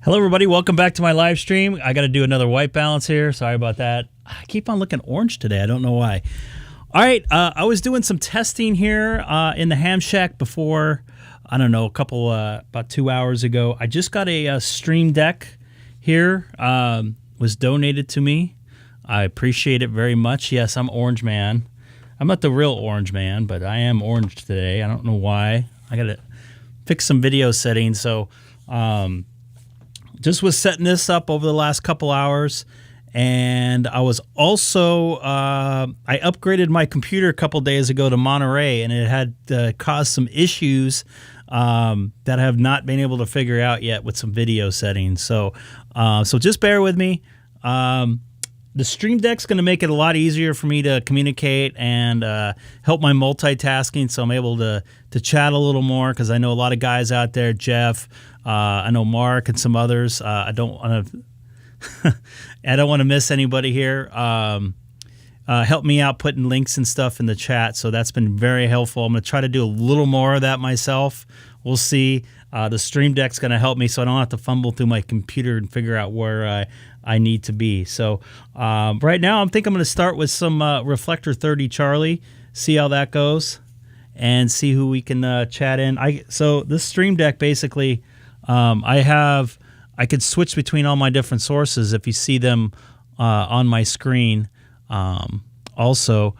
Hello everybody, welcome back to my live stream. I got to do another white balance here. Sorry about that. I keep on looking orange today. I don't know why. All right, I was doing some testing here in the ham shack before, I don't know, about 2 hours ago. I just got a stream deck here, was donated to me. I appreciate it very much. Yes, I'm Orange Man. I'm not the real Orange Man, but I am orange today. I don't know why. I got to fix some video settings. So, just was setting this up over the last couple hours, and I was also I upgraded my computer a couple days ago to Monterey, and it had caused some issues that I have not been able to figure out yet with some video settings. So just bear with me. The Stream Deck's going to make it a lot easier for me to communicate and help my multitasking, so I'm able to chat a little more, because I know a lot of guys out there, Jeff, I know Mark and some others. I don't want to miss anybody here. Help me out putting links and stuff in the chat, so that's been very helpful. I'm going to try to do a little more of that myself. We'll see. The Stream Deck's going to help me, so I don't have to fumble through my computer and figure out where I need to be. So right now, I think I'm going to start with some Reflector 30 Charlie, see how that goes, and see who we can chat in. So this Stream Deck, basically, I could switch between all my different sources if you see them on my screen. Also,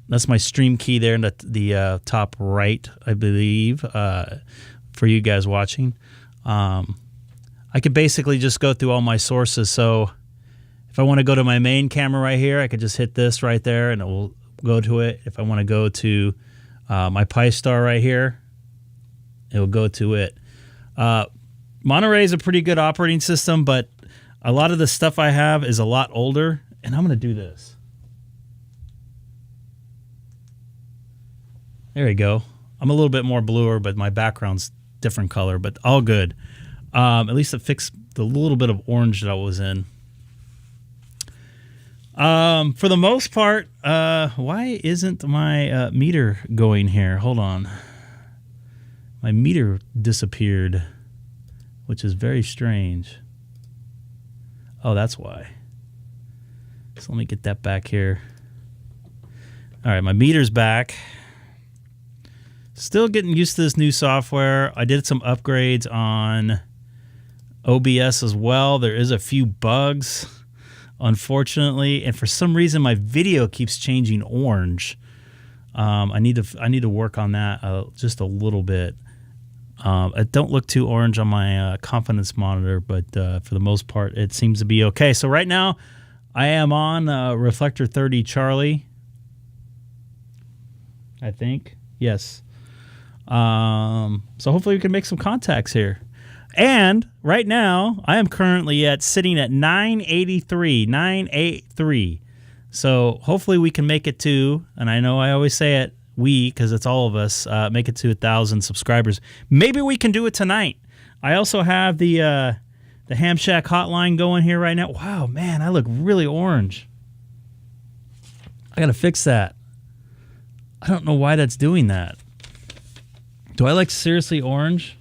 that's my stream key there in the top right, I believe, for you guys watching. I could basically just go through all my sources. So if I want to go to my main camera right here, I could just hit this right there and it will go to it. If I want to go to my DStar right here, it will go to it. Monterey is a pretty good operating system, but a lot of the stuff I have is a lot older, and I'm going to do this. There we go. I'm a little bit more bluer, but my background's different color, but all good. At least it fixed the little bit of orange that I was in. For the most part, why isn't my meter going here? Hold on. My meter disappeared, which is very strange. Oh, that's why. So let me get that back here. All right, my meter's back. Still getting used to this new software. I did some upgrades on OBS as well. There is a few bugs, unfortunately, and for some reason my video keeps changing orange. I need to work on that just a little bit. It don't look too orange on my confidence monitor, but for the most part, it seems to be okay. So right now, I am on Reflector 30 Charlie, I think. Yes. So hopefully we can make some contacts here. And right now, I am currently sitting at 983. So hopefully we can make it to, and I know I always say it, because it's all of us, make it to 1,000 subscribers. Maybe we can do it tonight. I also have the Ham Shack hotline going here right now. Wow, man, I look really orange. I got to fix that. I don't know why that's doing that. Do I look seriously orange?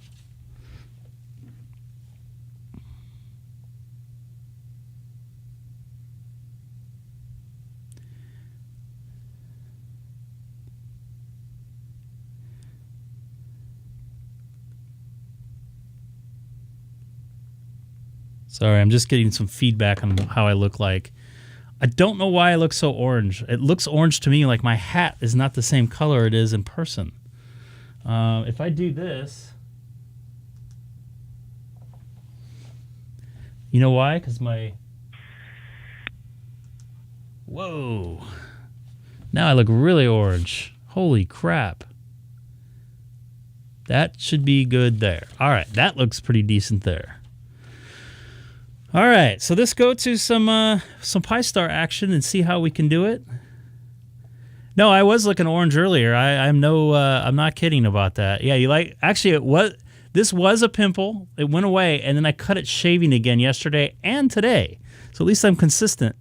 Sorry, I'm just getting some feedback on how I look like. I don't know why I look so orange. It looks orange to me, like my hat is not the same color it is in person. If I do this, you know why? Because whoa. Now I look really orange. Holy crap. That should be good there. All right, that looks pretty decent there. All right, so let's go to some DStar action and see how we can do it. No, I was looking orange earlier. I'm not kidding about that. Yeah, actually this was a pimple. It went away, and then I cut it shaving again yesterday and today. So at least I'm consistent.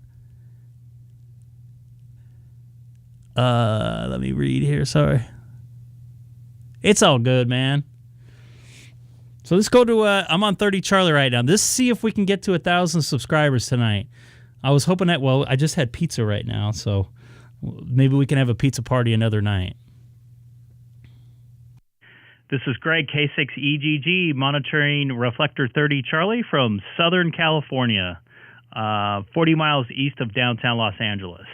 Let me read here. Sorry. It's all good, man. So let's go to, I'm on 30 Charlie right now. Let's see if we can get to 1,000 subscribers tonight. I was hoping that, well, I just had pizza right now, so maybe we can have a pizza party another night. This is Greg, K6EGG, monitoring Reflector 30 Charlie from Southern California, 40 miles east of downtown Los Angeles.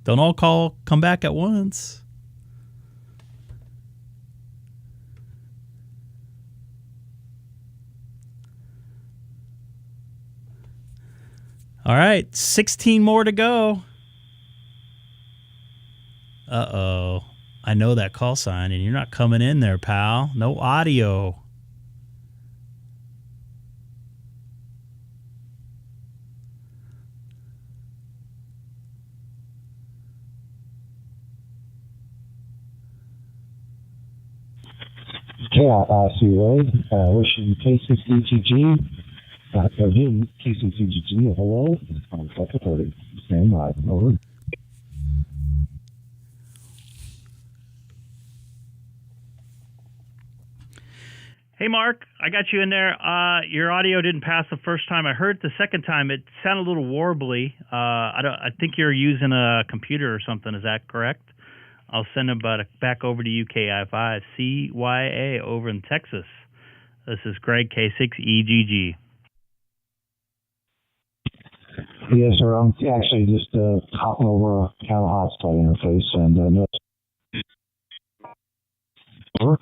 Don't all come back at once. All right, 16 more to go. Uh-oh. I know that call sign, and you're not coming in there, pal. No audio. KICA, wishing K6EGG, again, K6EGG, hello, on Reflector 30, stand by, over. Hey, Mark, I got you in there. Your audio didn't pass the first time. I heard it the second time. It sounded a little warbly. I think you're using a computer or something. Is that correct? I'll send it back over to you, KI5CYA over in Texas. This is Greg, K6EGG. Yes, sir. I'm actually just hopping over a kind of hotspot interface and no. Over.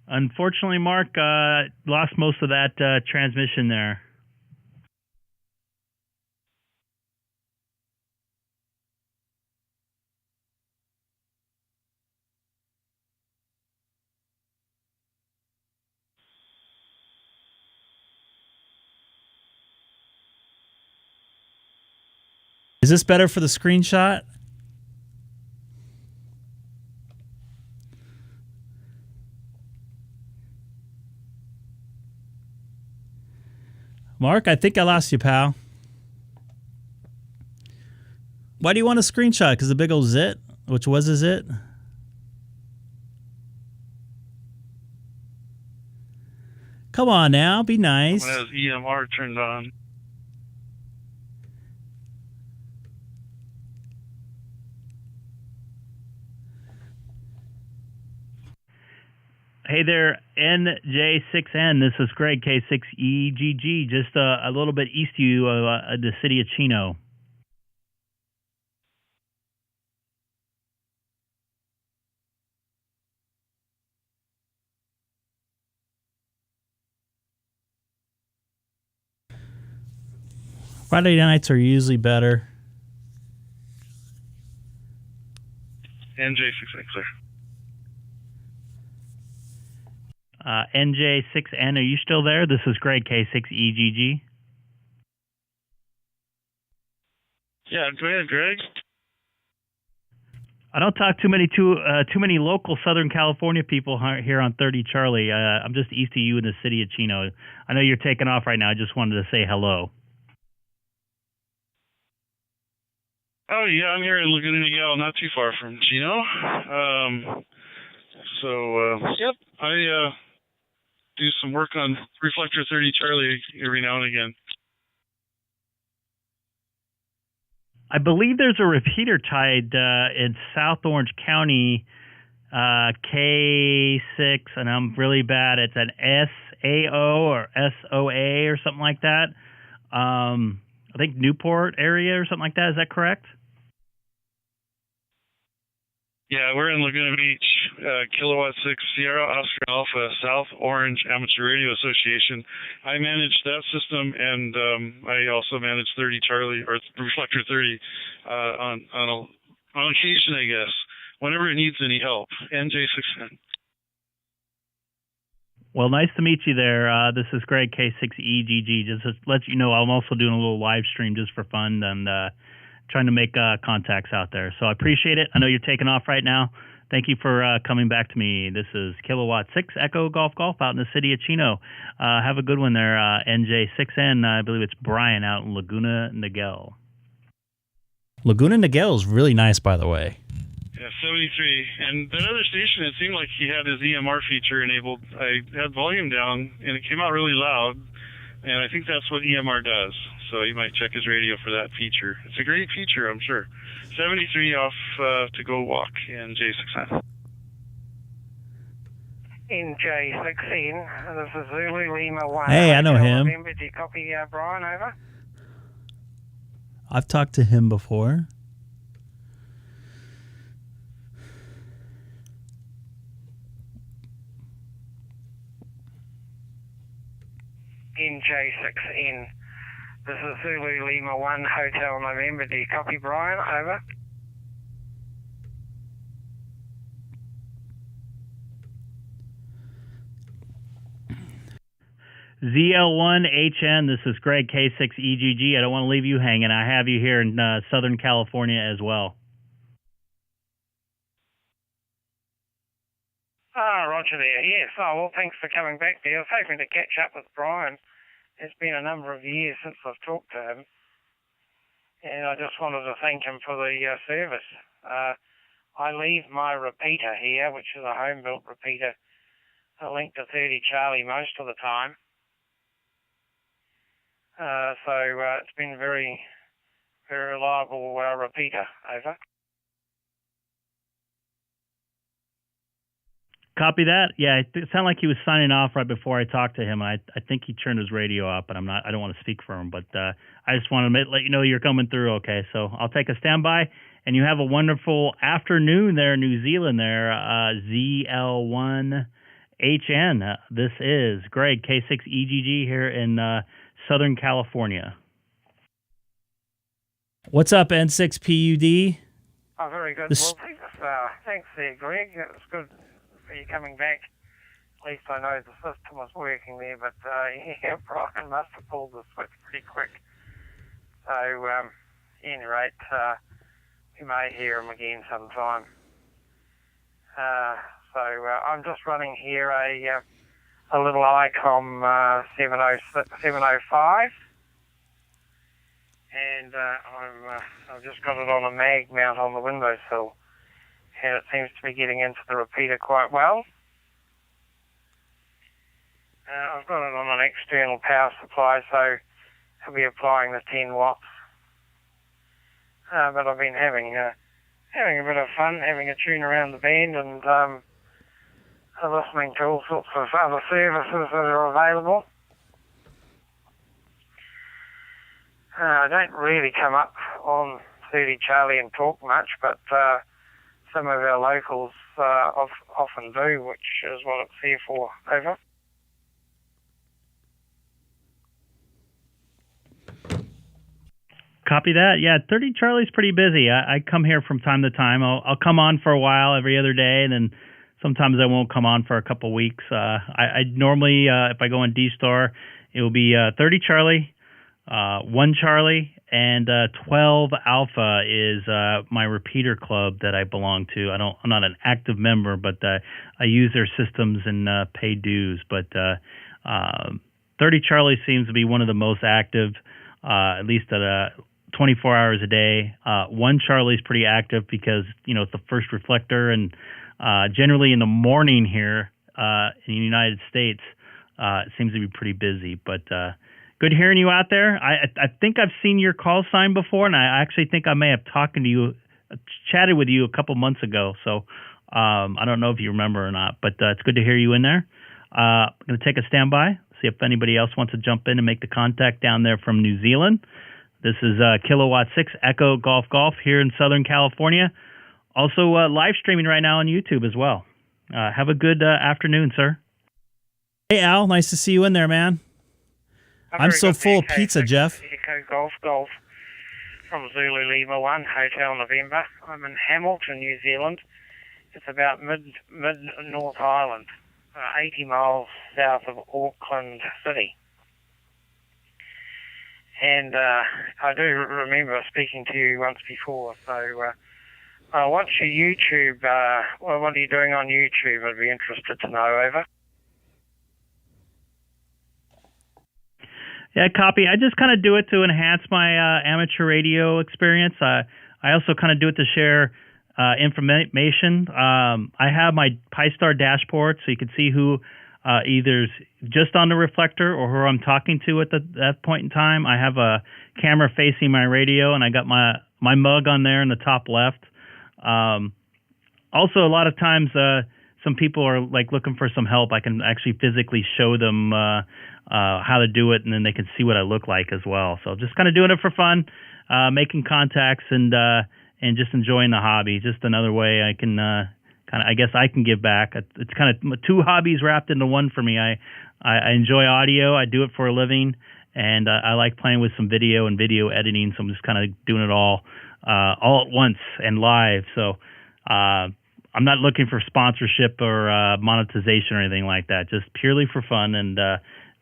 Unfortunately, Mark, lost most of that transmission there. Is this better for the screenshot? Mark, I think I lost you, pal. Why do you want a screenshot? Because the big old zit, which was a zit? Come on now, be nice. When it has DMR turned on. Hey there, NJ6N. This is Greg, K6EGG, just a little bit east of you, the city of Chino. Friday nights are usually better. NJ6N, clear. NJ6N, are you still there? This is Greg, K6EGG. Yeah, go ahead, Greg. I don't talk too many local Southern California people here on 30 Charlie. I'm just east of you in the city of Chino. I know you're taking off right now. I just wanted to say hello. Oh, yeah, I'm here in Laguna Niguel, not too far from Chino. Yep, I do some work on Reflector 30 Charlie every now and again. I believe there's a repeater tied in South Orange County, K6, and I'm really bad. It's an SAO or SOA or something like that. I think Newport area or something like that. Is that correct? Yeah, we're in Laguna Beach, Kilowatt 6 Sierra Oscar Alpha South Orange Amateur Radio Association. I manage that system, and I also manage 30 Charlie, or Reflector 30, on occasion, I guess, whenever it needs any help. NJ6N. Well, nice to meet you there. This is Greg, K6EGG. Just to let you know, I'm also doing a little live stream just for fun and trying to make contacts out there. So I appreciate it. I know you're taking off right now. Thank you for coming back to me. This is Kilowatt 6 Echo Golf Golf out in the city of Chino. Have a good one there, NJ6N. I believe it's Brian out in Laguna Niguel. Laguna Niguel is really nice, by the way. Yeah, 73. And that other station, it seemed like he had his EMR feature enabled. I had volume down, and it came out really loud. And I think that's what EMR does. So you might check his radio for that feature. It's a great feature, I'm sure. 73 off to go walk in J6N. In J6N, this is Zulu Lima 1. Hey, I know him. Remember, do you copy Brian over? I've talked to him before. In J6N, this is Zulu Lima 1 Hotel November. Do you copy Brian? Over. ZL1HN, this is Greg, K6EGG. I don't want to leave you hanging. I have you here in Southern California as well. Roger there. Yes. Oh, well, thanks for coming back there. I was hoping to catch up with Brian. It's been a number of years since I've talked to him. And I just wanted to thank him for the service. I leave my repeater here, which is a home-built repeater, linked to 30 Charlie most of the time. So it's been a very, very reliable repeater. Over. Copy that. Yeah, it sounded like he was signing off right before I talked to him. I think he turned his radio up, but I don't want to speak for him. But I just want to let you know you're coming through. Okay, so I'll take a standby, and you have a wonderful afternoon there in New Zealand. There, ZL1HN. This is Greg, K6EGG here in Southern California. What's up, N6PUD? Oh, very good. Well, thanks there, Greg. It was good for you coming back. At least I know the system was working there, but yeah, Brian must have pulled the switch pretty quick. So, at any rate, we may hear him again sometime. So I'm just running here a little Icom 705, and I've just got it on a mag mount on the windowsill, and it seems to be getting into the repeater quite well. I've got it on an external power supply, so I'll be applying the 10 watts. But I've been having a bit of fun, having a tune around the band, and listening to all sorts of other services that are available. I don't really come up on 30 Charlie and talk much, but some of our locals often do, which is what it's here for. Over. Copy that. Yeah, 30 Charlie's pretty busy. I come here from time to time. I'll come on for a while every other day, and then sometimes I won't come on for a couple weeks. I normally, if I go on DStar, it will be 30 Charlie, 1 Charlie, and 12 Alpha is my repeater club that I belong to. I'm not an active member, but I use their systems and pay dues. But 30 Charlie seems to be one of the most active, at least at 24 hours a day. 1 Charlie is pretty active because it's the first reflector, and generally in the morning here in the United States, it seems to be pretty busy. But good hearing you out there. I think I've seen your call sign before, and I actually think I may have chatted with you a couple months ago. So I don't know if you remember or not, but it's good to hear you in there. I'm going to take a standby, see if anybody else wants to jump in and make the contact down there from New Zealand. This is Kilowatt 6 Echo Golf Golf here in Southern California. Also live streaming right now on YouTube as well. Have a good afternoon, sir. Hey, Al. Nice to see you in there, man. I'm so full of pizza, Jeff. Echo Golf from Zulu Lima 1 Hotel November. I'm in Hamilton, New Zealand. It's about mid North Island, 80 miles south of Auckland City. And I do remember speaking to you once before, so What's your YouTube? What are you doing on YouTube? I'd be interested to know. Over. Yeah, copy. I just kind of do it to enhance my amateur radio experience. I also kind of do it to share information. I have my DStar dashboard, so you can see who either's just on the reflector or who I'm talking to at that point in time. I have a camera facing my radio, and I got my mug on there in the top left. Also, a lot of times, some people are like looking for some help. I can actually physically show them how to do it, and then they can see what I look like as well. So just kind of doing it for fun, making contacts, and just enjoying the hobby. Just another way I can I guess I can give back. It's kind of two hobbies wrapped into one for me. I enjoy audio. I do it for a living, and I like playing with some video and video editing. So I'm just kind of doing it all at once and live. So I'm not looking for sponsorship or monetization or anything like that. Just purely for fun and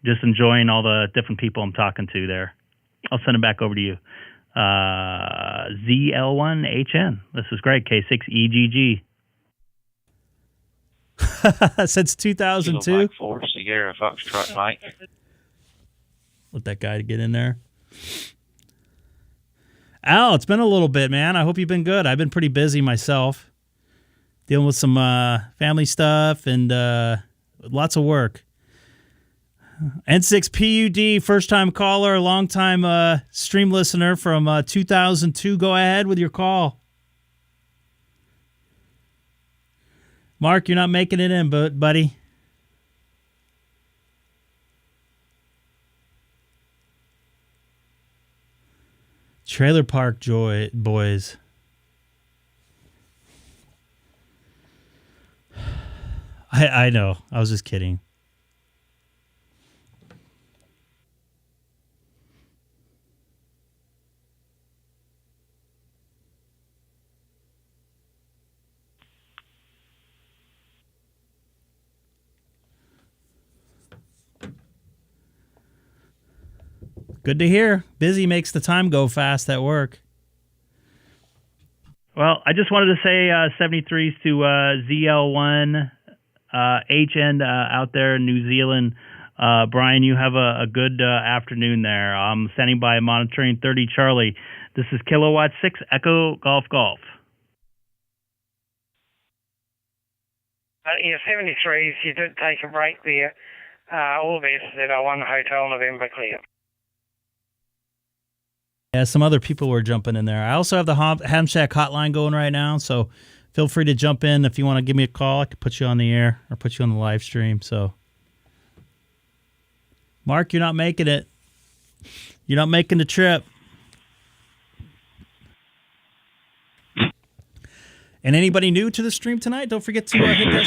just enjoying all the different people I'm talking to there. I'll send it back over to you. ZL1HN. This is great. K6EGG. Since 2002. 4 Sierra Foxtrot Mike. Let that guy get in there. Al, it's been a little bit, man. I hope you've been good. I've been pretty busy myself, dealing with some family stuff and lots of work. N6PUD, first-time caller, long-time stream listener from 2002. Go ahead with your call. Mark, you're not making it in, buddy. Trailer Park Boys. I know. I was just kidding. Good to hear. Busy makes the time go fast at work. Well, I just wanted to say 73s to ZL1 HN out there in New Zealand. Brian, you have a good afternoon there. I'm standing by monitoring 30 Charlie. This is Kilowatt 6 Echo Golf Golf. Yeah, 73s, you did take a break there. All best at 1 Hotel November Clear. Yeah, some other people were jumping in there. I also have the Ham Shack hotline going right now, so feel free to jump in if you want to give me a call. I could put you on the air or put you on the live stream. So, Mark, you're not making it. You're not making the trip. And anybody new to the stream tonight, don't forget to hit that.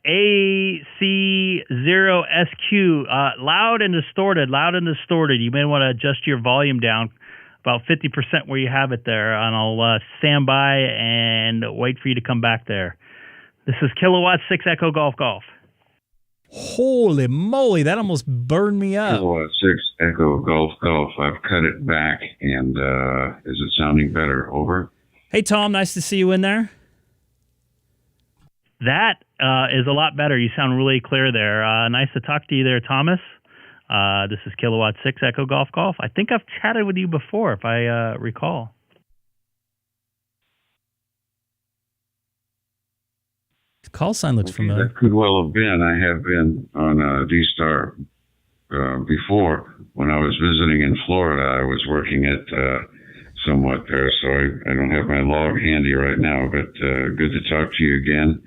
AC0SQ, loud and distorted. You may want to adjust your volume down about 50% where you have it there, and I'll stand by and wait for you to come back there. This is Kilowatt 6 Echo Golf Golf. Holy moly, that almost burned me up. Kilowatt 6 Echo Golf Golf. I've cut it back, and is it sounding better? Over. Hey, Tom, nice to see you in there. That is a lot better. You sound really clear there. Nice to talk to you there, Thomas. This is Kilowatt 6 Echo Golf Golf. I think I've chatted with you before, if I recall. The call sign looks familiar. That could well have been. I have been on DStar before. When I was visiting in Florida, I was working at somewhat there, so I don't have my log handy right now, but good to talk to you again.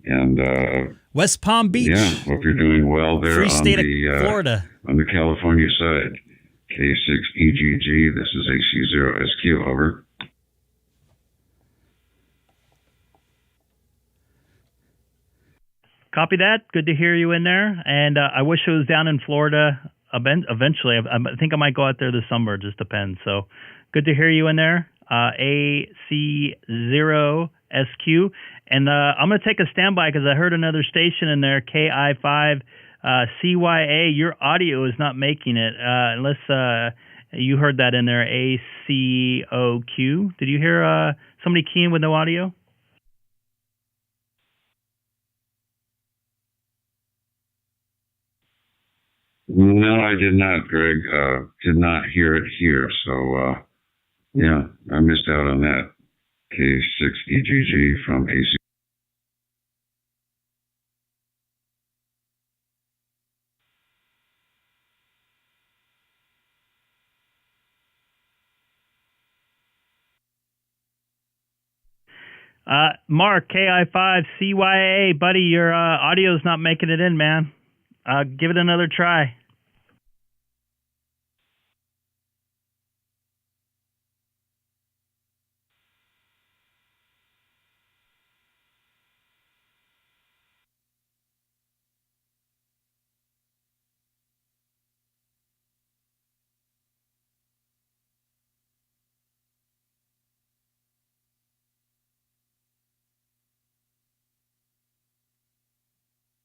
And West Palm Beach. Yeah, hope you're doing well there. Free state of Florida. On the California side. K6EGG, this is AC0SQ, over. Copy that. Good to hear you in there. And I wish it was down in Florida eventually. I think I might go out there this summer. It just depends. So good to hear you in there. AC0SQ. SQ. And I'm going to take a standby because I heard another station in there, KI5CYA. Your audio is not making it unless you heard that in there, ACOQ. Did you hear somebody keying with no audio? No, I did not, Greg. Did not hear it here. So, yeah, I missed out on that. K6EGG from AC. Mark, KI5CYA, buddy, your audio's not making it in, man. Give it another try.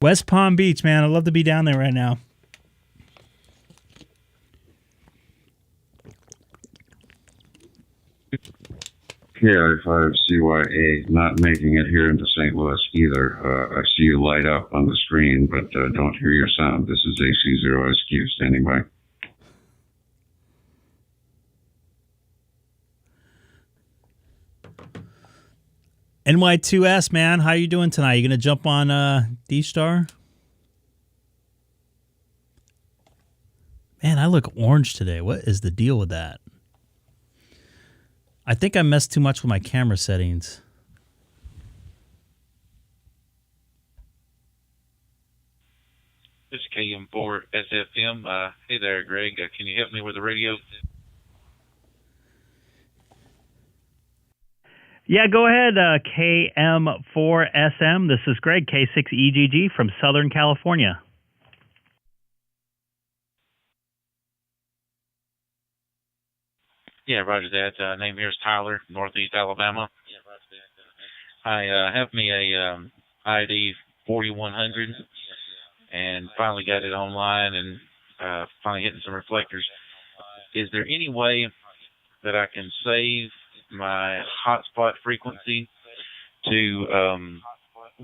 West Palm Beach, man. I'd love to be down there right now. KI5CYA, not making it here into St. Louis either. I see you light up on the screen, but don't hear your sound. This is AC0SQ standing by. NY2S, man, how you doing tonight? You gonna jump on DStar? Man, I look orange today. What is the deal with that? I think I messed too much with my camera settings. This is KM4SFM. Hey there, Greg. Can you help me with the radio? Yeah, go ahead, KM4SM. This is Greg, K6EGG from Southern California. Yeah, roger that. Name here is Tyler, Northeast Alabama. I have me a ID 4100 and finally got it online and finally hitting some reflectors. Is there any way that I can save my hotspot frequency to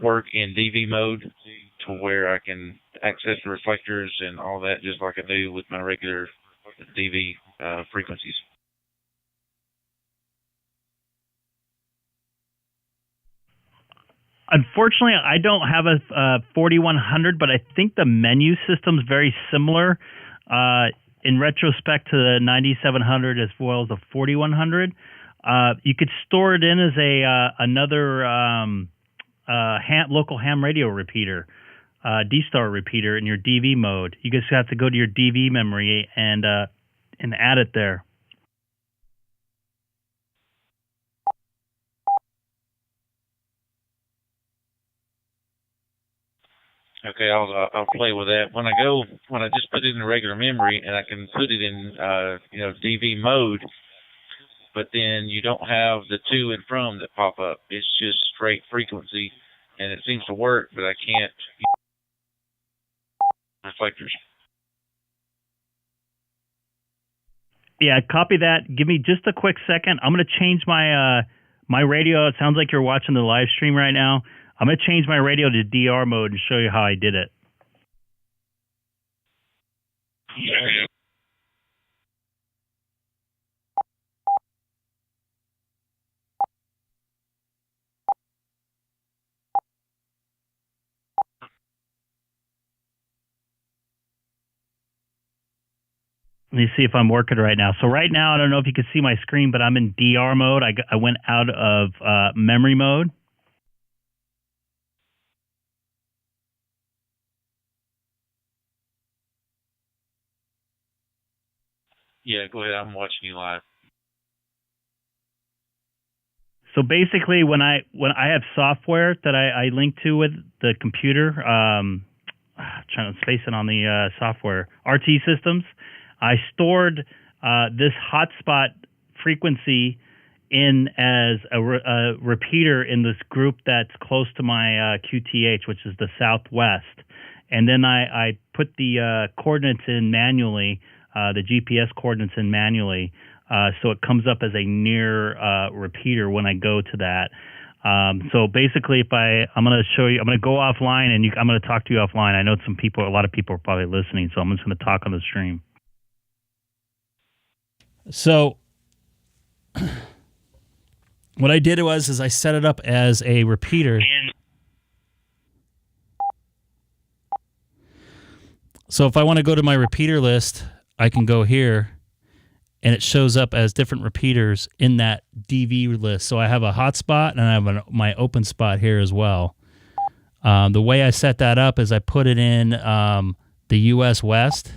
work in DV mode to where I can access the reflectors and all that just like I do with my regular DV frequencies? Unfortunately, I don't have a 4100, but I think the menu system's very similar in retrospect to the 9700 as well as the 4100. You could store it in as another local ham radio repeater, DStar repeater in your DV mode. You just have to go to your DV memory and add it there. Okay, I'll play with that. When I just put it in regular memory and I can put it in DV mode, but then you don't have the to and from that pop up. It's just straight frequency, and it seems to work, but I can't reflectors. Yeah, copy that. Give me just a quick second. I'm going to change my my radio. It sounds like you're watching the live stream right now. I'm going to change my radio to DR mode and show you how I did it. Let me see if I'm working right now. So right now, I don't know if you can see my screen, but I'm in DR mode. I went out of memory mode. Yeah, go ahead. I'm watching you live. So basically, when I have software that I link to with the computer, trying to space it on the software, RT systems, I stored this hotspot frequency in as a repeater in this group that's close to my QTH, which is the southwest. And then I put the coordinates in manually, the GPS coordinates in manually, so it comes up as a near repeater when I go to that. So basically, I'm going to show you, I'm going to go offline, and I'm going to talk to you offline. I know a lot of people are probably listening, so I'm just going to talk on the stream. So what I did is I set it up as a repeater. So if I want to go to my repeater list, I can go here, and it shows up as different repeaters in that DV list. So I have a hotspot, and I have my open spot here as well. The way I set that up is I put it in the US West,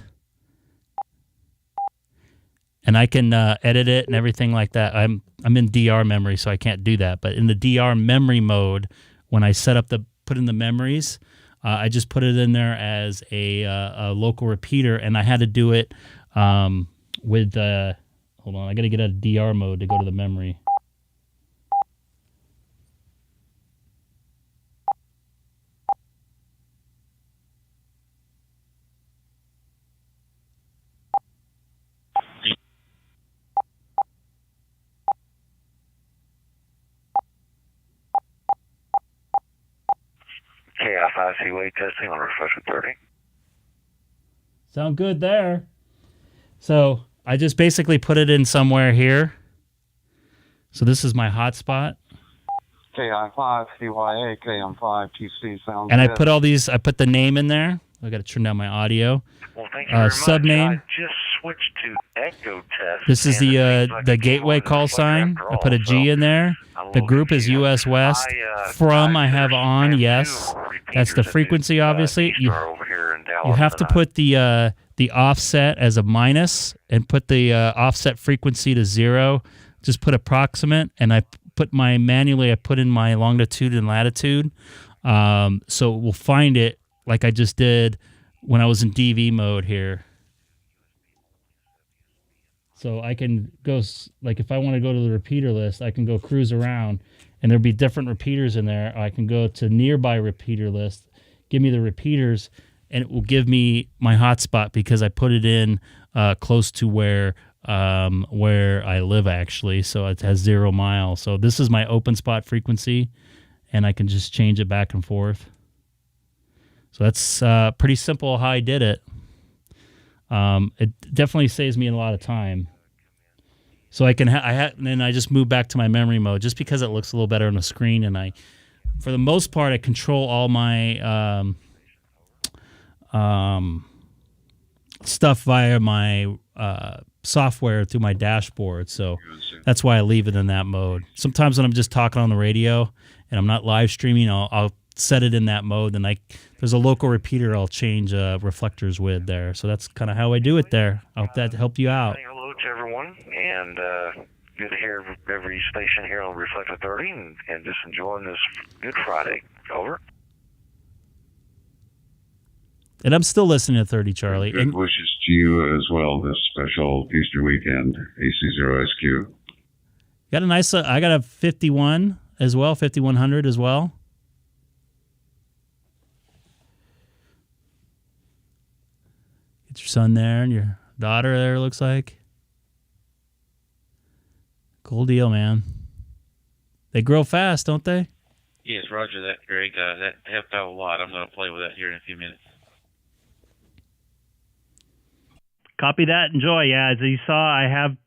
and I can edit it and everything like that. I'm in DR memory, so I can't do that. But in the DR memory mode, when I put in the memories, I just put it in there as a local repeater, and I had to do it with hold on, I got to get out of DR mode to go to the memory. K6EGG testing on reflector 30. Sound good there. So I just basically put it in somewhere here. So this is my hotspot. K6EGG, KM5TC sounds and good. I put the name in there. I got to turn down my audio. Well, thank you very much. Subname. I just switched to Echo Test. This is the gateway call sign. I put a G in there. The group is US West. I have on, yes. That's the frequency, obviously. You have to put the offset as a minus and put the offset frequency to 0. Just put approximate, and I put in my longitude and latitude. So we'll find it like I just did when I was in DV mode here. So I can go, like if I want to go to the repeater list, I can go cruise around, and there'll be different repeaters in there. I can go to nearby repeater list, give me the repeaters, and it will give me my hotspot because I put it in close to where I live, actually. So it has 0 miles. So this is my open spot frequency, and I can just change it back and forth. So that's pretty simple how I did it. It definitely saves me a lot of time. So I can and then I just move back to my memory mode just because it looks a little better on the screen, and for the most part, I control all my stuff via my software through my dashboard. So that's why I leave it in that mode. Sometimes when I'm just talking on the radio and I'm not live streaming, I'll set it in that mode, and there's a local repeater I'll change reflectors with there. So that's kind of how I do it there. I hope that helped you out. Saying hello to everyone, and good to hear every station here on Reflector 30, and just enjoying this Good Friday. Over. And I'm still listening to 30, Charlie. Good wishes to you as well this special Easter weekend, AC0SQ. Got a nice, I got a 51 as well, 5100 as well. Get your son there and your daughter there, looks like. Cool deal, man. They grow fast, don't they? Yes, roger that, Greg. That helped out a lot. I'm going to play with that here in a few minutes. Copy that. Enjoy. Yeah, as you saw, I have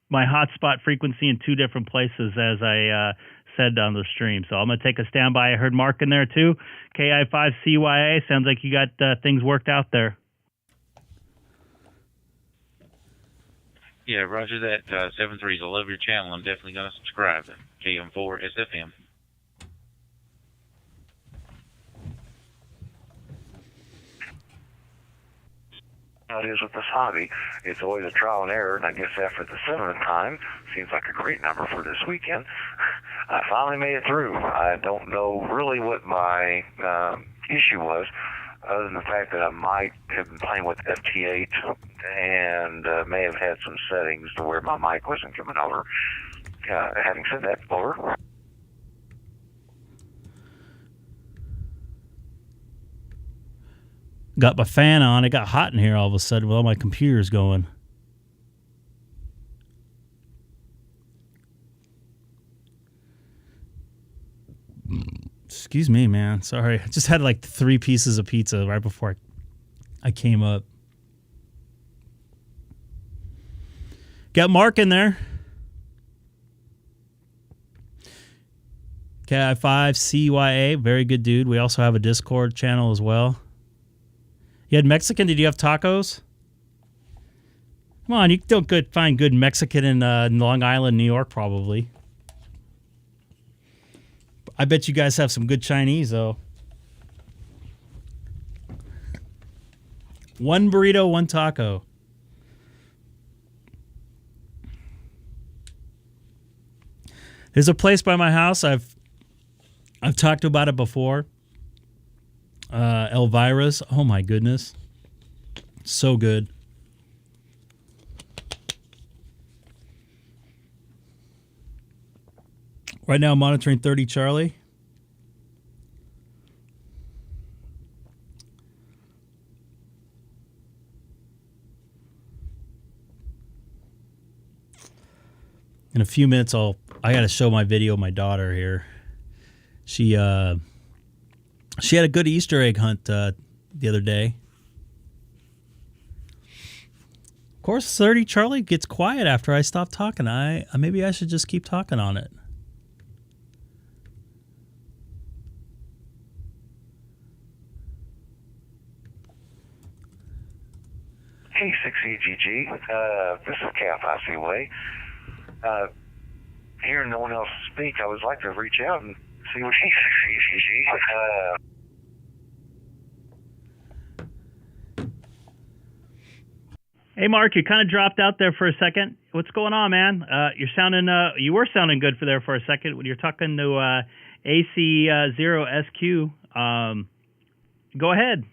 my hotspot frequency in 2 different places, as I said on the stream. So I'm going to take a standby. I heard Mark in there too. K6EGG. Sounds like you got things worked out there. Yeah, roger that. 7-3s. I love your channel. I'm definitely going to subscribe to KM4 SFM. It is with this hobby. It's always a trial and error, and I guess after the 7th time, seems like a great number for this weekend. I finally made it through. I don't know really what my issue was, other than the fact that I might have been playing with FT8 and may have had some settings to where my mic wasn't coming over. Having said that, over. Got my fan on. It got hot in here all of a sudden while my computer's going. Excuse me, man. Sorry. I just had like 3 pieces of pizza right before I came up. Got Mark in there. K6EGG, very good dude. We also have a Discord channel as well. You had Mexican? Did you have tacos? Come on, you don't find good Mexican in Long Island, New York, probably. I bet you guys have some good Chinese, though. 1 burrito, 1 taco. There's a place by my house. I've talked about it before. Elvira's. Oh my goodness. So good. Right now I'm monitoring 30 Charlie. In a few minutes I got to show my video of my daughter here. She had a good Easter egg hunt the other day. Of course, 30 Charlie gets quiet after I stop talking. Maybe I should just keep talking on it. K6EGG, this is K6EGG. Hearing no one else speak, I would like to reach out and see what K6EGG. Hey, Mark, you kind of dropped out there for a second. What's going on, man? You were sounding good for a second when you're talking to AC0SQ. Go ahead.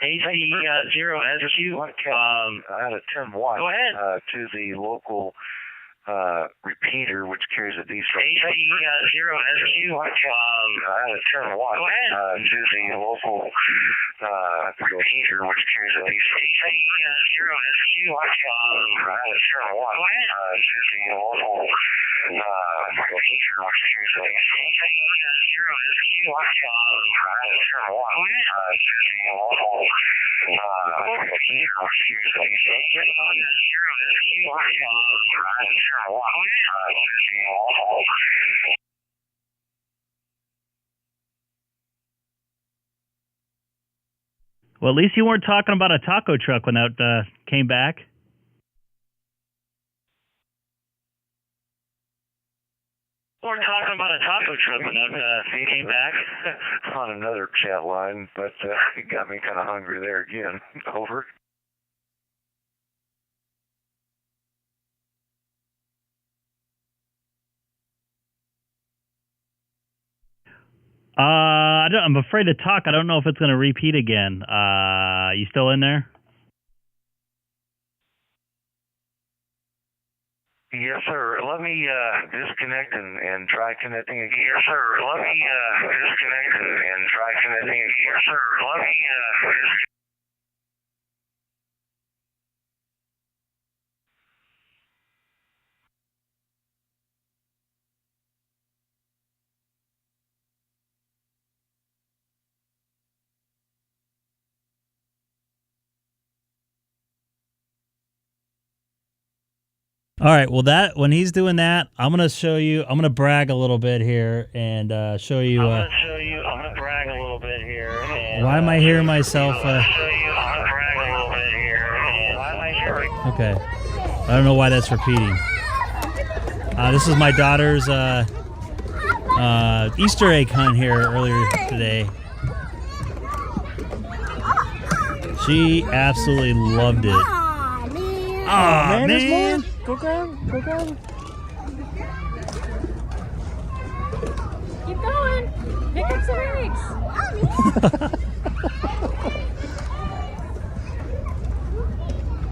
AC0SQ. I had a 10 watt. Go ahead. To the local repeater, which carries a DStar. AC0SQ. I had a 10 watt. Go ahead. To the local repeater, which carries a DStar. AC0SQ. I had a 10 watt. Go ahead. To the local repeater, which carries a DStar. AC0SQ. I had a 10 watt. Go ahead. To the local repeater, which carries a Well, at least you weren't talking about a taco truck when that came back. We're talking about a taco truck when that came back. On another chat line, but it got me kind of hungry there again. Over. I'm afraid to talk. I don't know if it's going to repeat again. You still in there? Yes, sir. Let me disconnect and try connecting again. Yes, sir. Let me disconnect and try connecting again. Yes, sir. Let me All right, well, when he's doing that, I'm going to brag a little bit here and show you. I'm going to brag a little bit here. And, why am I hearing myself? I'm going to brag a little bit here. And why am I hearing? Okay. I don't know why that's repeating. This is my daughter's Easter egg hunt here earlier today. She absolutely loved it. Aw, man. Go grab. Keep going. Pick up some eggs.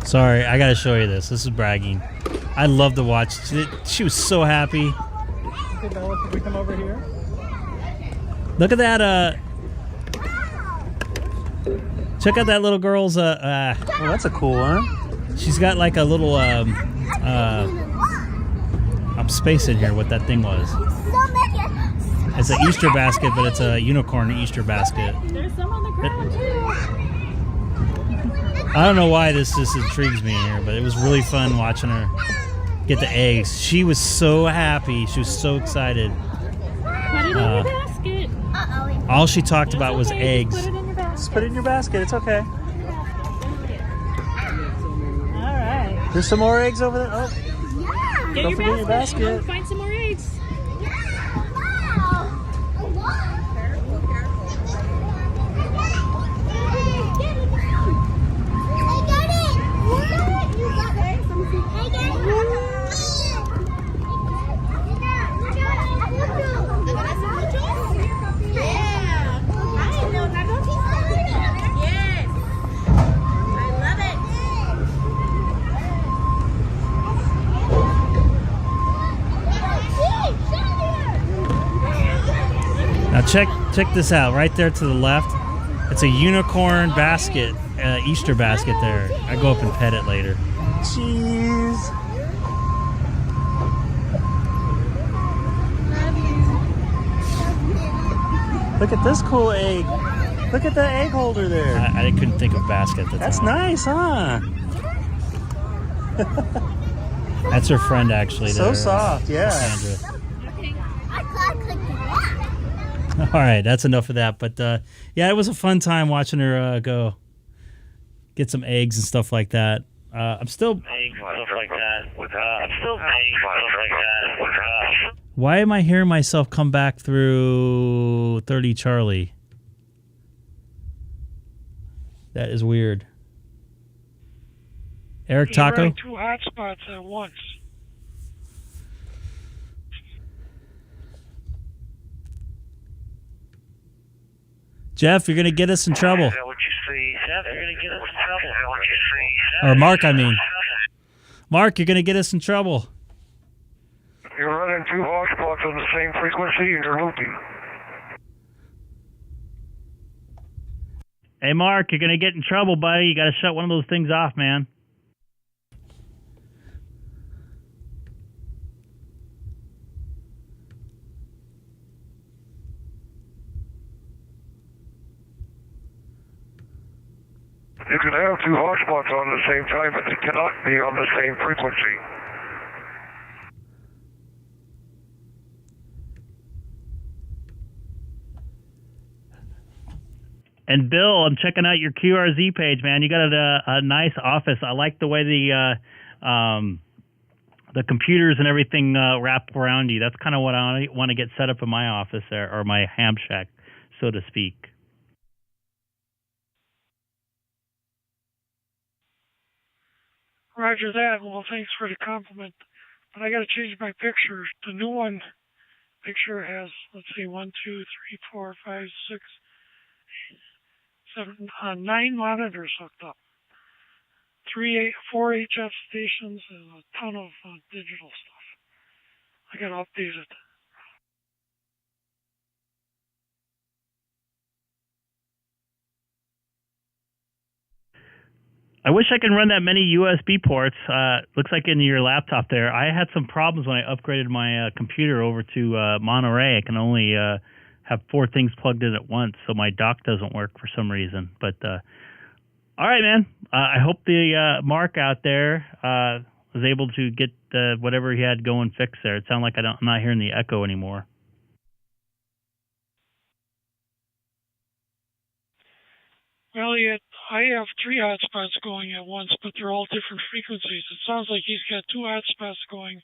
Sorry, I gotta show you this. This is bragging. I love to watch. She was so happy. Okay, Bella, can we come over here? Look at that. Check out that little girl's. Oh, that's a cool one. She's got like a little. I'm spacing here what that thing was. It's an Easter basket, but it's a unicorn Easter basket. There's some on the ground too. I don't know why this just intrigues me here, but it was really fun watching her get the eggs. She was so happy. She was so excited. Put it in your basket. All she talked about was eggs. Put it in your basket. Just put it in your basket. It's okay. All right. There's some more eggs over there. Oh, Get don't your forget your basket. basket. Find some more eggs. Now check this out. Right there to the left, it's a unicorn basket, Easter basket there. I go up and pet it later. Cheese. Look at this cool egg. Look at the egg holder there. I couldn't think of basket at the That's time. nice, huh? That's her friend actually. So there, soft, yeah. Cassandra. All right, that's enough of that. But yeah, it was a fun time watching her go get some eggs and stuff like that. I'm still. Eggs, stuff like that. I'm still eggs, stuff like that. Why am I hearing myself come back through 30 Charlie? That is weird. Eric You're Taco? running two hotspots at once. Jeff, you're going to get us in trouble. Is that what you see? Jeff, you're going to get us in trouble. Is that what you see? Or Mark, I mean. Mark, you're going to get us in trouble. You're running two hotspots on the same frequency and you're looping. Hey, Mark, you're going to get in trouble, buddy. You got to shut one of those things off, man. You can have two hotspots on the same time, but they cannot be on the same frequency. And Bill, I'm checking out your QRZ page, man. You got a nice office. I like the way the computers and everything wrap around you. That's kind of what I want to get set up in my office there, or my ham shack, so to speak. Roger that. Well, thanks for the compliment. But I got to change my picture. The new one picture has, let's see, 1, 2, 3, 4, 5, 6, 7, 9 monitors hooked up. 4 HF stations and a ton of digital stuff. I got to update it. I wish I could run that many USB ports. Looks like in your laptop there. I had some problems when I upgraded my computer over to Monterey. I can only have 4 things plugged in at once, so my dock doesn't work for some reason. But all right, man. I hope the Mark out there was able to get whatever he had going fixed there. It sounds like I'm not hearing the echo anymore. Well, I have 3 hotspots going at once, but they're all different frequencies. It sounds like he's got 2 hotspots going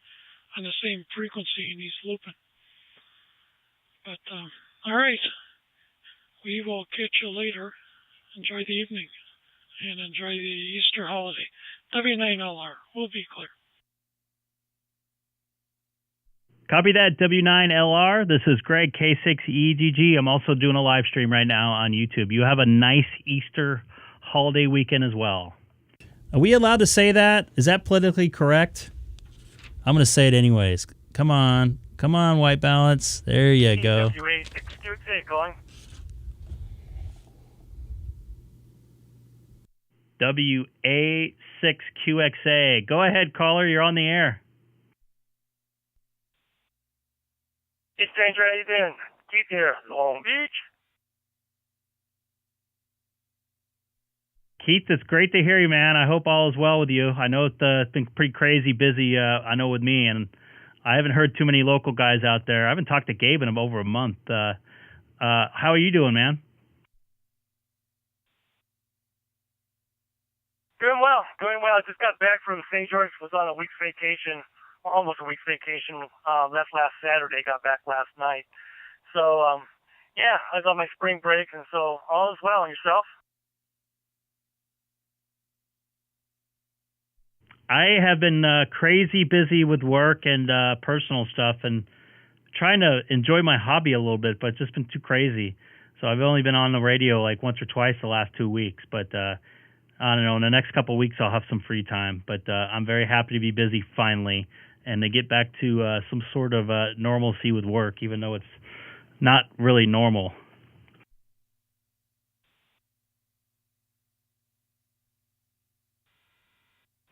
on the same frequency, and he's looping. But, all right. We will catch you later. Enjoy the evening, and enjoy the Easter holiday. W9LR. We'll be clear. Copy that, W9LR. This is Greg, K6EGG. I'm also doing a live stream right now on YouTube. You have a nice Easter holiday weekend as well. Are we allowed to say that? Is that politically correct? I'm going to say it anyways. Come on. Come on, white balance. There you go. K6EGG going. WA6QXA. Go ahead, caller. You're on the air. Hey, stranger, how you doing? Keith here, Long Beach. Keith, it's great to hear you, man. I hope all is well with you. I know it's been pretty crazy busy, I know with me, and I haven't heard too many local guys out there. I haven't talked to Gabe in over a month. How are you doing, man? Doing well. I just got back from St. George. Was on a week's vacation, almost a week's vacation. Left last Saturday. Got back last night. So, yeah, I was on my spring break, and so all is well. And yourself? I have been crazy busy with work and personal stuff, and trying to enjoy my hobby a little bit, but it's just been too crazy. So I've only been on the radio like once or twice the last 2 weeks, but I don't know. In the next couple of weeks, I'll have some free time. But I'm very happy to be busy finally, and to get back to some sort of normalcy with work, even though it's not really normal.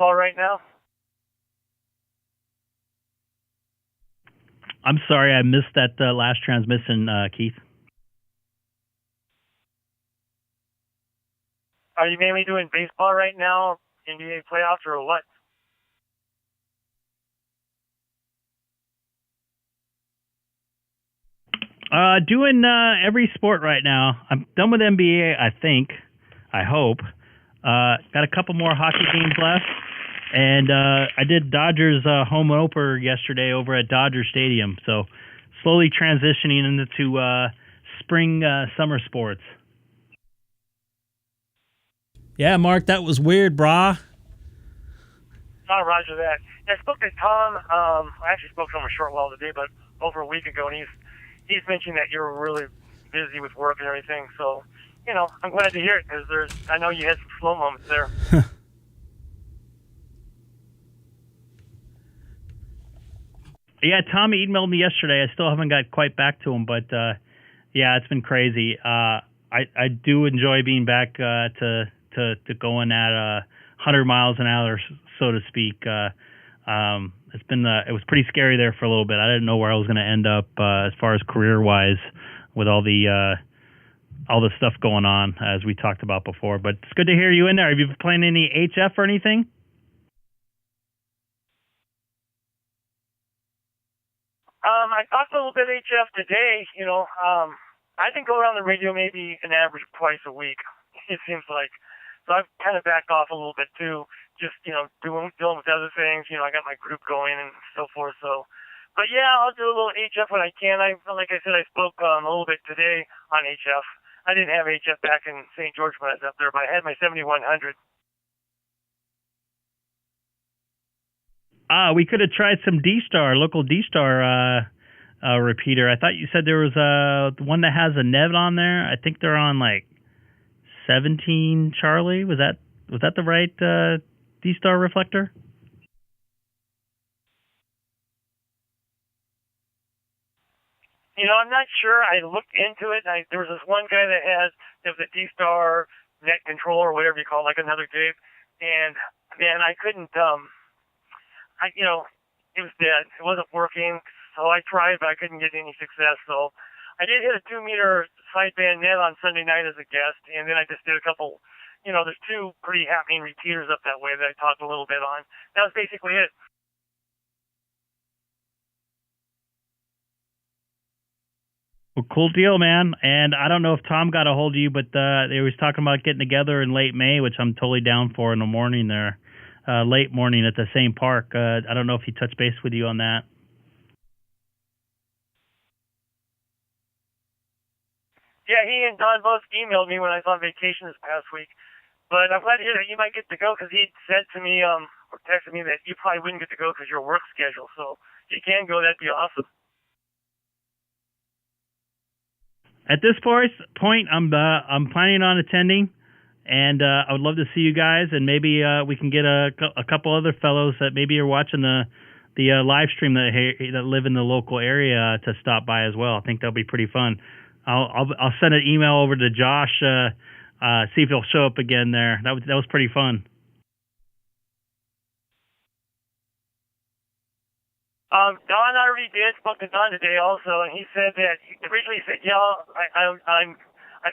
All right now? I'm sorry, I missed that last transmission, Keith. Are you mainly doing baseball right now, NBA playoffs, or what? Doing every sport right now. I'm done with NBA, I think. I hope. Got a couple more hockey games left. And I did Dodgers home opener yesterday over at Dodger Stadium. So slowly transitioning into spring, summer sports. Yeah, Mark, that was weird, brah. Oh, roger that. I spoke to Tom. I actually spoke to him a short while today, but over a week ago, and he's mentioned that you're really busy with work and everything. So, you know, I'm glad to hear it because I know you had some slow moments there. Yeah, Tommy emailed me yesterday. I still haven't got quite back to him, but yeah, it's been crazy. I do enjoy being back to going at 100 miles an hour, so to speak. It's been it was pretty scary there for a little bit. I didn't know where I was going to end up as far as career wise with all the stuff going on as we talked about before. But it's good to hear you in there. Have you been playing any HF or anything? I talked a little bit HF today. You know, I think go around the radio maybe an average twice a week. It seems like. So I've kind of backed off a little bit too. Just, you know, dealing with other things. You know, I got my group going and so forth. So, but yeah, I'll do a little HF when I can. Like I said, I spoke a little bit today on HF. I didn't have HF back in St. George when I was up there, but I had my 7100. We could have tried some DStar, local DStar repeater. I thought you said there was one that has a Nev on there. I think they're on like 17 Charlie. Was that the right DStar reflector? You know, I'm not sure. I looked into it. There was this one guy that has the DStar net control or whatever you call it, like another Dave. And man, I couldn't. You know, it was dead. It wasn't working. So I tried, but I couldn't get any success. So I did hit a 2-meter sideband net on Sunday night as a guest, and then I just did a couple. You know, there's 2 pretty happening repeaters up that way that I talked a little bit on. That was basically it. Well, cool deal, man. And I don't know if Tom got a hold of you, but they was talking about getting together in late May, which I'm totally down for in the morning there. Late morning at the same park. I don't know if he touched base with you on that. Yeah, he and Don both emailed me when I was on vacation this past week. But I'm glad to hear that you might get to go because he said to me, or texted me that you probably wouldn't get to go because your work schedule. So if you can go, that'd be awesome. At this point, I'm planning on attending. And I would love to see you guys, and maybe we can get a couple other fellows that maybe are watching the live stream that live in the local area to stop by as well. I think that'll be pretty fun. I'll send an email over to Josh, see if he'll show up again there. That was pretty fun. Don already did spoke to Don today also, and he said that he originally said, "Yeah, I'm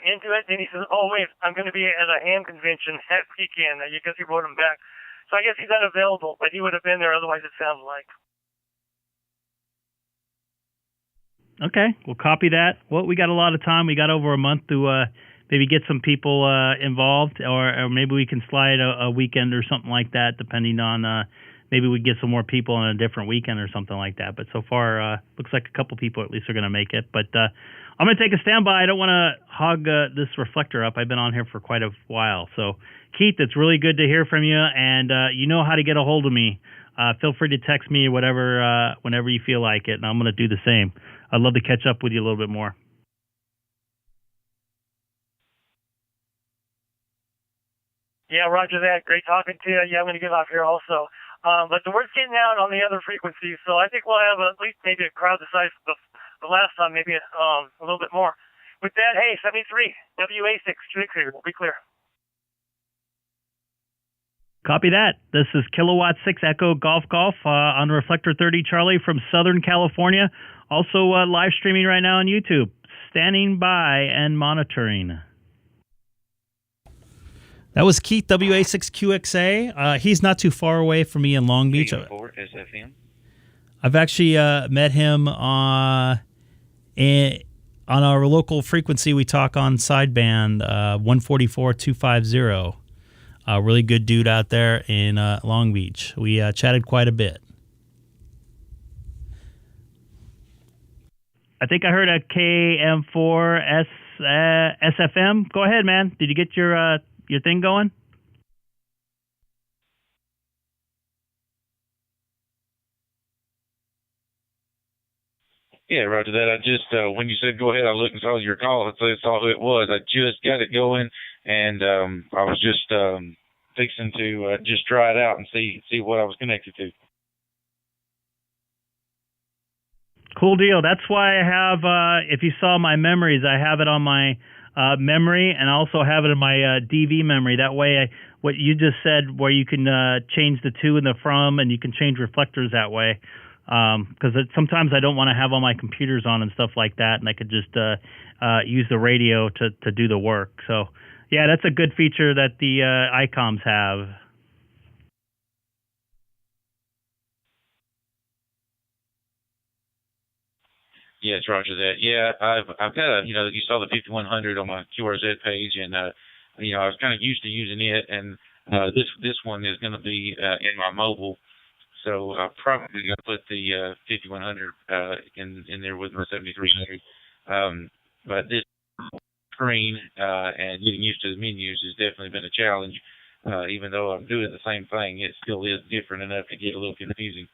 into it." Then he says, "Oh wait, I'm going to be at a ham convention that weekend," because he wrote him back. So I guess he's unavailable, but he would have been there otherwise. It sounds like. Okay, we'll copy that. Well, we got a lot of time. We got over a month to maybe get some people involved, or maybe we can slide a weekend or something like that, depending on. Maybe we get some more people on a different weekend or something like that. But so far, looks like a couple people at least are going to make it. But I'm going to take a standby. I don't want to hog this reflector up. I've been on here for quite a while. So, Keith, it's really good to hear from you. And you know how to get a hold of me. Feel free to text me or whatever whenever you feel like it. And I'm going to do the same. I'd love to catch up with you a little bit more. Yeah, roger that. Great talking to you. Yeah, I'm going to get off here also. But the word's getting out on the other frequencies, so I think we'll have at least maybe a crowd the size of the last time, maybe a little bit more. With that, hey, 73, WA6, we'll be clear. Copy that. This is Kilowatt 6 Echo Golf on Reflector 30 Charlie from Southern California. Also live streaming right now on YouTube. Standing by and monitoring. That was Keith, WA6QXA. He's not too far away from me in Long Beach. SFM. I've actually met him on our local frequency we talk on sideband, 144.250. A really good dude out there in Long Beach. We chatted quite a bit. I think I heard a KM4 SFM. Go ahead, man. Did you get your thing going? Yeah, roger that. I just, when you said go ahead, I looked and saw your call. I saw who it was. I just got it going, and I was just fixing to just try it out and see what I was connected to. Cool deal. That's why I have, if you saw my memories, I have it on my memory, and I also have it in my DV memory. That way, what you just said, where you can change the to and the from, and you can change reflectors that way. Because sometimes I don't want to have all my computers on and stuff like that, and I could just use the radio to do the work. So, yeah, that's a good feature that the Icoms have. Yes, roger that. Yeah, I've got you saw the 5100 on my QRZ page, and I was kind of used to using it, and this one is going to be in my mobile. So I'm probably going to put the 5100 in there with my 7300. But this screen and getting used to the menus has definitely been a challenge. Even though I'm doing the same thing, it still is different enough to get a little confusing.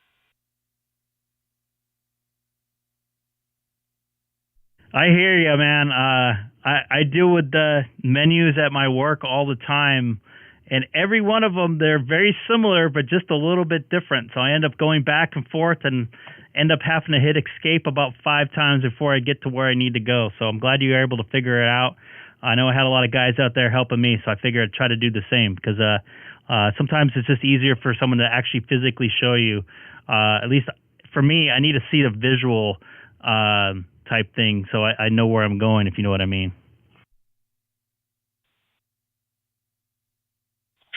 I hear you, man. I deal with the menus at my work all the time. And every one of them, they're very similar, but just a little bit different. So I end up going back and forth and end up having to hit escape about 5 times before I get to where I need to go. So I'm glad you were able to figure it out. I know I had a lot of guys out there helping me, so I figured I'd try to do the same because sometimes it's just easier for someone to actually physically show you. At least for me, I need to see the visual type thing so I know where I'm going, if you know what I mean.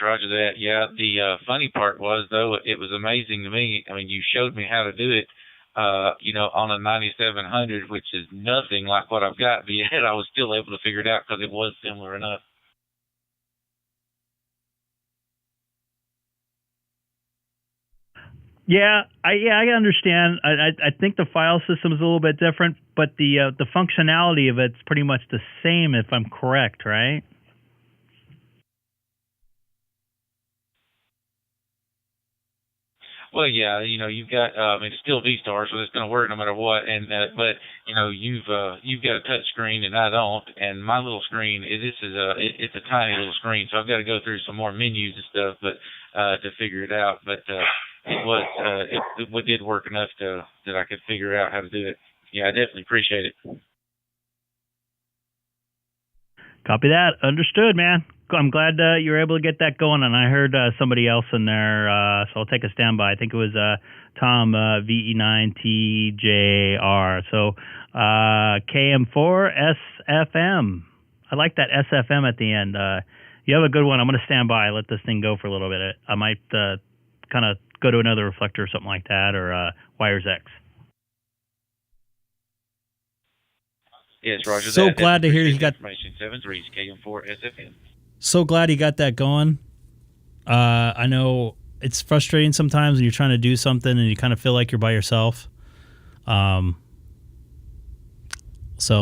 Roger that. Yeah, the funny part was, though, it was amazing to me. I mean, you showed me how to do it, on a 9700, which is nothing like what I've got, but yet I was still able to figure it out because it was similar enough. Yeah, I understand. I think the file system is a little bit different, but the functionality of it's pretty much the same, if I'm correct, right? Well, yeah, you've got it's still DStar, so it's going to work no matter what. And but you've got a touch screen and I don't, and my little screen it's a tiny little screen, so I've got to go through some more menus and stuff, but to figure it out. But it did work enough that I could figure out how to do it. Yeah, I definitely appreciate it. Copy that. Understood, man. I'm glad you were able to get that going, and I heard somebody else in there, so I'll take a standby. I think it was Tom, VE9TJR. So KM4SFM. I like that SFM at the end. You have a good one. I'm going to stand by. Let this thing go for a little bit. I might kind of go to another reflector or something like that, or Wires X. Yes, Roger. So glad to hear you got information. 73 KM4 SFM. So glad you got that going. I know it's frustrating sometimes when you're trying to do something and you kind of feel like you're by yourself. So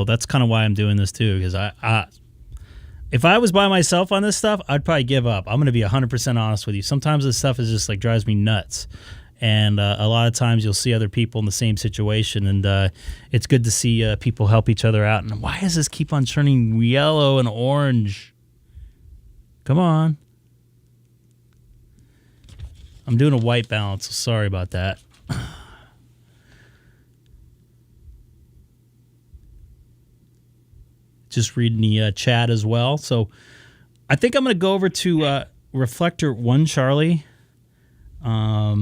that's kind of why I'm doing this too, because if I was by myself on this stuff, I'd probably give up. I'm going to be 100% honest with you. Sometimes this stuff is just like drives me nuts. And a lot of times you'll see other people in the same situation, and it's good to see people help each other out. And why does this keep on turning yellow and orange? Come on. I'm doing a white balance, so sorry about that. Just reading the chat as well. So I think I'm going to go over to Reflector 1 Charlie. Let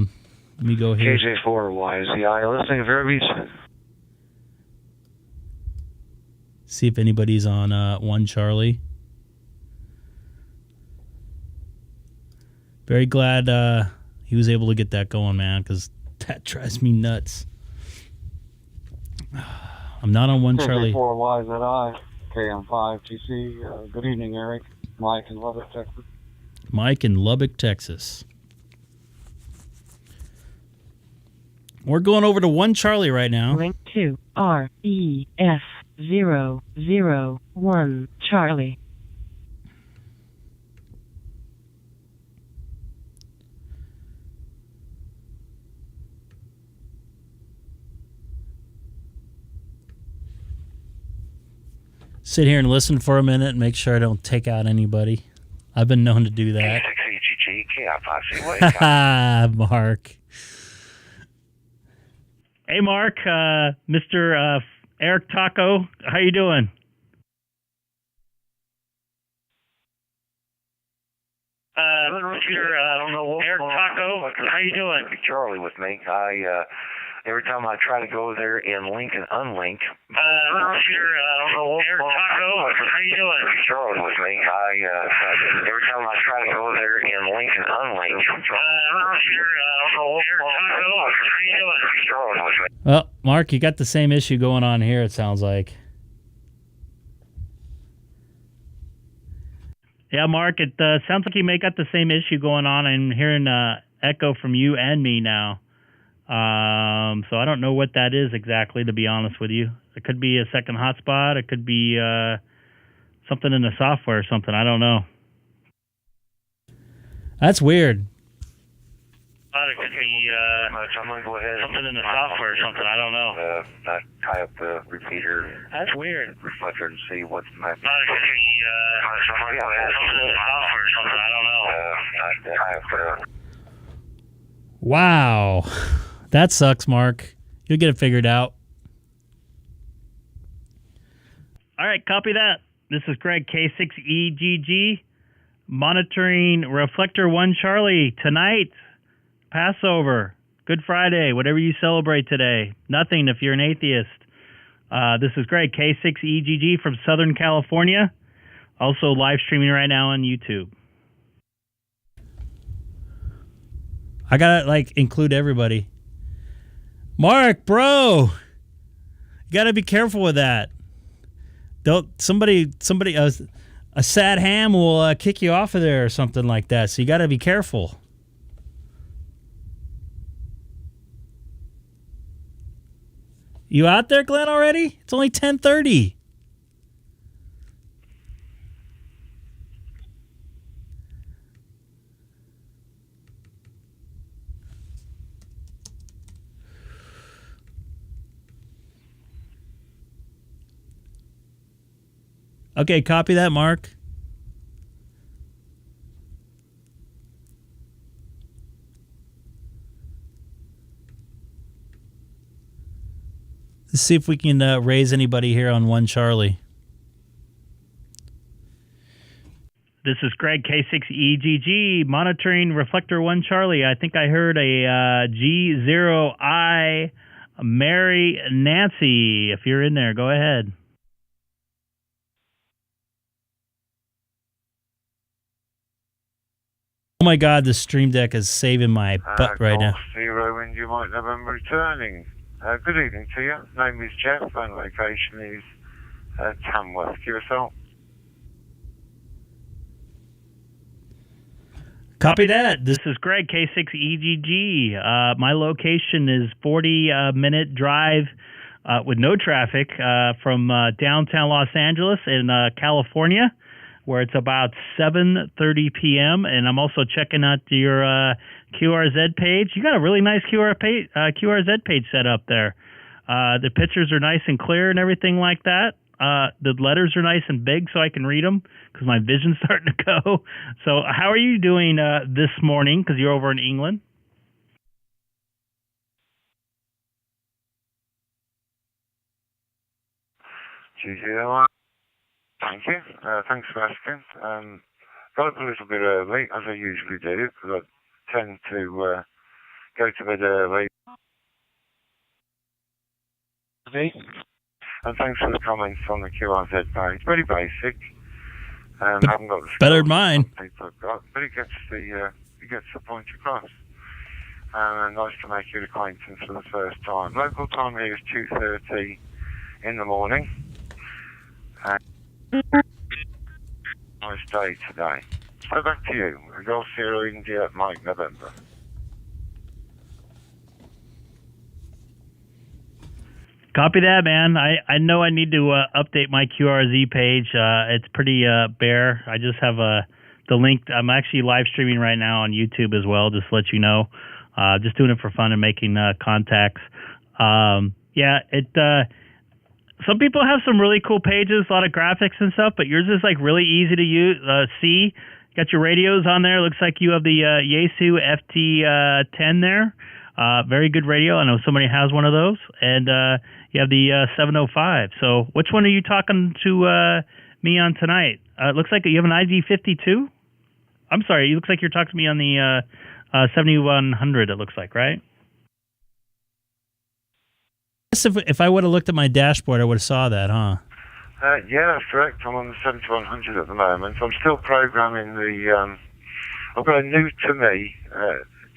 me go here. KJ4YZI, listening to Vero Beach. See if anybody's on 1 Charlie. Very glad he was able to get that going, man, because that drives me nuts. I'm not on 1 Charlie. KJ4YZI, KM5TC. Good evening, Eric. Mike in Lubbock, Texas. Mike in Lubbock, Texas. We're going over to 1 Charlie right now. Link to REF001 Charlie. Sit here and listen for a minute and make sure I don't take out anybody. I've been known to do that. K6EGG, Haha, Mark. Hey, Mark, Mr. Eric Taco, how you doing? I don't know what Eric Taco, how you doing? Charlie with me. Every time I try to go there and link and unlink. I don't know what Eric Taco, how you doing? Charlie with me. Every time I try to go there and link and unlink. I don't know what Eric Taco, how you doing? Charlie with me. Well, Mark, you got the same issue going on here, it sounds like. Yeah, Mark, it sounds like you may got the same issue going on. I'm hearing echo from you and me now. So I don't know what that is exactly, to be honest with you. It could be a second hotspot. It could be something in the software or something. I don't know. That's weird. It could be I'm going to go ahead something in the software or something. I don't know. Tie up the repeater. That's weird. Reflector and see what's my. It could be something in the software or something. I don't know. Wow. That sucks, Mark. You'll get it figured out. All right, copy that. This is Greg, K6EGG, monitoring Reflector 1 Charlie. Tonight, Passover, Good Friday, whatever you celebrate today. Nothing if you're an atheist. This is Greg, K6EGG from Southern California. Also live streaming right now on YouTube. I gotta include everybody. Mark, bro, you gotta be careful with that. Don't somebody a sad ham will kick you off of there or something like that. So you gotta be careful. You out there, Glenn, already? It's only 10:30. Okay, copy that, Mark. Let's see if we can raise anybody here on 1 Charlie. This is Greg, K6EGG, monitoring reflector 1 Charlie. I think I heard a G0I Mary Nancy. If you're in there, go ahead. Oh my God, the Stream Deck is saving my butt right now. Zero, and you might have been returning. Good evening to you. Name is Jeff, and location is Tamworth. QSL. Copy that. This is Greg, K6EGG. My location is 40-minute drive with no traffic from downtown Los Angeles in California, where it's about 7:30 p.m. And I'm also checking out your QRZ page. You got a really nice QRZ page set up there. The pictures are nice and clear and everything like that. The letters are nice and big so I can read them because my vision's starting to go. So how are you doing this morning, because you're over in England? Thank you. Thanks for asking. Got up a little bit early, as I usually do, because I tend to go to bed early. And thanks for the comments on the QRZ page. Very basic. I haven't got the better than mine. People have got, but it gets the point across. Nice to make your acquaintance for the first time. Local time here is 2:30 in the morning. Nice day today. So back to you. Golf Sierra India, Mike November. Copy that, man. I know I need to update my QRZ page. It's pretty bare. I just have the link. I'm actually live streaming right now on YouTube as well, just to let you know. Just doing it for fun and making contacts. Some people have some really cool pages, a lot of graphics and stuff, but yours is like really easy to use. See, got your radios on there. Looks like you have the Yaesu FT10 there. Very good radio. I know somebody has one of those. And you have the 705. So which one are you talking to me on tonight? It looks like you have an ID52. I'm sorry. It looks like you're talking to me on the 7100, it looks like, right? If I would have looked at my dashboard, I would have saw that, huh? Yeah, that's correct. I'm on the 7100 at the moment. I'm still programming the... I've got a new to me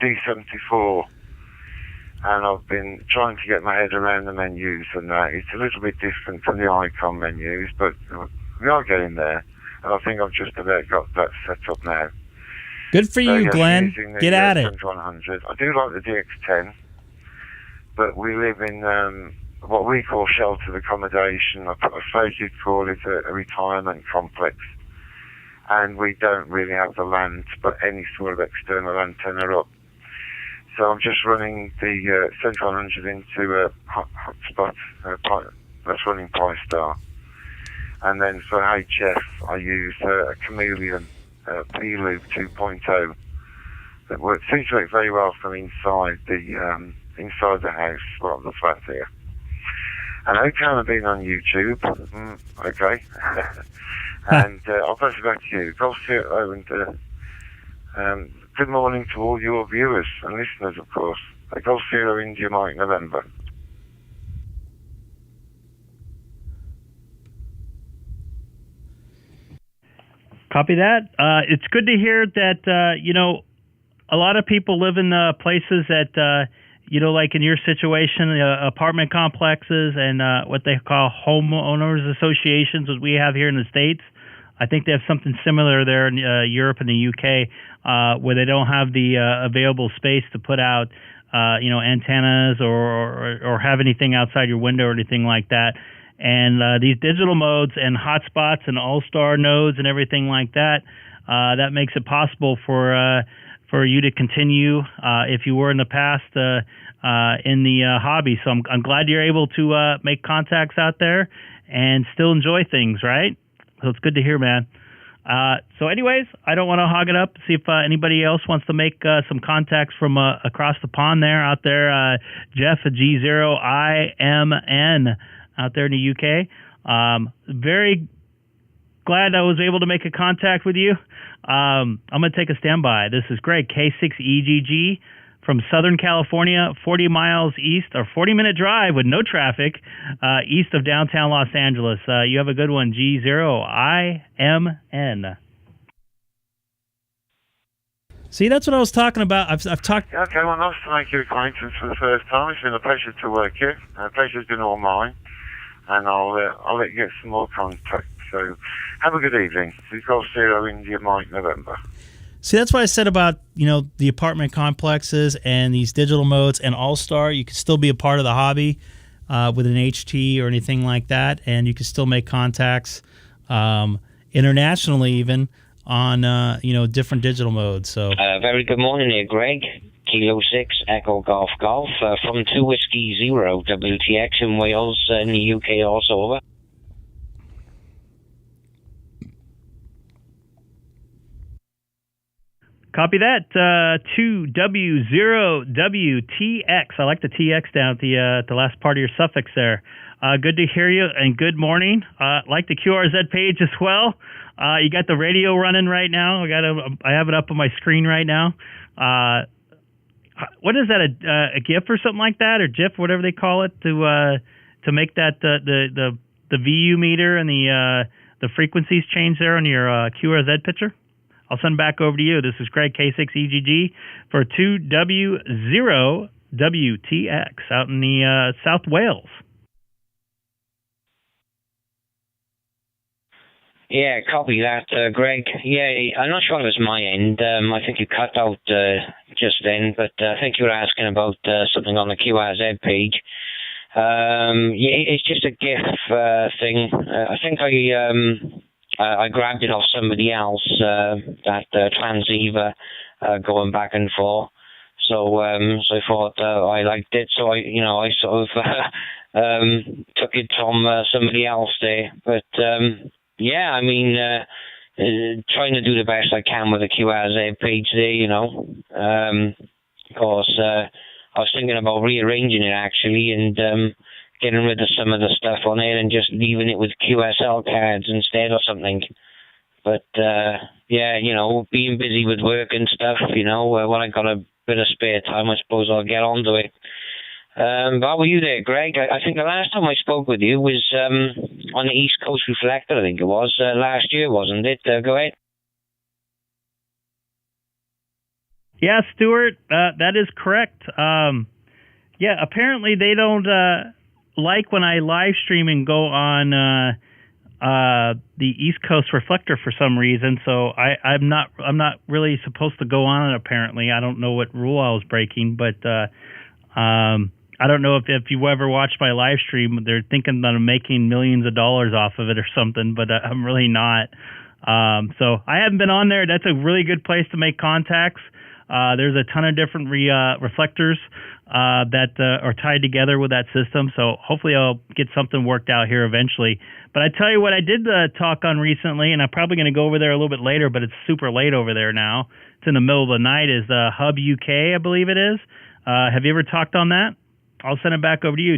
D74, and I've been trying to get my head around the menus and that. It's a little bit different from the Icom menus, but we are getting there, and I think I've just about got that set up now. Good for you, yes, Glenn. Get at it. 7100. I do like the DX10, but we live in what we call sheltered accommodation. I suppose you'd call it a retirement complex. And we don't really have the land to put any sort of external antenna up. So I'm just running the 7100 into a hotspot that's running DStar. And then for HF, I use a Chameleon P-Loop 2.0 that seems to work very well from inside the house, well, the flat here. And okay, I've been on YouTube. Okay. And I'll pass it back to you. And good morning to all your viewers and listeners, of course. Golf Sierra India, Mike November. Copy that. It's good to hear that, a lot of people live in places that, like in your situation, apartment complexes and what they call homeowners associations, as we have here in the States. I think they have something similar there in Europe and the UK, where they don't have the available space to put out, antennas or have anything outside your window or anything like that. And these digital modes and hotspots and Allstar nodes and everything like that, that makes it possible for you to continue if you were in the past in the hobby. So I'm glad you're able to make contacts out there and still enjoy things, right? So it's good to hear, man. So anyways, I don't want to hog it up. See if anybody else wants to make some contacts from across the pond there, out there. Jeff at G0IMN out there in the UK. Very glad I was able to make a contact with you. I'm going to take a standby. This is Greg, K6EGG from Southern California, 40 miles east, or 40-minute drive with no traffic, east of downtown Los Angeles. You have a good one, G0IMN. See, that's what I was talking about. I've talked... Yeah, okay, well, nice to make your acquaintance for the first time. It's been a pleasure to work here. The pleasure's been all mine. And I'll let you get some more contact. So, have a good evening. Golf Zero India Mike November. See, that's what I said about, the apartment complexes and these digital modes and Allstar. You can still be a part of the hobby with an HT or anything like that, and you can still make contacts internationally even on, different digital modes. So, very good morning here, Greg. Kilo 6 Echo Golf Golf from 2 Whiskey 0 WTX in Wales in the UK also, over. Copy that. 2W0WTX. I like the TX down at the last part of your suffix there. Good to hear you, and good morning. Like the QRZ page as well. You got the radio running right now. I have it up on my screen right now. What is that? A GIF or something like that, or GIF, whatever they call it, to make that the VU meter and the frequencies change there on your QRZ picture? I'll send back over to you. This is Greg, K6EGG for 2W0WTX out in the South Wales. Yeah, copy that, Greg. Yeah, I'm not sure it was my end. I think you cut out just then, but I think you were asking about something on the QRZ page. Yeah, it's just a GIF thing. I think I grabbed it off somebody else, that transceiver going back and forth. So I thought I liked it. So I sort of took it from somebody else there. But yeah, I mean, trying to do the best I can with the QRZ page there. Of course, I was thinking about rearranging it actually and getting rid of some of the stuff on it and just leaving it with QSL cards instead or something. But, yeah, being busy with work and stuff, when I got a bit of spare time, I suppose I'll get onto it. But how were you there, Greg? I think the last time I spoke with you was on the East Coast Reflector, I think it was, last year, wasn't it? Go ahead. Yeah, Stuart, that is correct. Yeah, apparently they don't... like when I live stream and go on the East Coast Reflector for some reason, so I'm not really supposed to go on it. Apparently, I don't know what rule I was breaking, but I don't know if you ever watched my live stream. They're thinking that I'm making millions of dollars off of it or something, but I'm really not. So I haven't been on there. That's a really good place to make contacts. There's a ton of different reflectors that are tied together with that system. So hopefully I'll get something worked out here eventually. But I tell you what I did talk on recently, and I'm probably going to go over there a little bit later, but it's super late over there now. It's in the middle of the night, is the Hub UK, I believe it is. Have you ever talked on that? I'll send it back over to you.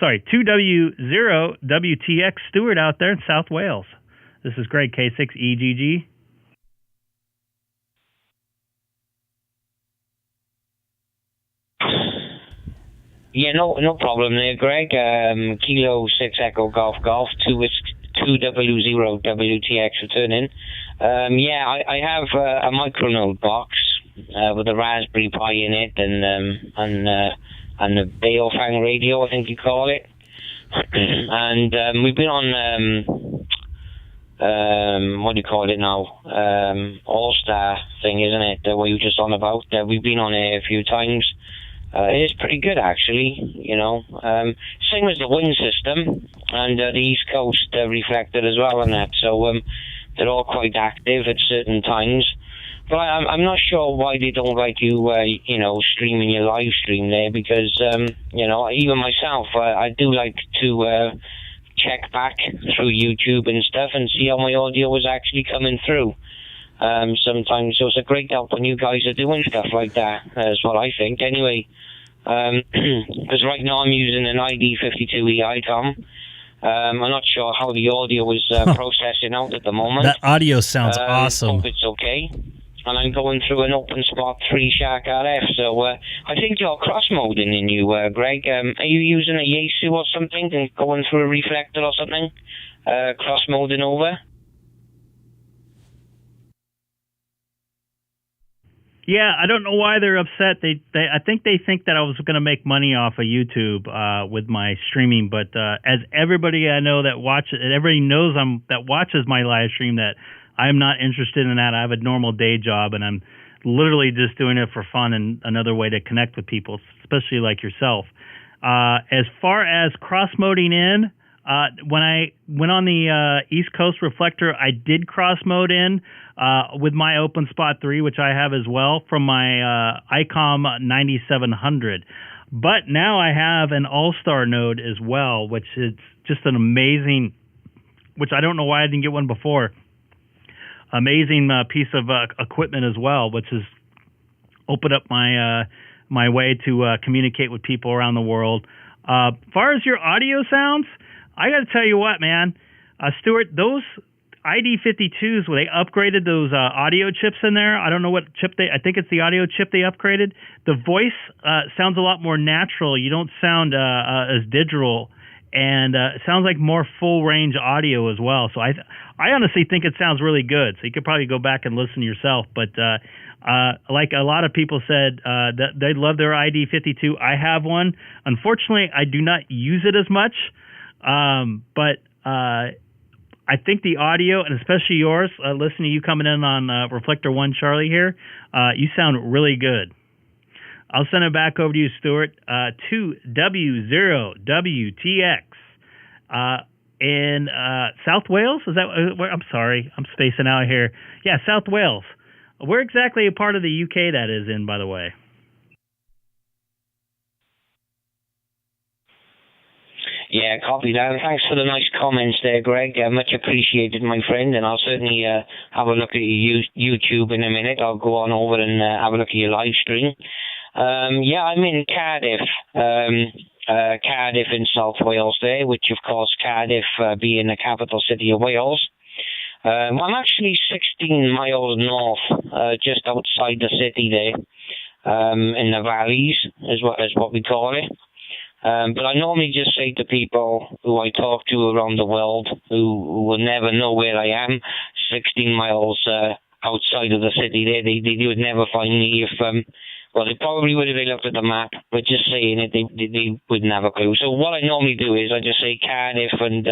2W0WTX Stewart out there in South Wales. This is Greg, K6EGG. Yeah, no problem there, Greg. Kilo 6 Echo Golf Golf 2W0WTX returning. Yeah, I have a micronode box with a Raspberry Pi in it and the Baofang radio, I think you call it. And we've been on what do you call it now? Allstar thing, isn't it? What you were just on about. We've been on it a few times. It is pretty good, actually, Same as the wind system and the East Coast reflector as well and that. So they're all quite active at certain times. But I'm not sure why they don't like you, streaming your live stream there because, even myself, I do like to check back through YouTube and stuff and see how my audio was actually coming through. Sometimes so it's a great help when you guys are doing stuff like that. That's what I think, anyway. Because right now I'm using an ID52E Icom. I'm not sure how the audio is processing out at the moment. That audio sounds awesome. Hope it's okay. And I'm going through an open spot 3 Shark RF, so I think you're cross-moding in you, Greg. Are you using a Yaesu or something and going through a reflector or something? Cross-moding over? Yeah, I don't know why they're upset. I think they think that I was going to make money off of YouTube with my streaming, but as everybody I know that watches, everybody knows that watches my live stream, that I'm not interested in that. I have a normal day job, and I'm literally just doing it for fun and another way to connect with people, especially like yourself. As far as cross-moding in, when I went on the East Coast Reflector, I did cross-mode in with my Open Spot 3, which I have as well, from my Icom 9700. But now I have an Allstar node as well, which is just an amazing, which I don't know why I didn't get one before, amazing piece of equipment as well, which has opened up my my way to communicate with people around the world. As far as your audio sounds, I got to tell you what, man, Stuart, those ID52s, where they upgraded those audio chips in there, I don't know what chip I think it's the audio chip they upgraded. The voice sounds a lot more natural. You don't sound as digital, and it sounds like more full range audio as well. So I honestly think it sounds really good. So you could probably go back and listen yourself. But like a lot of people said, that they love their ID52. I have one. Unfortunately, I do not use it as much. But I think the audio, and especially yours, listening to you coming in on Reflector 1 Charlie here, you sound really good. I'll send it back over to you, Stuart. 2W0WTX in South Wales. Is that where? I'm sorry, I'm spacing out here. Yeah, South Wales. Where exactly a part of the UK that is in, by the way? Yeah, copy that. Thanks for the nice comments there, Greg. Much appreciated, my friend. And I'll certainly have a look at your YouTube in a minute. I'll go on over and have a look at your live stream. Yeah, I'm in Cardiff. Cardiff in South Wales there, which of course Cardiff being the capital city of Wales. I'm actually 16 miles north, just outside the city there, in the valleys, is what we call it. But I normally just say to people who I talk to around the world who will never know where I am, 16 miles outside of the city there, they would never find me if, well, they probably would if they looked at the map, but just saying it, they wouldn't have a clue. So what I normally do is I just say Cardiff and,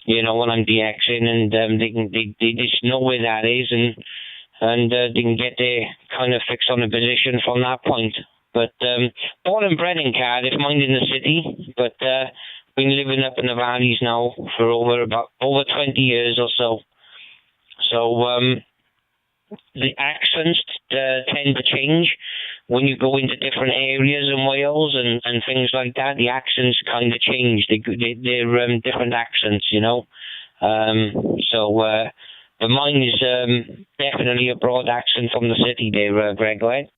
when I'm DXing, and they just know where that is, and they can get their kind of fix on the position from that point. But born and bred in Cardiff, mind in the city, but been living up in the valleys now for over 20 years or so. So the accents tend to change when you go into different areas in Wales and things like that. The accents kind of change. They're different accents, So but mine is definitely a broad accent from the city there, Greg. Go ahead.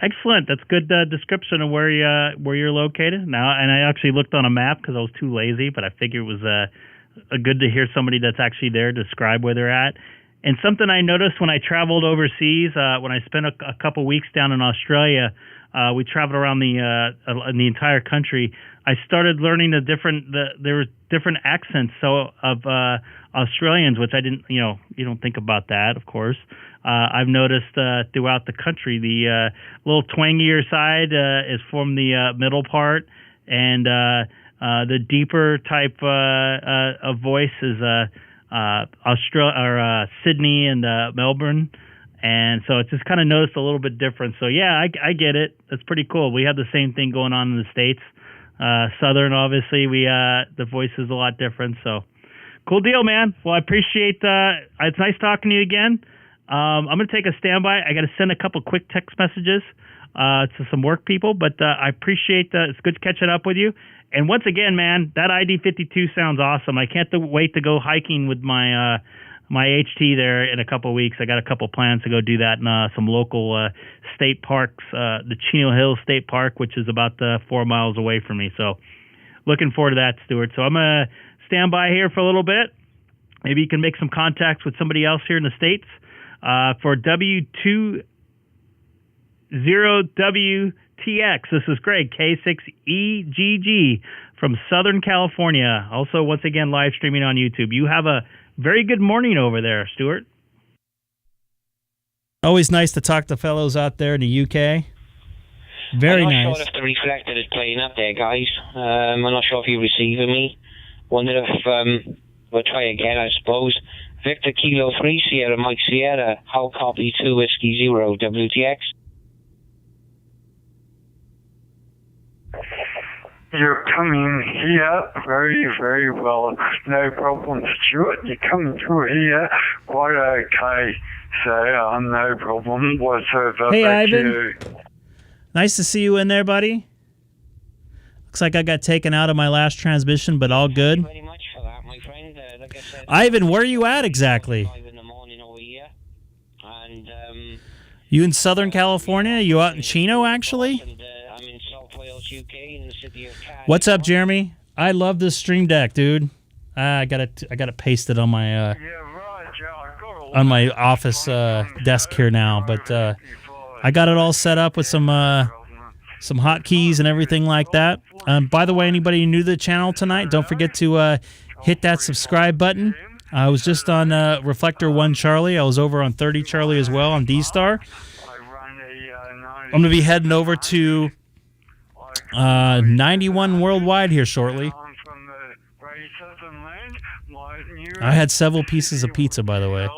Excellent. That's good description of where you're located now. And I actually looked on a map because I was too lazy, but I figured it was good to hear somebody that's actually there describe where they're at. And something I noticed when I traveled overseas, when I spent a couple weeks down in Australia, we traveled around the entire country. I started learning there were different accents of Australians, which I didn't, you don't think about that, of course. I've noticed throughout the country, the little twangier side is from the middle part, and the deeper type of voice is Sydney and Melbourne. And so it's just kind of noticed a little bit different. So, yeah, I get it. That's pretty cool. We have the same thing going on in the States. Southern, obviously, the voice is a lot different. So, cool deal, man. Well, I appreciate it's nice talking to you again. I'm going to take a standby. I got to send a couple quick text messages. to some work people. But I appreciate it's good catching up with you. And once again, man, that ID52 sounds awesome. I can't wait to go hiking with my my HT there in a couple of weeks. I got a couple plans to go do that in some local state parks, the Chino Hills State Park, which is about 4 miles away from me. So looking forward to that, Stuart. So I'm going to stand by here for a little bit. Maybe you can make some contacts with somebody else here in the States. For W20WTX, this is Greg, K6EGG from Southern California. Also, once again, live streaming on YouTube. You have a very good morning over there, Stuart. Always nice to talk to fellows out there in the UK. Very nice. I'm not sure if the reflector is playing up there, guys. I'm not sure if you're receiving me. Wonder if we'll try again, I suppose. Victor Kilo 3 Sierra Mike Sierra, Hull copy 2 Whiskey 0 WTX. You're coming here very, very well. No problem, Stuart. You're coming through here quite okay. So, no problem whatsoever. Hey, Back to Ivan. you. Nice to see you in there, buddy. Looks like I got taken out of my last transmission, but all good. Thank you very much for that, my friend. Like I said, Ivan, where are you at exactly? 5 in the morning over here. And, You in Southern California? You out in Chino, actually? I'm in South Wales, UK, in the city of Cardiff. What's up, Jeremy? I love this Stream Deck, dude. I gotta paste it on my office desk here now, but I got it all set up with some hotkeys and everything like that. By the way, anybody new to the channel tonight, don't forget to hit that subscribe button. I was just on Reflector 1 Charlie. I was over on 30 Charlie as well on DStar. I'm going to be heading over to 91 Worldwide here shortly. I had several pieces of pizza, by the way.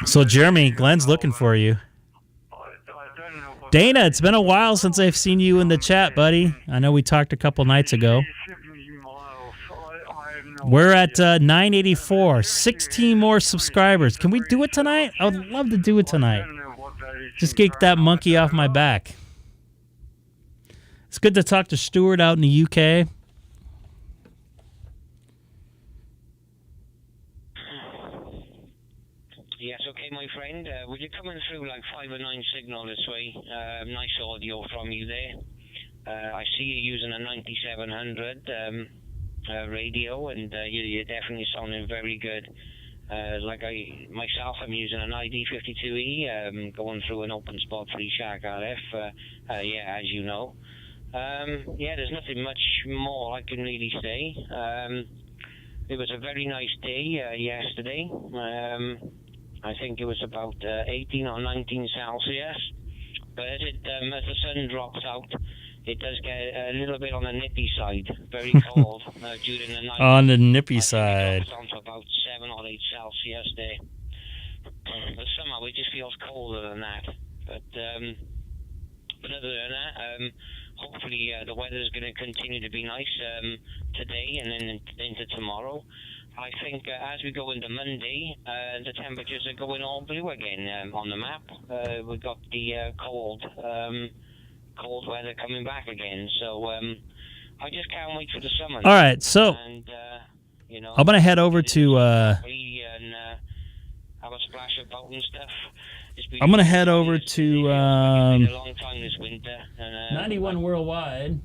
So, Jeremy, Glenn's looking for you. Dana, it's been a while since I've seen you in the chat, buddy. I know we talked a couple nights ago. We're at 984, 16 more subscribers. Can we do it tonight? I would love to do it tonight. Just get that monkey off my back. It's good to talk to Stuart out in the UK. Yes, okay, my friend. Would you coming through like 5 or 9 signal this way? Nice audio from you there. I see you using a 9700 radio, and you're definitely sounding very good. Like I'm using an ID52E, going through an open spot 3 Shark RF. Yeah, as you know. Yeah, there's nothing much more I can really say. It was a very nice day yesterday. I think it was about 18 or 19 Celsius. But as the sun drops out, it does get a little bit on the nippy side. Very cold during the night. On the nippy side. It drops down to about 7 or 8 Celsius there. But somehow it just feels colder than that. But other than that, hopefully the weather is going to continue to be nice today and then into tomorrow. I think as we go into Monday, the temperatures are going all blue again on the map. We've got the cold weather coming back again. So I just can't wait for the summer. All right, so I'm going to head over to... have a splash about and stuff. I'm going to head over to It's been a long time this winter. And, 91 Worldwide.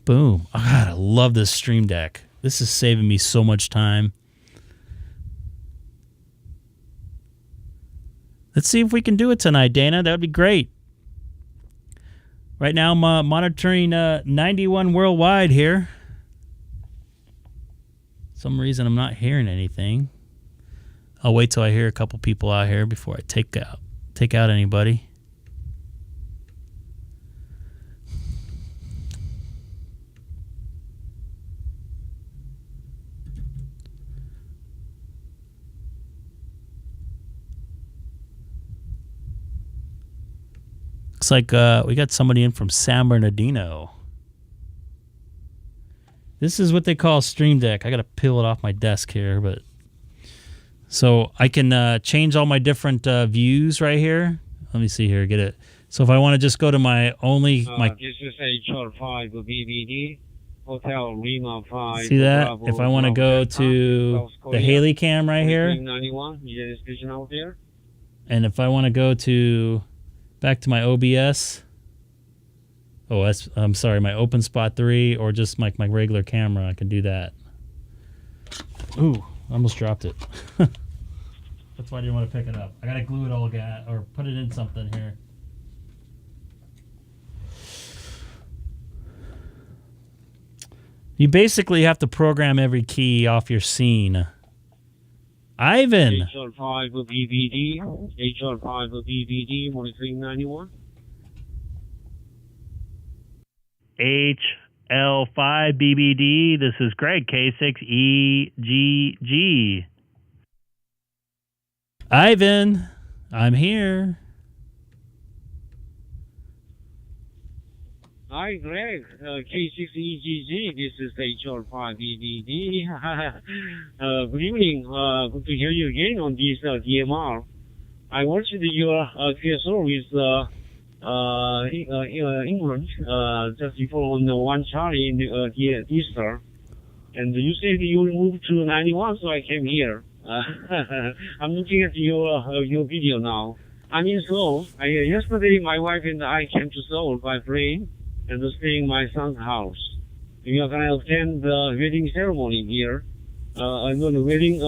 Boom. Oh, God, I love this Stream Deck. This is saving me so much time. Let's see if we can do it tonight, Dana. That would be great. Right now, I'm monitoring 91 Worldwide here. For some reason, I'm not hearing anything. I'll wait till I hear a couple people out here before I take out anybody. Looks like we got somebody in from San Bernardino. This is what they call Stream Deck. I got to peel it off my desk here, but so I can change all my different views right here. Let me see here. Get it. So if I want to just go to my This is HR5 BBD Hotel Lima 5. see that? If I want to go to the Haley cam right here, 91, is station out there. and if I want to go to back to my OBS, I'm sorry, my OpenSpot 3 or just my regular camera, I can do that. Ooh, I almost dropped it. That's why I didn't want to pick it up. I gotta glue it all or put it in something here. You basically have to program every key off your scene. Ivan! HR5 BBD, HR5 BBD, monitoring 91. HL5BBD, this is Greg, K6EGG. Ivan, I'm here. Hi, Greg. K6EGG. This is HR5BBD. Good evening. Good to hear you again on this DMR. I watched your QSO with England just before on 1 Charlie in the DStar. And you said you moved to 91, so I came here. I'm looking at your video now. I'm in Seoul. Yesterday, my wife and I came to Seoul by plane and staying in my son's house. We are going to attend the wedding ceremony here. The wedding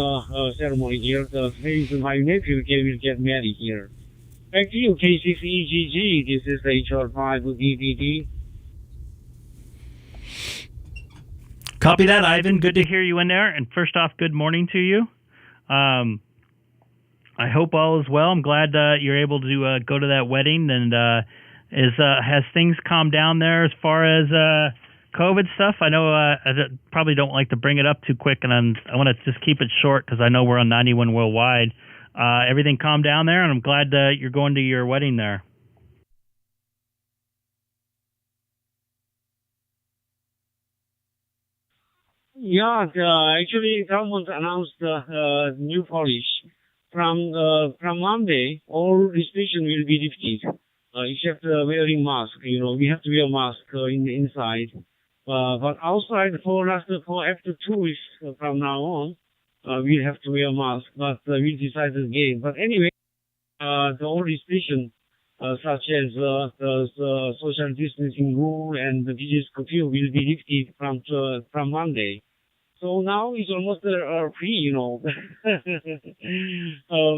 ceremony here. My nephew will get married here. Back to you, K6EGG. This is HR5BBD. Copy that, Ivan. Good to hear you in there. And first off, good morning to you. I hope all is well. I'm glad you're able to go to that wedding. And has things calmed down there as far as COVID stuff? I know I probably don't like to bring it up too quick, and I want to just keep it short because I know we're on 91 worldwide. Everything calmed down there, and I'm glad you're going to your wedding there. Yeah, actually, government announced new policy. From Monday, all restrictions will be lifted, except wearing mask. You know, we have to wear mask inside. But outside, after 2 weeks from now on, we have to wear mask. But we decided again. But anyway, the all restrictions, such as the social distancing rule and the business curfew, will be lifted from Monday. So now it's almost free, you know.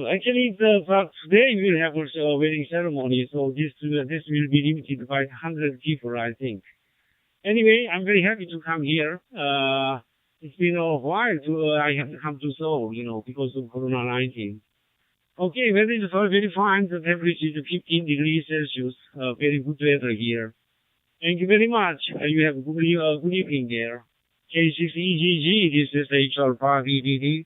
Actually, today we'll have a wedding ceremony, so this will be limited by 100 people, I think. Anyway, I'm very happy to come here. It's been a while I have come to Seoul, you know, because of Corona-19. Okay, weather is very fine. The temperature is 15 degrees Celsius. Very good weather here. Thank you very much. You have a good evening there. K6EGG, this is HR5BBD.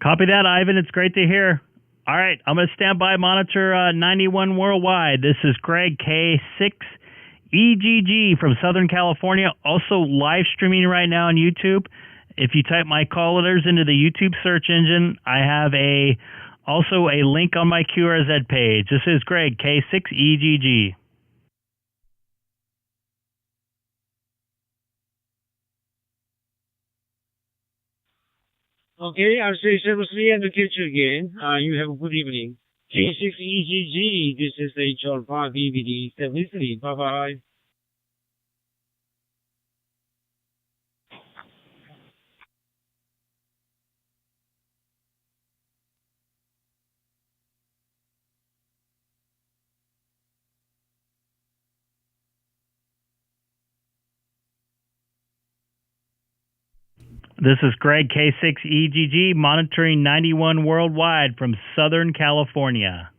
Copy that, Ivan. It's great to hear. All right, I'm going to stand by, monitor 91 worldwide. This is Greg, K6EGG from Southern California, also live streaming right now on YouTube. If you type my call letters into the YouTube search engine, I have also a link on my QRZ page. This is Greg, K6EGG. Okay, I'll say seriously and catch you again. You have a good evening. K6EGG, this is HR5BBD. Stay listening. Bye-bye. This is Greg, K6EGG, monitoring 91 worldwide from Southern California.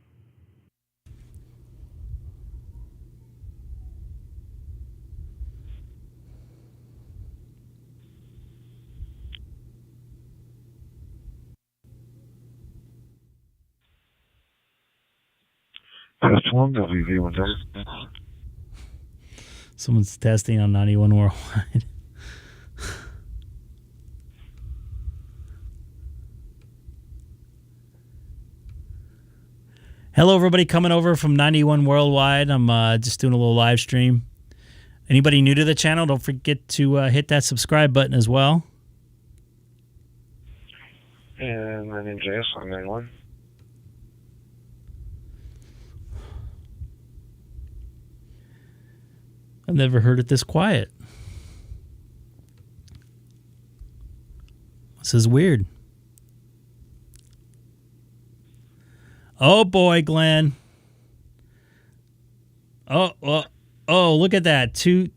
Test 1, WV1. Someone's testing on 91 Worldwide. Hello, everybody coming over from 91 Worldwide. I'm just doing a little live stream. Anybody new to the channel, don't forget to hit that subscribe button as well. And my name's Yaesu. I'm 91. I've never heard it this quiet. This is weird. Oh boy, Glenn. Oh, look at that. Two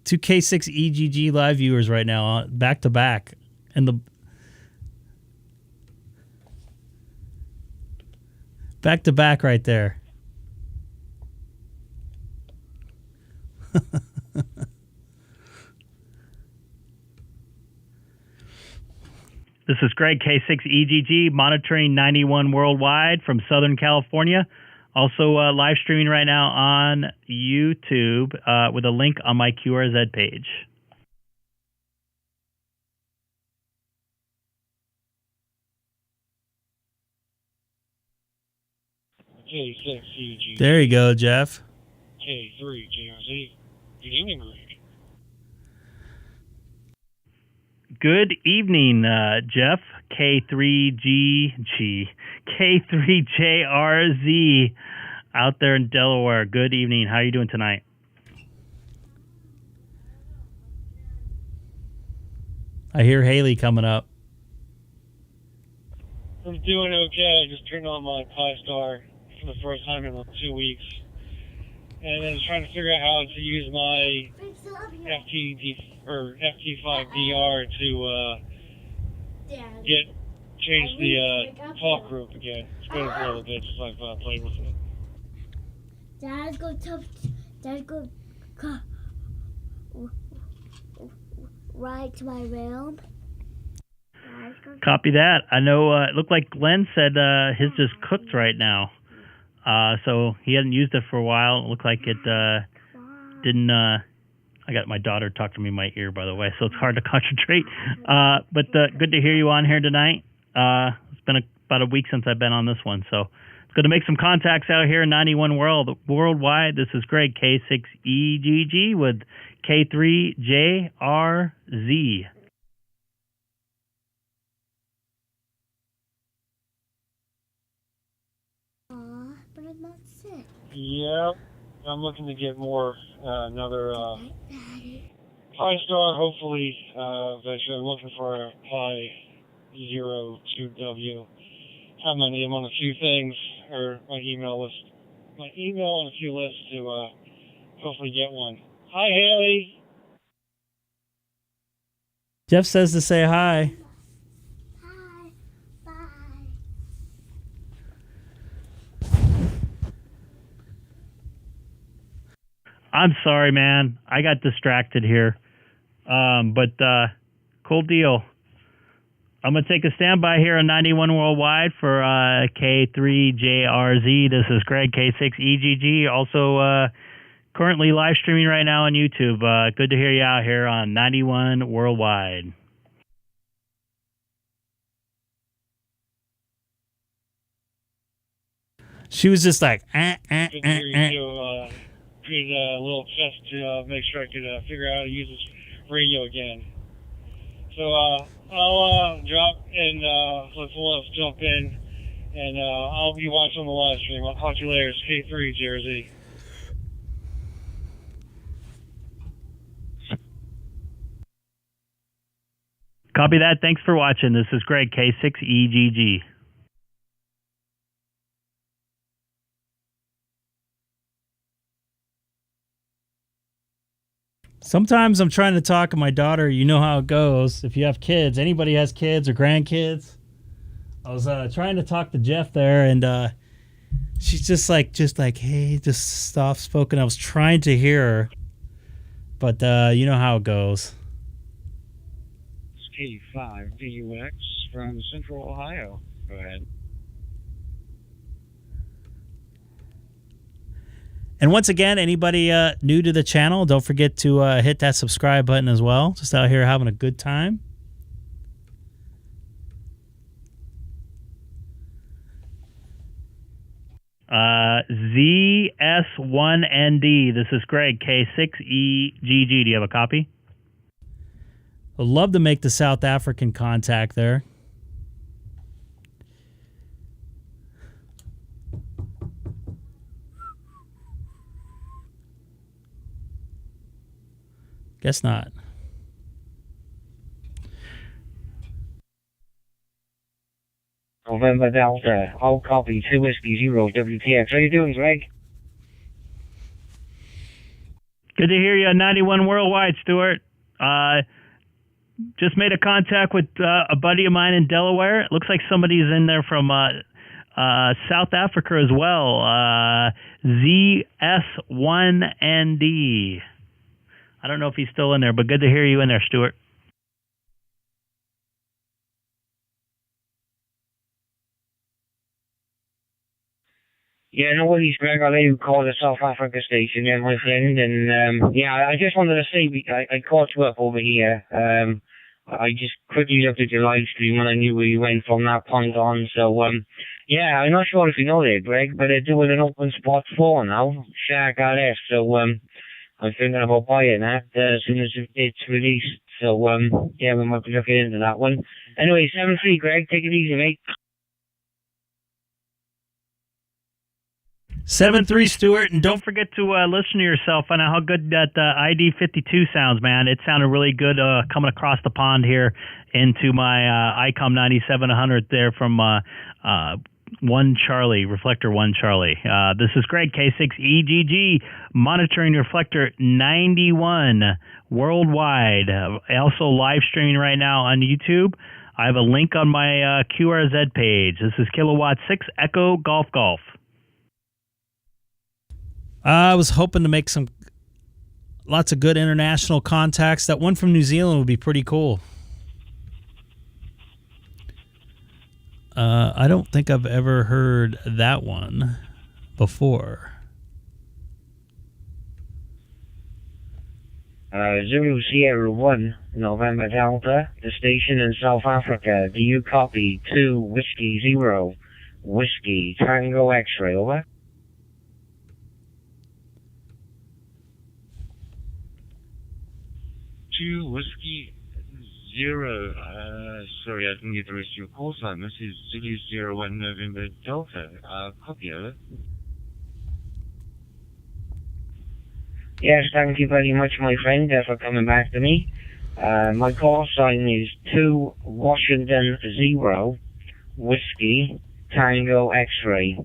K6EGG live viewers right now, back to back. And the back to back right there. This is Greg, K6EGG, monitoring 91 Worldwide from Southern California. Also live streaming right now on YouTube with a link on my QRZ page. K6EGG. There you go, Jeff. K3JRZ. Good evening, Greg. Good evening, Jeff, K3GG, K3JRZ out there in Delaware. Good evening. How are you doing tonight? I hear Haley coming up. I'm doing okay. I just turned on my DStar for the first time in like 2 weeks. And then trying to figure out how to use my FT5DR to change the talk group again. It's been a little bit since I've played with it. Dad's go right to my room. Copy that. I know it looked like Glenn said his just cooked right now. So he hadn't used it for a while. It looked like it didn't. I got my daughter talking to me in my ear, by the way, so it's hard to concentrate. But good to hear you on here tonight. It's been about a week since I've been on this one, so it's good to make some contacts out here in 91 Worldwide. This is Greg, K6EGG with K3JRZ. Yep. I'm looking to get more, another DStar, hopefully, eventually. I'm looking for a Pi 02W. Have my name on a few things, or my email on a few lists to hopefully get one. Hi, Haley. Jeff says to say hi. I'm sorry, man. I got distracted here. But cool deal. I'm going to take a standby here on 91 Worldwide for K3JRZ. This is Greg, K6EGG. Also currently live streaming right now on YouTube. Good to hear you out here on 91 Worldwide. She was just like, Good to hear you do good little test to make sure I could figure out how to use this radio again. So I'll drop and let's jump in, and I'll be watching the live stream. I'll talk to you later. It's K3JRZ. Copy that. Thanks for watching. This is Greg, K6EGG. sometimes I'm trying to talk to my daughter. You know how it goes. If you have kids, anybody has kids or grandkids. I was trying to talk to Jeff there, and she's just like, hey, just soft spoken. I was trying to hear her, but you know how it goes. It's K5DUX from Central Ohio. Go ahead. And once again, anybody new to the channel, don't forget to hit that subscribe button as well. Just out here having a good time. ZS1ND. This is Greg, K6EGG. Do you have a copy? I'd love to make the South African contact there. Guess not. November Delta, all copy, 2 Whiskey Zero WTX. How you doing, Greg? Good to hear you on 91 Worldwide, Stuart. Just made a contact with a buddy of mine in Delaware. It looks like somebody's in there from South Africa as well. ZS1ND. I don't know if he's still in there, but good to hear you in there, Stuart. Yeah, no worries, Greg. I'll let you call the South Africa station, yeah, my friend. And, yeah, I just wanted to say, I caught you up over here. I just quickly looked at your live stream and I knew where you went from that point on. So, yeah, I'm not sure if you know that, Greg, but they're doing an open spot 4 now, Shark RF. So, I'm thinking about buying that as soon as it's released. So, yeah, we might be looking into that one. Anyway, 7-3, Greg. Take it easy, mate. 7-3, Stuart, and Don't forget to listen to yourself. I know how good that ID52 sounds, man. It sounded really good coming across the pond here into my Icom 9700 there from 1 Charlie, Reflector 1 Charlie. This is Greg, K6EGG, monitoring Reflector 91 worldwide. Also live streaming right now on YouTube. I have a link on my QRZ page. This is Kilowatt 6 Echo Golf Golf. I was hoping to make lots of good international contacts. That one from New Zealand would be pretty cool. I don't think I've ever heard that one before. Zulu Sierra 1, November Delta, the station in South Africa. Do you copy? 2 Whiskey Zero, Whiskey Tango X-ray, over? 2 Whiskey Zero. Sorry, I didn't get the rest of your call sign. This is Zulu 01 November Delta. Copy, over. Yes, thank you very much, my friend, for coming back to me. My call sign is 2 Washington 0, Whiskey Tango X-ray,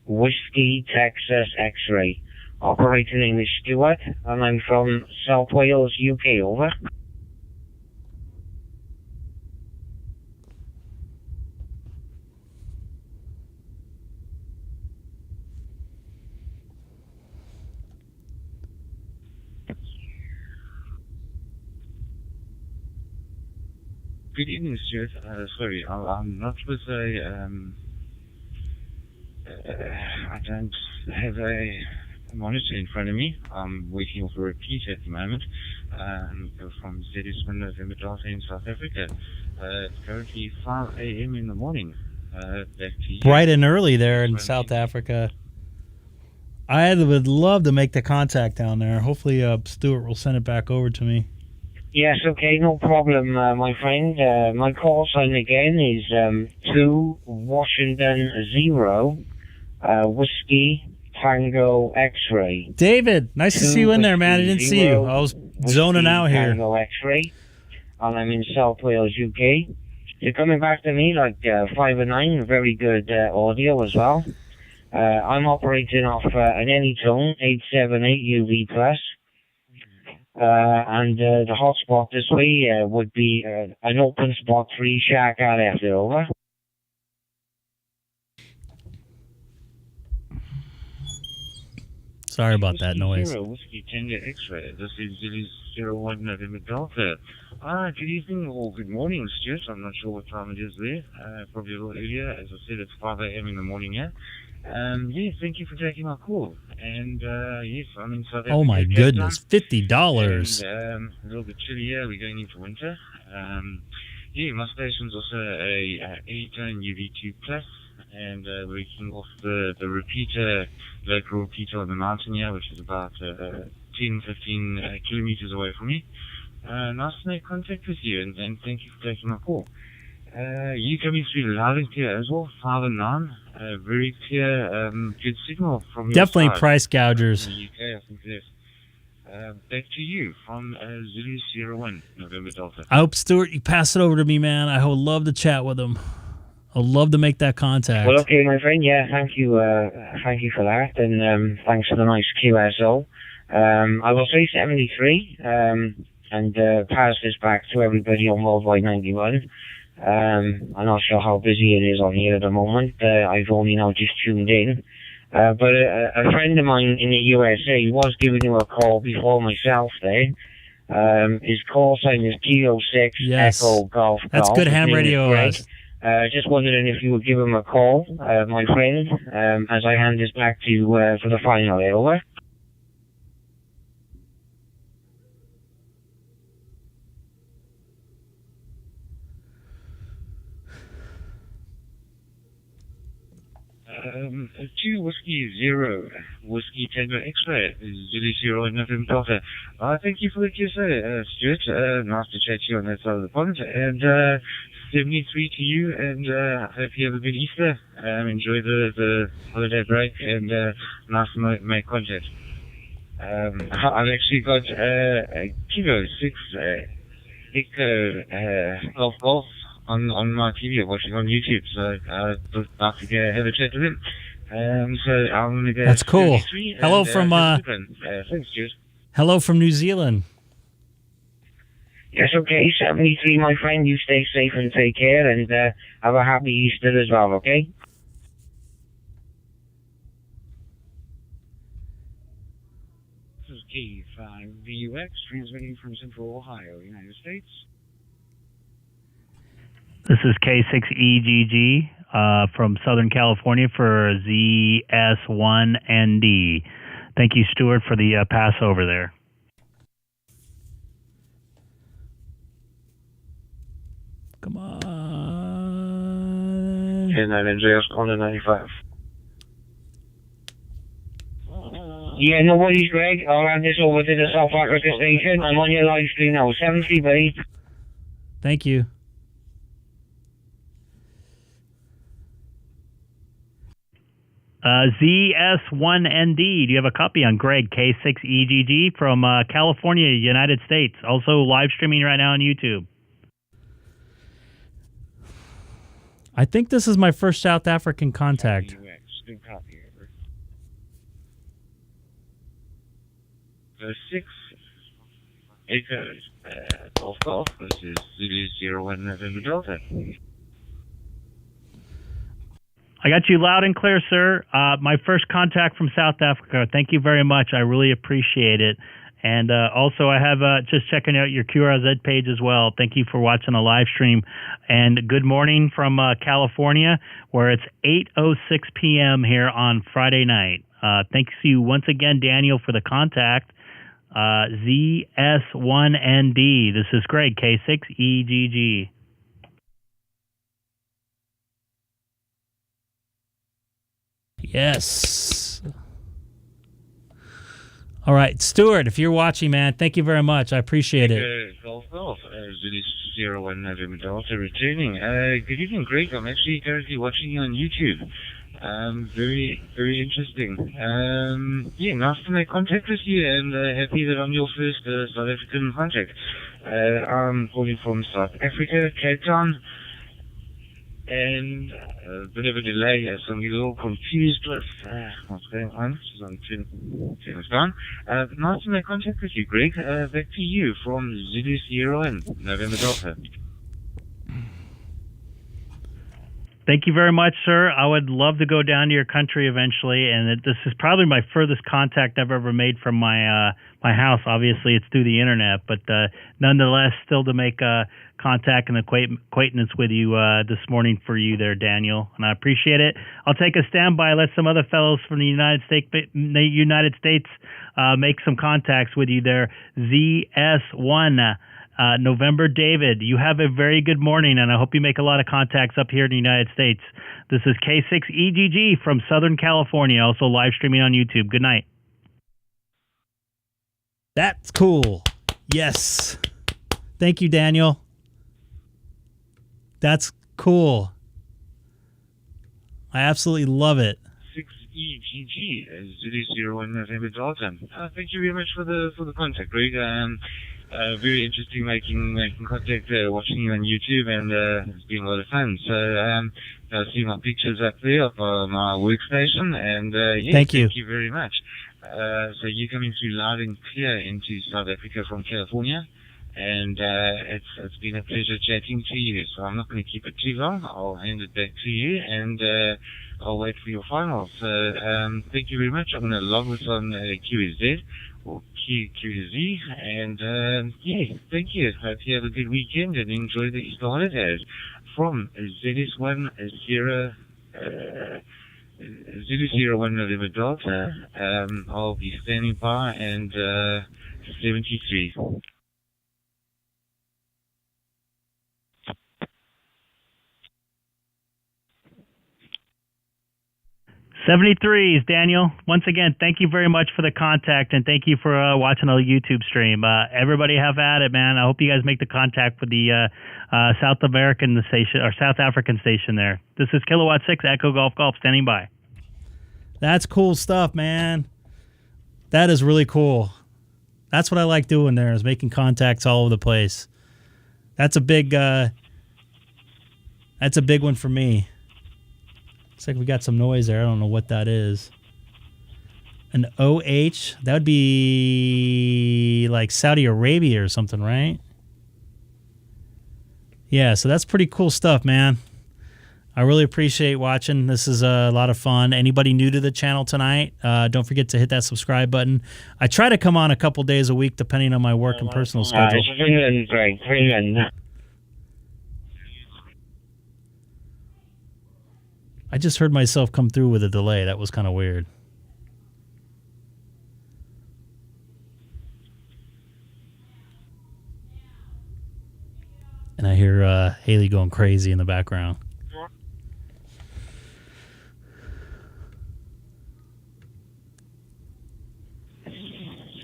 Whiskey Texas X-ray. Operator name is Stuart, and I'm from South Wales, UK, over. Good evening, Stuart. Sorry, I'm not with a, I don't have a monitor in front of me. I'm waiting for a repeat at the moment. From ZS1 November Delta in South Africa. It's currently 5 a.m. in the morning. Back to you. Bright and early there in South Africa. I would love to make the contact down there. Hopefully, Stuart will send it back over to me. Yes, okay, no problem, my friend. My call sign again is 2 Washington 0, Whiskey Tango X-ray. David, nice to see you in there, man. I didn't see you. I was zoning out here. Tango X-ray, and I'm in South Wales, UK. You're coming back to me like 5 and 9, very good audio as well. I'm operating off an Anytone 878 UV plus. And the hotspot this way would be an open spot 3 Shark RF, over. Sorry about that noise. Zero Whiskey Tango X-ray. This is Zulu 01 November Delta. Good evening or good morning, Stuart. I'm not sure what time it is there. Probably a little earlier. As I said, it's 5 a.m. in the morning here. Thank you for taking my call. And yes, I'm in South Africa. Oh my goodness, And, $50. a little bit chilly here. We're going into winter. My station's also a Airtone UV2 Plus, and we're working off the repeater, local repeater on the mountain here, which is about 10, 15 kilometers away from me. Nice to make contact with you, and thank you for taking my call. You coming through loud and clear as well, 5 and 9. Very clear, good signal from your Definitely side. price gougers. In the UK, I think it is. Back to you from Zulu 01, November Delta. I hope, Stuart, you pass it over to me, man. I would love to chat with him. I'd love to make that contact. Well, okay, my friend. Yeah, thank you for that, and thanks for the nice QSO. I will say 73, and pass this back to everybody on Worldwide 91. I'm not sure how busy it is on here at the moment. I've only now just tuned in. But a friend of mine in the USA was giving you a call before myself there. His call sign is K6 Echo Golf. That's good ham radio. Just wondering if you would give him a call, my friend, as I hand this back to you for the final. Over. Two Whiskey Zero Whiskey Tango X-ray Zulu 01 November Delta. Thank you for the kiss, Stuart. Nice to chat to you on that side of the pond. And 73 to you, and hope you have a good Easter. Enjoy the holiday break, and nice to make contact. I've actually got a K6 Echo Golf on my TV, watching on YouTube, so I'd like to have a chat with him. So I'm going to go. That's cool. Hello from thanks, Jude. Hello from New Zealand. Yes, okay, 73, my friend. You stay safe and take care, and have a happy Easter as well, okay? This is K5VUX, transmitting from Central Ohio, United States. This is K6EGG from Southern California for ZS1ND. Thank you, Stuart, for the pass over there. Come on. And I'm in JS 95. Yeah, no worries, Greg. I'll hand this over to the South Africa station. I'm on your live stream now. 70, buddy. Thank you. ZS1ND. Do you have a copy on Greg, K6EGG from California, United States? Also live streaming right now on YouTube. I think this is my first South African contact. Good copy. The 6 Echoes Golf. This is Zulu 01 November Delta. I got you loud and clear, sir. My first contact from South Africa. Thank you very much. I really appreciate it. And also, I have just checking out your QRZ page as well. Thank you for watching the live stream. And good morning from California, where it's 8:06 p.m. here on Friday night. Thanks to you once again, Daniel, for the contact. ZS1ND. This is Greg, K6EGG. Yes. All right, Stuart, if you're watching, man, thank you very much. I appreciate it. Golf. Zulu 01 November Delta returning. Good evening, Greg. I'm actually currently watching you on YouTube. Very, very interesting. Nice to make contact with you, and happy that I'm your first South African contact. I'm calling from South Africa, Cape Town. And a bit of a delay, so I'm a little confused with what's going on. So I'm turning this down. Nice to make contact with you, Greg. Back to you from Zulu 01 November Delta. Thank you very much, sir. I would love to go down to your country eventually, and this is probably my furthest contact I've ever made from my my house. Obviously, it's through the internet, but nonetheless, still to make contact and acquaintance with you this morning for you there, Daniel, and I appreciate it. I'll take a standby, let some other fellows from the United States make some contacts with you there. ZS1. November David, you have a very good morning, and I hope you make a lot of contacts up here in the United States. This is K6EGG from Southern California, also live streaming on YouTube. Good night. That's cool. Yes. Thank you, Daniel. That's cool. I absolutely love it. K6EGG, 001 November Delta. Thank you very much for the contact, Greg. Very interesting making contact, watching you on YouTube, and it's been a lot of fun. So I see my pictures up there of my workstation, and yes, thank you very much. So you're coming through loud and clear into South Africa from California, and it's been a pleasure chatting to you. So I'm not going to keep it too long. I'll hand it back to you, and I'll wait for your finals. So thank you very much. I'm going to log this on QSZ. Or QQZ, and yeah, thank you. Hope you have a good weekend and enjoy the Easter holidays. From ZS1 001 November Delta, I'll be standing by, and 73. 73 is Daniel. Once again, thank you very much for the contact, and thank you for watching the YouTube stream. Everybody have at it, man. I hope you guys make the contact with the South American station or South African station there. This is Kilowatt 6 Echo Golf Golf standing by. That's cool stuff, man. That is really cool. That's what I like doing there, is making contacts all over the place. That's a big one for me. Looks like we got some noise there. I don't know what that is. An OH? That would be like Saudi Arabia or something, right? Yeah, so that's pretty cool stuff, man. I really appreciate watching. This is a lot of fun. Anybody new to the channel tonight, don't forget to hit that subscribe button. I try to come on a couple days a week depending on my work and personal schedule. I just heard myself come through with a delay. That was kind of weird. And I hear Haley going crazy in the background.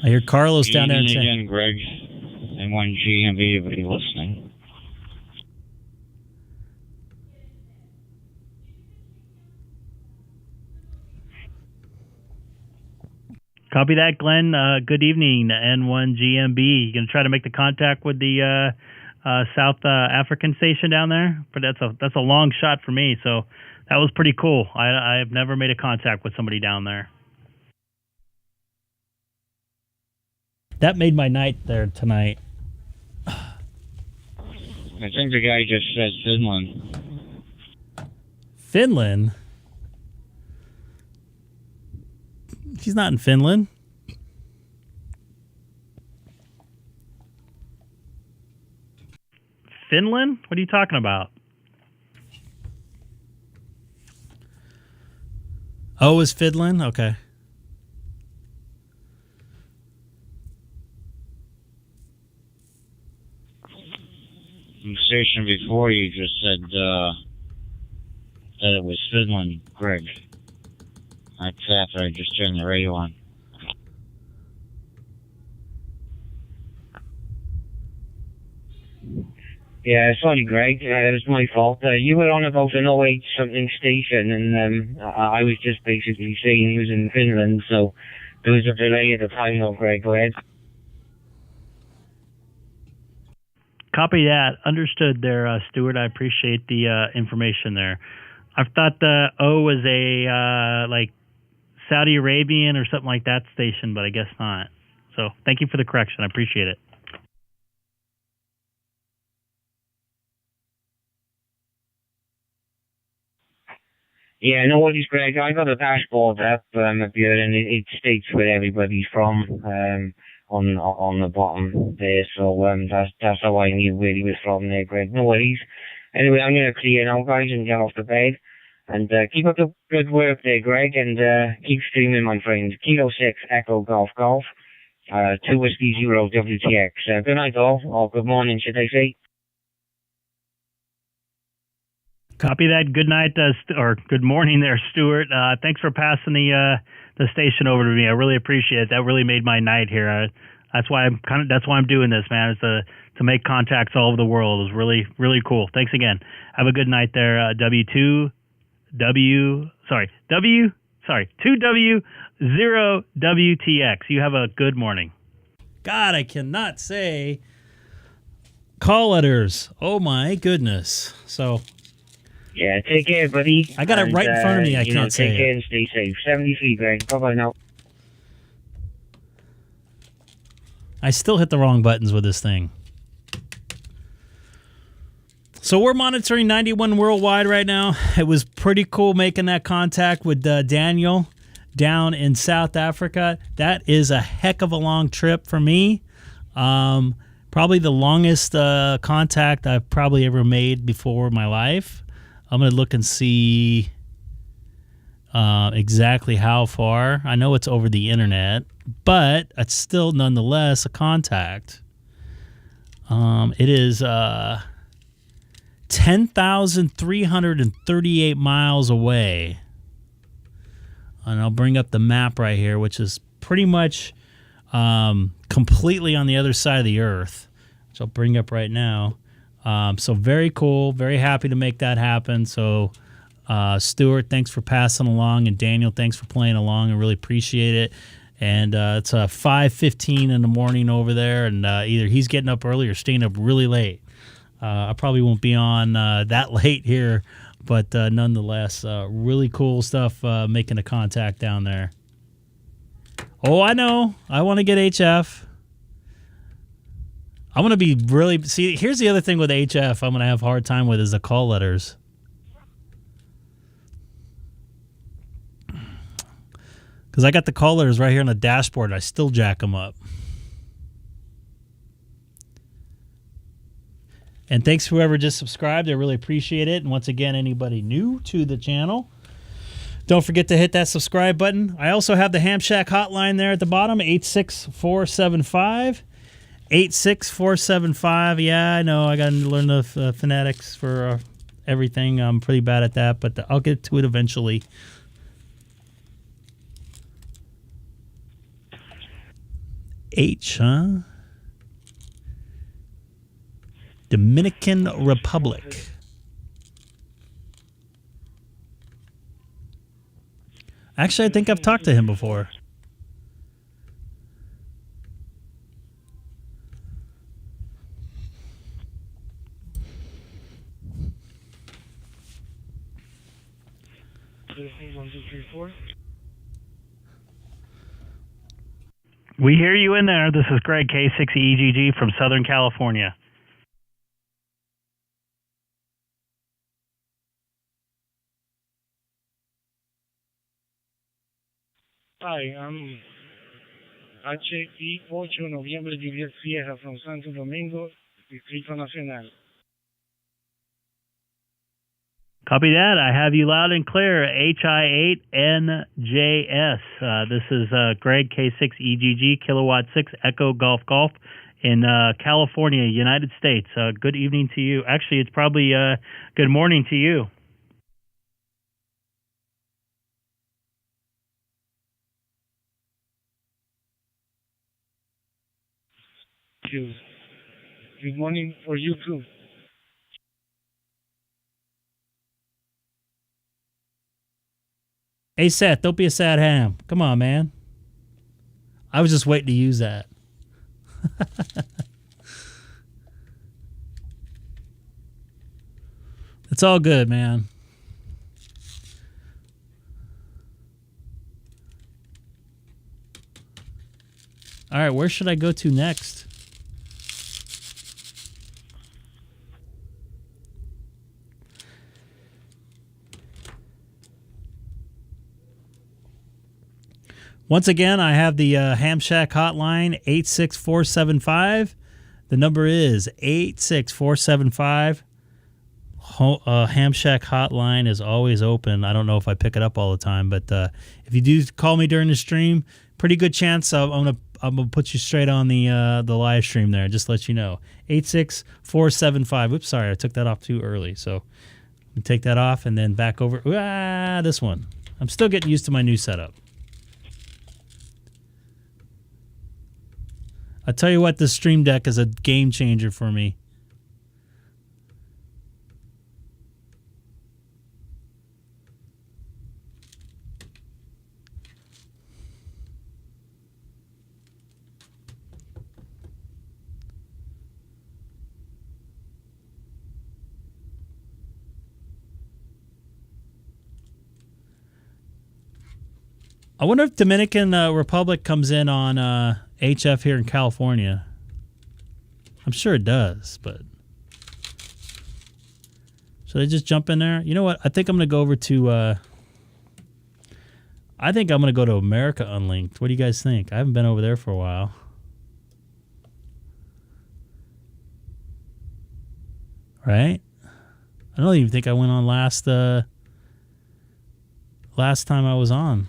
I hear Carlos down there. Again, Greg, and one GMB, everybody listening. Copy that, Glenn. Good evening, N1 GMB. You gonna try to make the contact with the South African station down there? But that's a long shot for me. So that was pretty cool. I have never made a contact with somebody down there. That made my night there tonight. I think the guy just said Finland. Finland? He's not in Finland. Finland? What are you talking about? Oh, is Finland? Okay. The station before you just said that it was Finland, Greg. That's after I just turned the radio on. Yeah, sorry, Greg. It was my fault. You were on about an 08 something station, and I was just basically saying he was in Finland, so there was a delay at the time. No, Greg, go ahead. Copy that. Understood there, Stuart. I appreciate the information there. I thought the O was a like Saudi Arabian or something like that station, but I guess not. So thank you for the correction. I appreciate it. Yeah, no worries, Greg. I got a dashboard up here, and it states where everybody's from on the bottom there. So that's how I knew where he was from there, Greg. No worries. Anyway, I'm gonna clear now, guys, and get off the bed. And keep up the good work there, Greg, and keep streaming, my friend. Kilo 6 Echo Golf Golf 2 Whiskey 0 WTX. Good night, all. Or good morning, should I say? Copy that. Good night, or good morning there, Stuart. Thanks for passing the station over to me. I really appreciate it. That really made my night here. That's why I'm doing this, man. Is to make contacts all over the world. It was really, really cool. Thanks again. Have a good night there. 2W0 WTX. You have a good morning. God, I cannot say call letters. Oh my goodness. So yeah, take care, buddy. I got it right in front of me. I can't say take care it. and stay safe. 73, Greg. Bye-bye now. I still hit the wrong buttons with this thing. So we're monitoring 91 worldwide right now. It was pretty cool making that contact with Daniel down in South Africa. That is a heck of a long trip for me. Probably the longest contact I've probably ever made before in my life. I'm going to look and see exactly how far. I know it's over the internet, but it's still nonetheless a contact. It is 10,338 miles away. And I'll bring up the map right here, which is pretty much completely on the other side of the earth, which I'll bring up right now. So very cool. Very happy to make that happen. So Stuart, thanks for passing along. And Daniel, thanks for playing along. I really appreciate it. And it's 5:15 in the morning over there. And either he's getting up early or staying up really late. I probably won't be on that late here, but nonetheless, really cool stuff making a contact down there. Oh, I know. I want to get HF. I'm going to be really... See, here's the other thing with HF I'm going to have a hard time with is the call letters. Because I got the call letters right here on the dashboard, and I still jack them up. And thanks whoever just subscribed. I really appreciate it. And once again, anybody new to the channel, don't forget to hit that subscribe button. I also have the Ham Shack hotline there at the bottom, 86475. 86475. Yeah, I know. I got to learn the phonetics for everything. I'm pretty bad at that, but I'll get to it eventually. H, huh? Dominican Republic. Actually, I think I've talked to him before. We hear you in there. This is Greg, K6EGG from Southern California. Hi, I'm HI 8 Noviembre Juliet Sierra from Santo Domingo, Distrito Nacional. Copy that. I have you loud and clear. HI8NJS. This is Greg, K6EGG, Kilowatt 6 Echo Golf Golf in California, United States. Good evening to you. Actually, it's probably good morning to you. Good morning for you too. Hey, Seth, don't be a sad ham. Come on, man. I was just waiting to use that. It's all good, man. All right, where should I go to next? Once again, I have the Ham Shack hotline, 86475. The number is 86475. Ham Shack hotline is always open. I don't know if I pick it up all the time, but if you do call me during the stream, pretty good chance I'm gonna put you straight on the live stream there. Just let you know. 86475. Oops, sorry, I took that off too early. So we take that off and then back over. This one. I'm still getting used to my new setup. I tell you what, this Stream Deck is a game changer for me. I wonder if Dominican Republic comes in on HF here in California. I'm sure it does, but should I just jump in there? You know what? I think I'm going to go over to I think I'm going to go to America Unlinked. What do you guys think? I haven't been over there for a while. Right? I don't even think I went on last time I was on.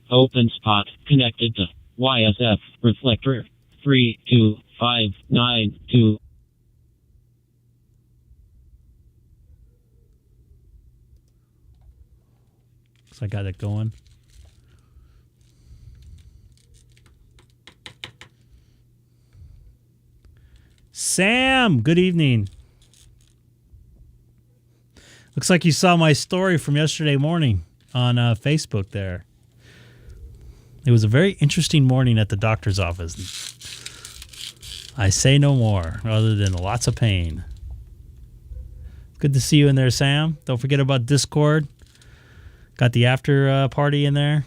Open spot connected to YSF reflector 32592. So I got it going. Sam, good evening. Looks like you saw my story from yesterday morning on Facebook there. It was a very interesting morning at the doctor's office. I say no more, other than lots of pain. Good to see you in there, Sam. Don't forget about Discord. Got the after party in there.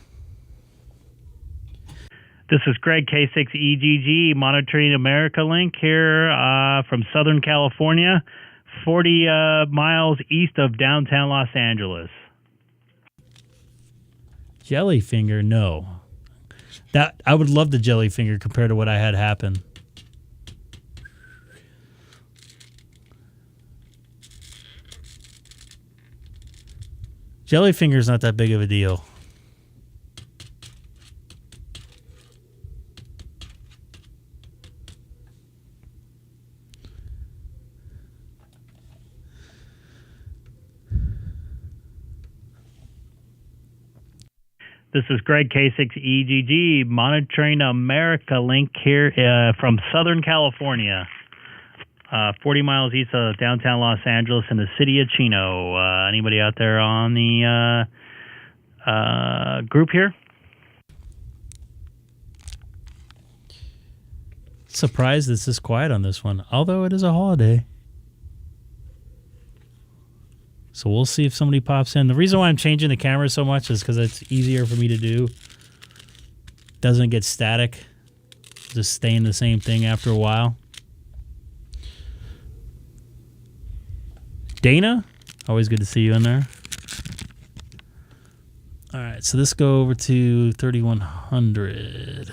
This is Greg, K6EGG, monitoring America Link here from Southern California, 40 miles east of downtown Los Angeles. Jellyfinger, no. That I would love the Jellyfinger compared to what I had happen. Jellyfinger's not that big of a deal. This is Greg, K6EGG, monitoring America Link here from Southern California, 40 miles east of downtown Los Angeles in the city of Chino. Anybody out there on the group here? Surprised it's this quiet on this one, although it is a holiday. So we'll see if somebody pops in. The reason why I'm changing the camera so much is because it's easier for me to do. Doesn't get static. Just staying the same thing after a while. Dana, always good to see you in there. All right, so let's go over to 3100.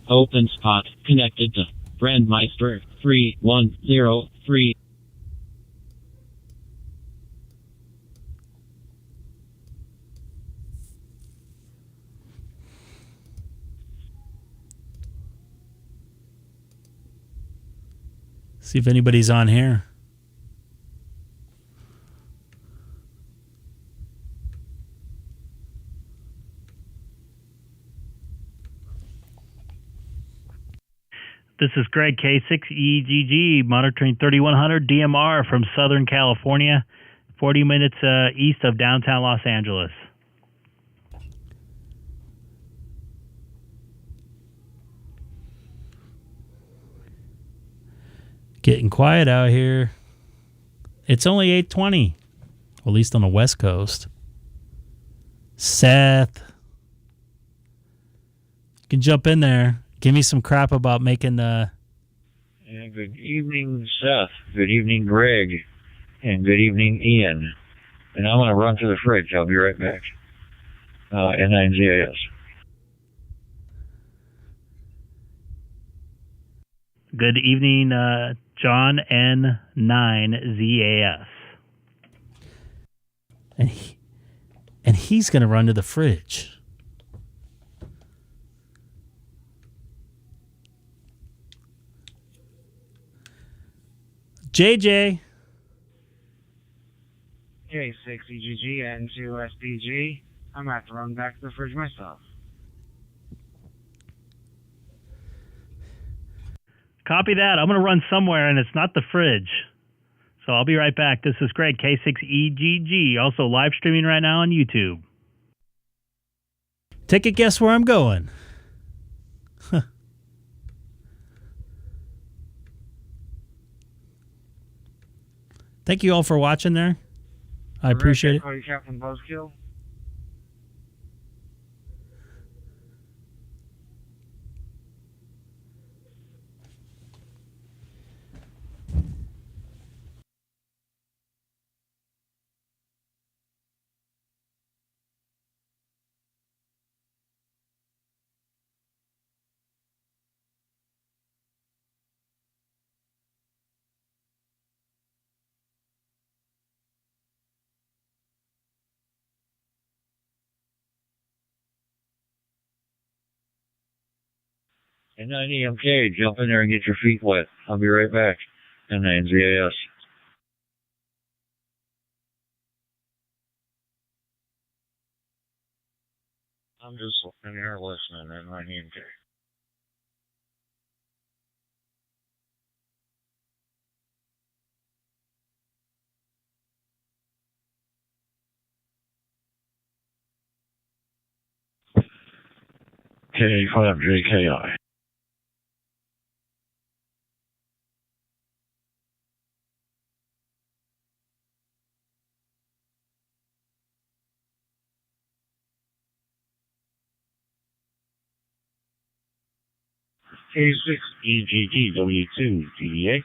Open spot connected to Brandmeister 3103. See if anybody's on here. This is Greg, K6EGG, monitoring 3100 DMR from Southern California, 40 minutes east of downtown Los Angeles. Getting quiet out here. It's only 8:20, at least on the West Coast. Seth, you can jump in there. Give me some crap about making Yeah, good evening, Seth. Good evening, Greg. And good evening, Ian. And I'm going to run to the fridge. I'll be right back. N9ZAS. Good evening, John N9ZAS. And he's going to run to the fridge. JJ. K6EGG and 2SDG. I'm going to have to run back to the fridge myself. Copy that. I'm going to run somewhere, and it's not the fridge. So I'll be right back. This is Greg, K6EGG, also live streaming right now on YouTube. Take a guess where I'm going. Thank you all for watching there. I appreciate it. Call you Captain Buzzkill. N9EMK, jump in there and get your feet wet. I'll be right back. N9ZAS. I'm just sitting here listening, N9EMK. K5JKI. K6EGG W2 DDA.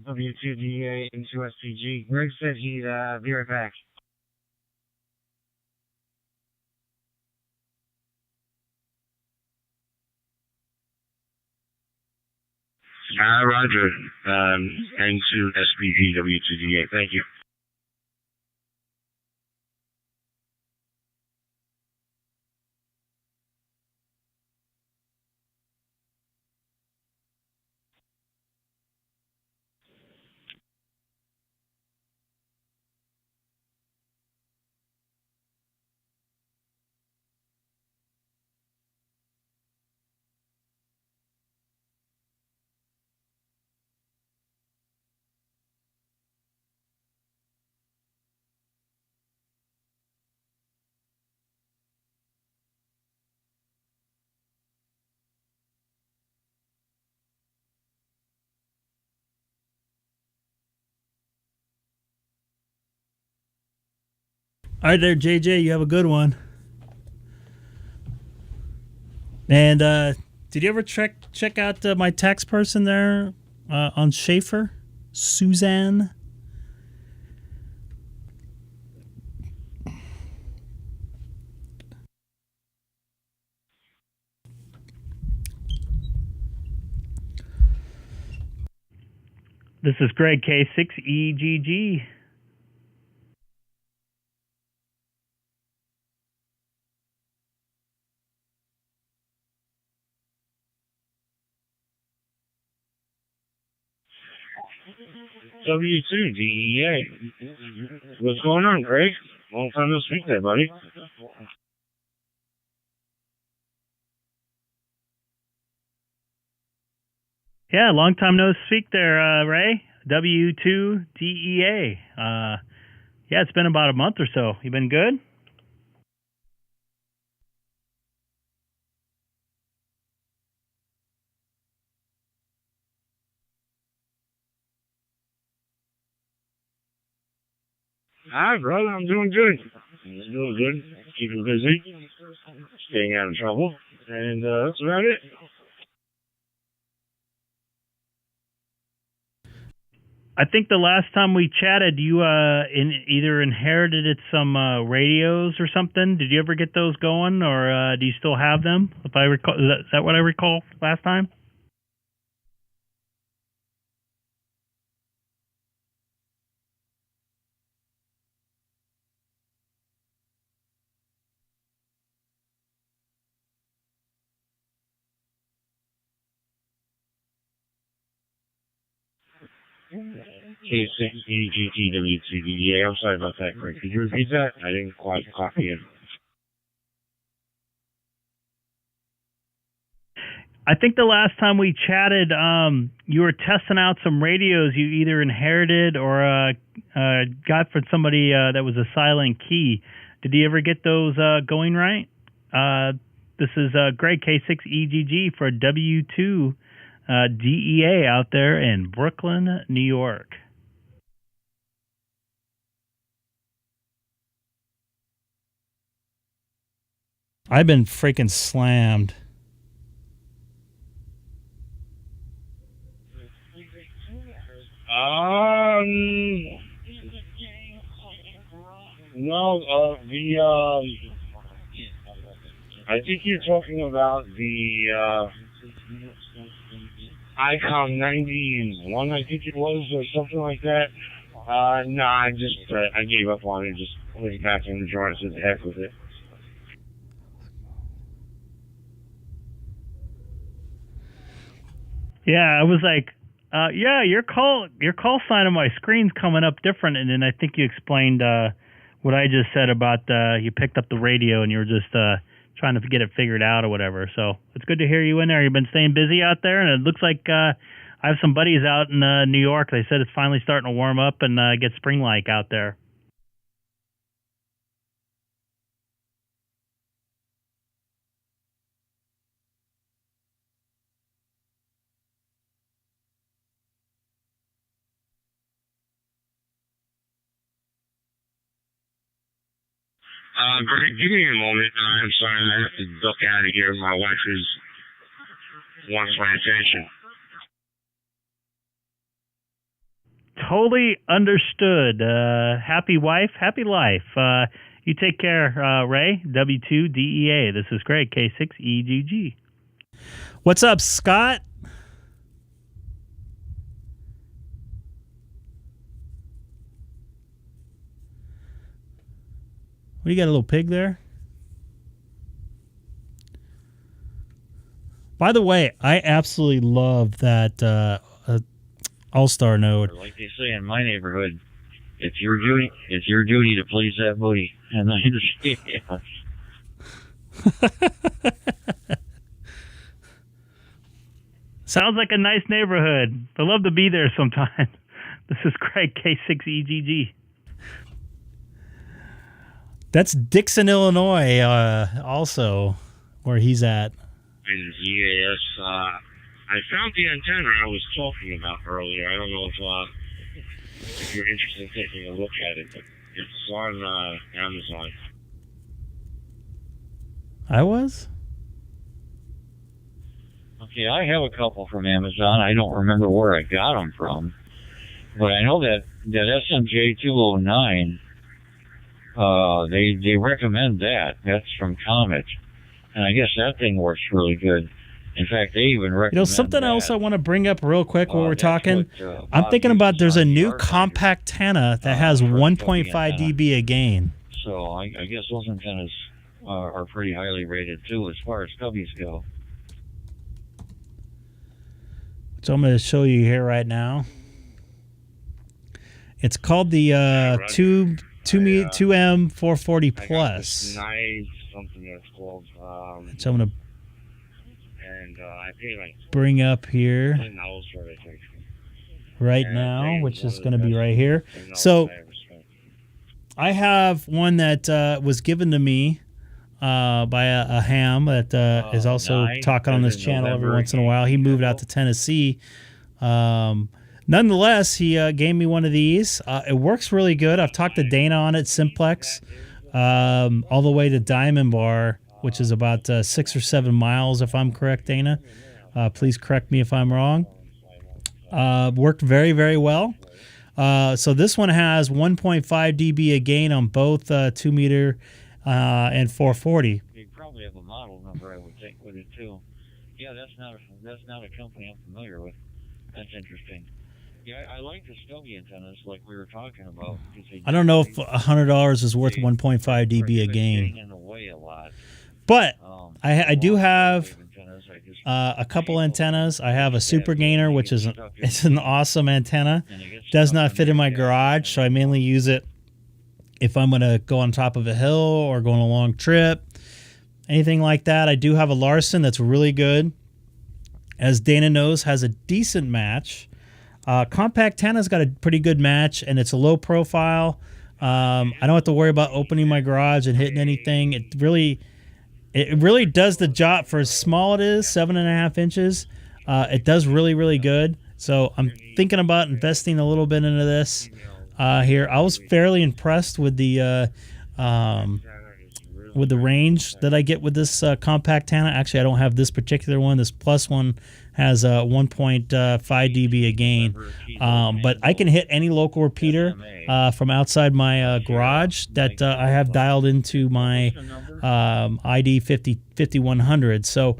W2DA into SPG. Greg said he'd be right back. Roger. N2 SPG W2DA. Thank you. All right there, JJ. You have a good one. And did you ever check out my tax person there on Schaefer? Suzanne? This is Greg, K6EGG. W2 DEA. What's going on, Greg? Long time no speak there, buddy. Yeah, long time no speak there, Ray. W2DEA. Yeah, it's been about a month or so. You been good? Hi, brother. I'm doing good. I'm doing good. Keeping busy. Staying out of trouble. And that's about it. I think the last time we chatted, you either inherited some radios or something. Did you ever get those going, or do you still have them? If I recall, is that what I recall last time? K6EGG WTDA. I'm sorry about that, Greg. Could you repeat that? I didn't quite copy it. I think the last time we chatted, you were testing out some radios you either inherited or got from somebody that was a silent key. Did you ever get those going right? This is Greg, K6EGG for W2 DEA out there in Brooklyn, New York. I've been freaking slammed. No, I think you're talking about the Icom 91, I think it was, or something like that. No, I gave up on it, just put it back in the drawer and said, the heck with it. Yeah, I was like, yeah, your call sign on my screen's coming up different, and then I think you explained what I just said about you picked up the radio and you were just trying to get it figured out or whatever. So it's good to hear you in there. You've been staying busy out there, and it looks like I have some buddies out in New York. They said it's finally starting to warm up and get spring-like out there. Greg, give me a moment. I'm sorry, I have to duck out of here. My wife wants my attention. Totally understood. Happy wife, happy life. You take care, Ray. W2DEA. This is Greg, K6EGG. What's up, Scott? What, you got a little pig there? By the way, I absolutely love that Allstar node. Like they say in my neighborhood, it's your duty to please that booty. And I understand. Sounds like a nice neighborhood. I'd love to be there sometime. This is Greg, K6EGG. That's Dixon, Illinois, also, where he's at. Yes, I found the antenna I was talking about earlier. I don't know if you're interested in taking a look at it, but it's on Amazon. I was? Okay, I have a couple from Amazon. I don't remember where I got them from. But I know that SMJ 209, they recommend that. That's from Comet. And I guess that thing works really good. In fact, they even recommend something that. else I want to bring up real quick while we're talking. I'm thinking about there's a new compact antenna that has 1.5 dB a gain. So I guess those antennas are pretty highly rated, too, as far as cubbies go. So I'm going to show you here right now. It's called the 2M440 Plus. Nice, something that's called. So I'm going to And I paid like bring up here $10 for it, I think. right now, which is going to be right here. So I have one that was given to me by a ham that is also talking on this channel every once in a while. He moved out to Tennessee. Nonetheless, he gave me one of these. It works really good. I've talked to Dana on it, Simplex, all the way to Diamond Bar, which is about 6 or 7 miles, if I'm correct, Dana. Please correct me if I'm wrong. Worked very, very well. So this one has 1.5 dB a gain on both 2 meter and 440. You probably have a model number, I would think, with it too. Yeah, that's not a company I'm familiar with. That's interesting. Yeah, I like the Stubby antennas, like we were talking about. I don't know if $100 is worth 1.5 dB a gain. In the way a lot. But I do have a couple antennas. I have a super gainer, which is it's an awesome antenna. Does not fit in my garage, so I mainly use it if I'm going to go on top of a hill or go on a long trip, anything like that. I do have a Larson that's really good. As Dana knows, has a decent match. Compact Antenna's got a pretty good match, and it's a low profile. I don't have to worry about opening my garage and hitting anything. It really does the job for as small it is, 7.5 inches. It does really, really good. So I'm thinking about investing a little bit into this here. I was fairly impressed with the range that I get with this compact antenna. Actually, I don't have this particular one. This plus one has 1.5 dB a gain. But I can hit any local repeater from outside my garage that I have dialed into my ID 5100. So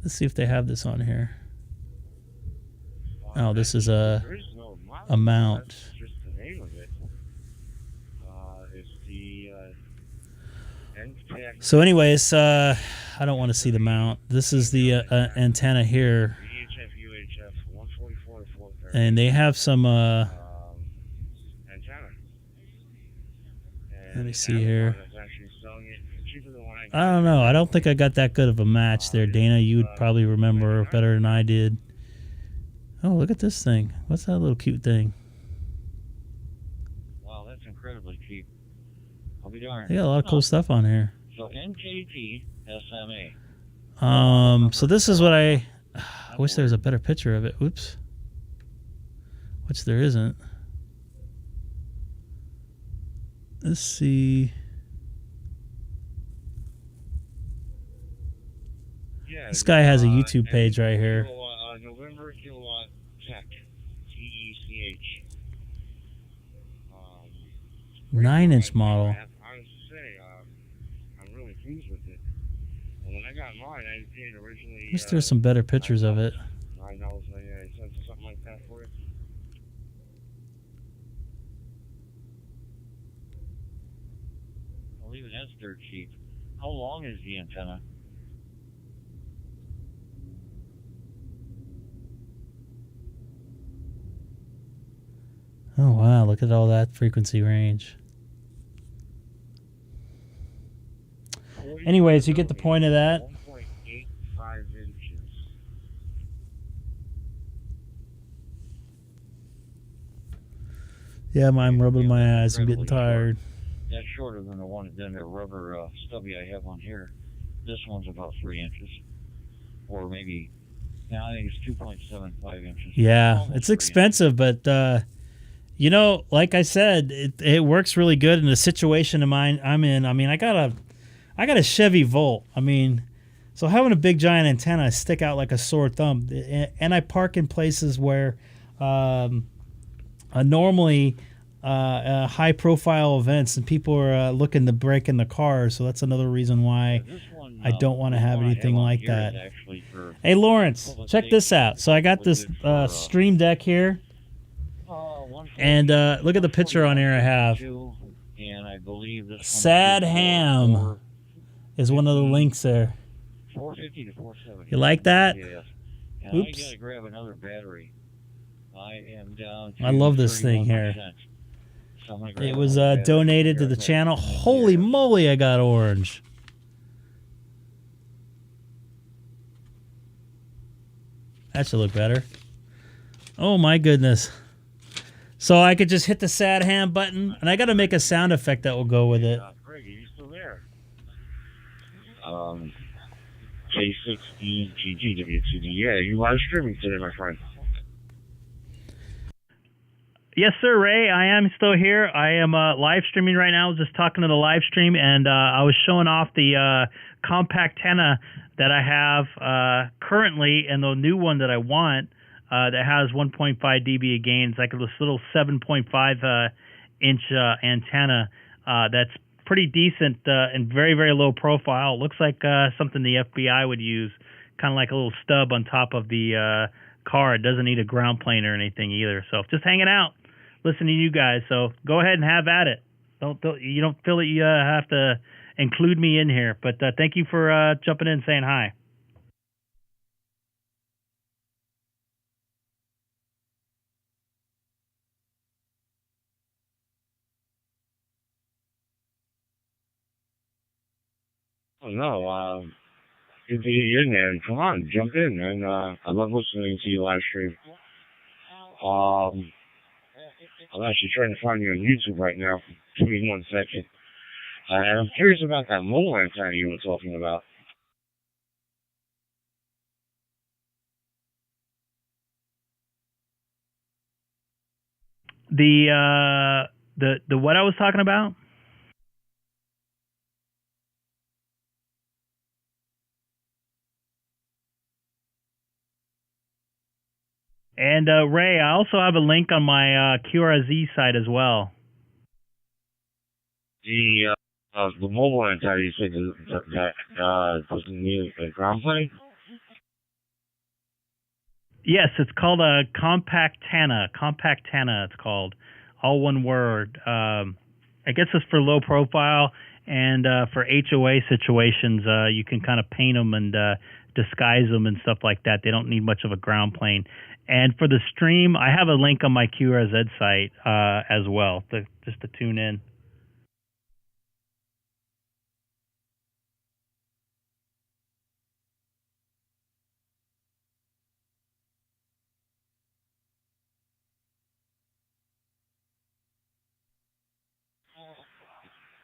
let's see if they have this on here. Oh, this is a mount. So anyways, I don't want to see the mount. This is the antenna here. And they have some... let me see here. I don't know. I don't think I got that good of a match there, Dana. You would probably remember better than I did. Oh, look at this thing. What's that little cute thing? Wow, that's incredibly cheap. I'll be darned. They got a lot of cool stuff on here. So NKT SMA. So this is what I wish there was a better picture of it. Oops. Which there isn't. Let's see. Yeah, This guy has a YouTube page right here. November Kilowatt Tech, TECH. 9-inch model. I was to say, I'm really pleased with it. And when I got mine, I paid originally. Wish there's some better pictures of it. $9.99 or something like that for it. Well, even that's dirt cheap. How long is the antenna? Oh, wow. Look at all that frequency range. Anyways, you get the point of that. 1.85 inches. Yeah, I'm rubbing my eyes. I'm getting tired. That's shorter than the rubber stubby I have on here. This one's about 3 inches. Or maybe, yeah, I think it's 2.75 inches. Yeah, it's expensive, but... you know, like I said, it works really good in the situation I'm in. I mean, I got a Chevy Volt. I mean, so having a big giant antenna, I stick out like a sore thumb, and I park in places where normally high profile events and people are looking to break in the car. So that's another reason why I don't want to have anything like that. Hey, Lawrence, check this out. So I got this Stream Deck here. And look at the picture on here I have. And I believe this Sad Ham is one of the links there. 450 to 470. You like that? Yes. And Oops. I gotta grab another battery. I am down to I love this thing here. So I'm gonna grab It was another donated to battery. the channel. Holy moly, I got orange. That should look better. Oh my goodness. So I could just hit the sad hand button, and I got to make a sound effect that will go with it. Greg, are you still there? K6EGG W2D. Yeah, you live streaming today, my friend. Yes, sir, Ray. I am still here. I am live streaming right now. I was just talking to the live stream, and I was showing off the compact antenna that I have currently, and the new one that I want that has 1.5 dB of gain. It's like this little 7.5 inch antenna that's pretty decent and very, very low profile. It looks like something the FBI would use, kind of like a little stub on top of the car. It doesn't need a ground plane or anything either. So just hanging out, listening to you guys. So go ahead and have at it. You don't feel that you have to include me in here. But thank you for jumping in and saying hi. Oh, no. Good to get you in there. Come on, jump in, man. I love listening to you live stream. I'm actually trying to find you on YouTube right now. Give me 1 second. And I'm curious about that mobile antenna you were talking about. The what I was talking about? And Ray, I also have a link on my QRZ site as well. The mobile antenna you said that doesn't need a ground plane? Yes, it's called a compact antenna. Compact antenna, it's called. All one word. I guess it's for low profile, and for HOA situations, you can kind of paint them and disguise them and stuff like that. They don't need much of a ground plane. And for the stream, I have a link on my QRZ site as well, just to tune in.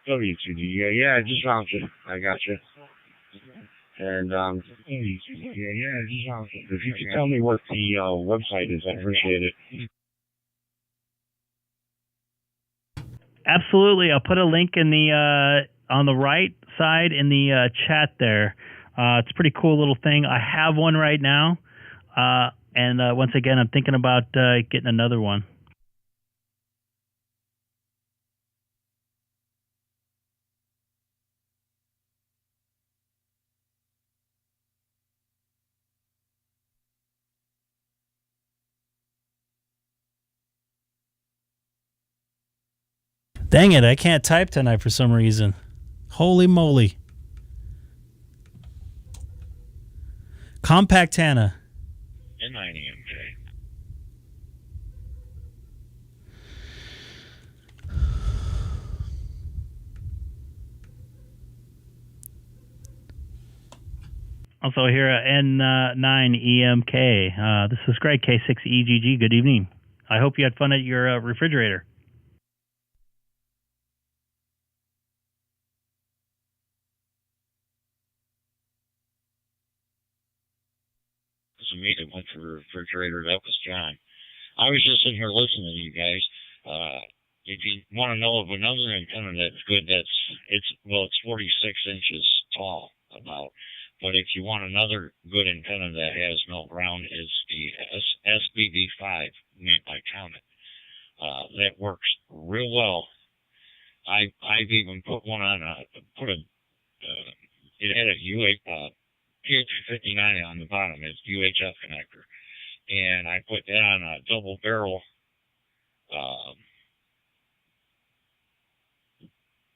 W2D, yeah, I just found you. I got you. And, I just found you. If you could tell me what the website is, I'd appreciate it. Absolutely. I'll put a link in the on the right side in the chat there. It's a pretty cool little thing. I have one right now. And once again, I'm thinking about getting another one. Dang it, I can't type tonight for some reason. Holy moly. Compact antenna. N9EMJ. Also here at N9EMK. This is Greg, K6EGG. Good evening. I hope you had fun at your refrigerator. Me that went to the refrigerator. That was John. I was just sitting here listening to you guys. If you want to know of another antenna that's good, it's 46 inches tall about. But if you want another good antenna that has no ground, is the SBB5 made by Comet. That works real well. I've even put one on it had a PH59 on the bottom. It's UHF connector. And I put that on a double barrel